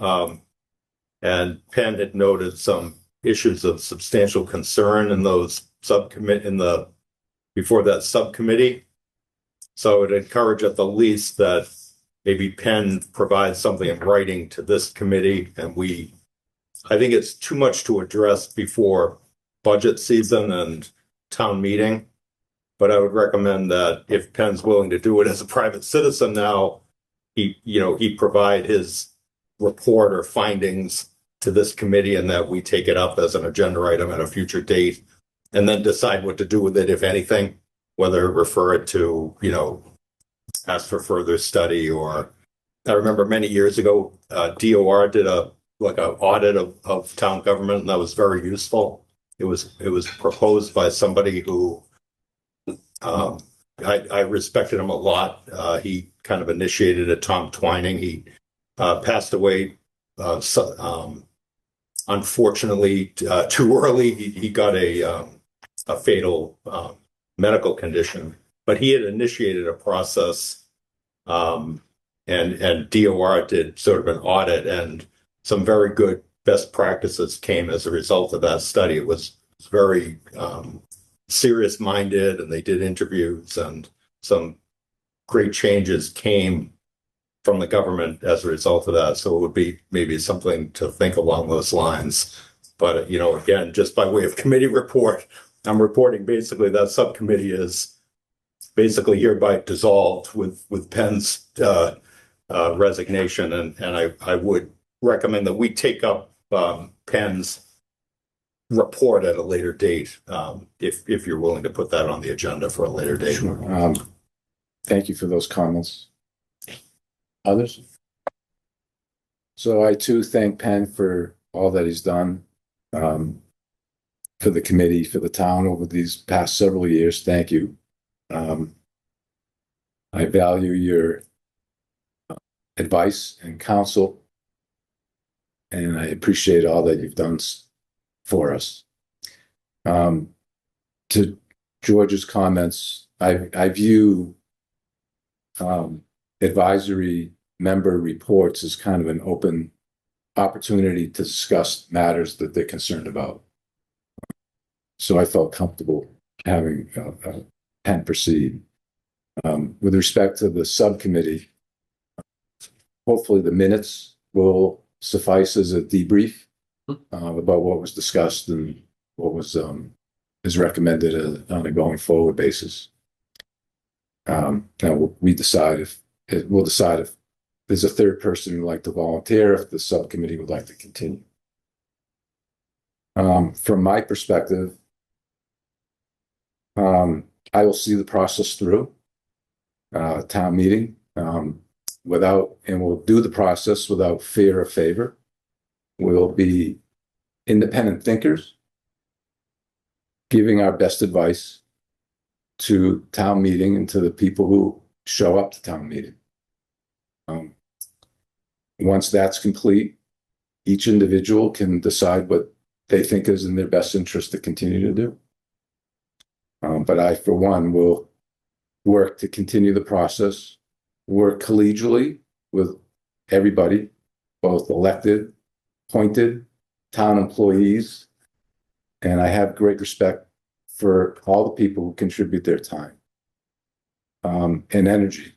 And Penn had noted some issues of substantial concern in those before that subcommittee. So I would encourage at the least that maybe Penn provides something in writing to this committee, and I think it's too much to address before budget season and town meeting. But I would recommend that if Penn's willing to do it as a private citizen now, he provide his report or findings to this committee, and that we take it up as an agenda item at a future date, and then decide what to do with it, if anything, whether refer it to, ask for further study. Or I remember many years ago, DOR did an audit of town government, and that was very useful. It was proposed by somebody who I respected him a lot. He kind of initiated it, Tom Twining. He passed away unfortunately too early. He got a fatal medical condition, but he had initiated a process, and DOR did sort of an audit, and some very good best practices came as a result of that study. It was very serious minded, and they did interviews, and some great changes came from the government as a result of that. So it would be maybe something to think along those lines. But, again, just by way of committee report, I'm reporting basically that subcommittee is basically hereby dissolved with Penn's resignation. And I would recommend that we take up Penn's report at a later date, if you're willing to put that on the agenda for a later date. Sure. Thank you for those comments. Others? So I too thank Penn for all that he's done for the committee, for the town over these past several years. Thank you. I value your advice and counsel, and I appreciate all that you've done for us. To George's comments, I view advisory member reports as kind of an open opportunity to discuss matters that they're concerned about. So I felt comfortable having Penn proceed. With respect to the subcommittee, hopefully the minutes will suffice as a debrief about what was discussed and what was is recommended on a going forward basis. Now we'll decide if there's a third person who'd like to volunteer, if the subcommittee would like to continue. From my perspective, I will see the process through town meeting and we'll do the process without fear or favor. We'll be independent thinkers, giving our best advice to town meeting and to the people who show up to town meeting. Once that's complete, each individual can decide what they think is in their best interest to continue to do. But I, for one, will work to continue the process, work collegially with everybody, both elected, appointed, town employees, and I have great respect for all the people who contribute their time and energy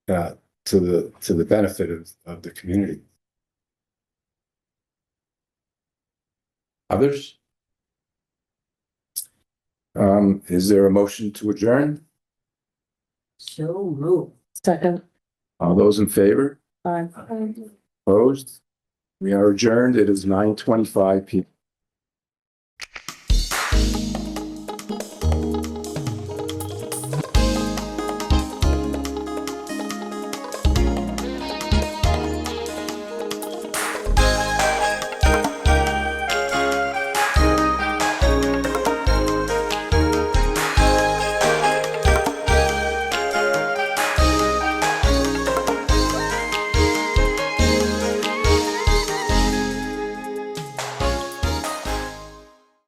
to the benefit of the community. Others? Is there a motion to adjourn? So moved. Second. All those in favor? Aye. Opposed? We are adjourned. It is 9:25 p.m.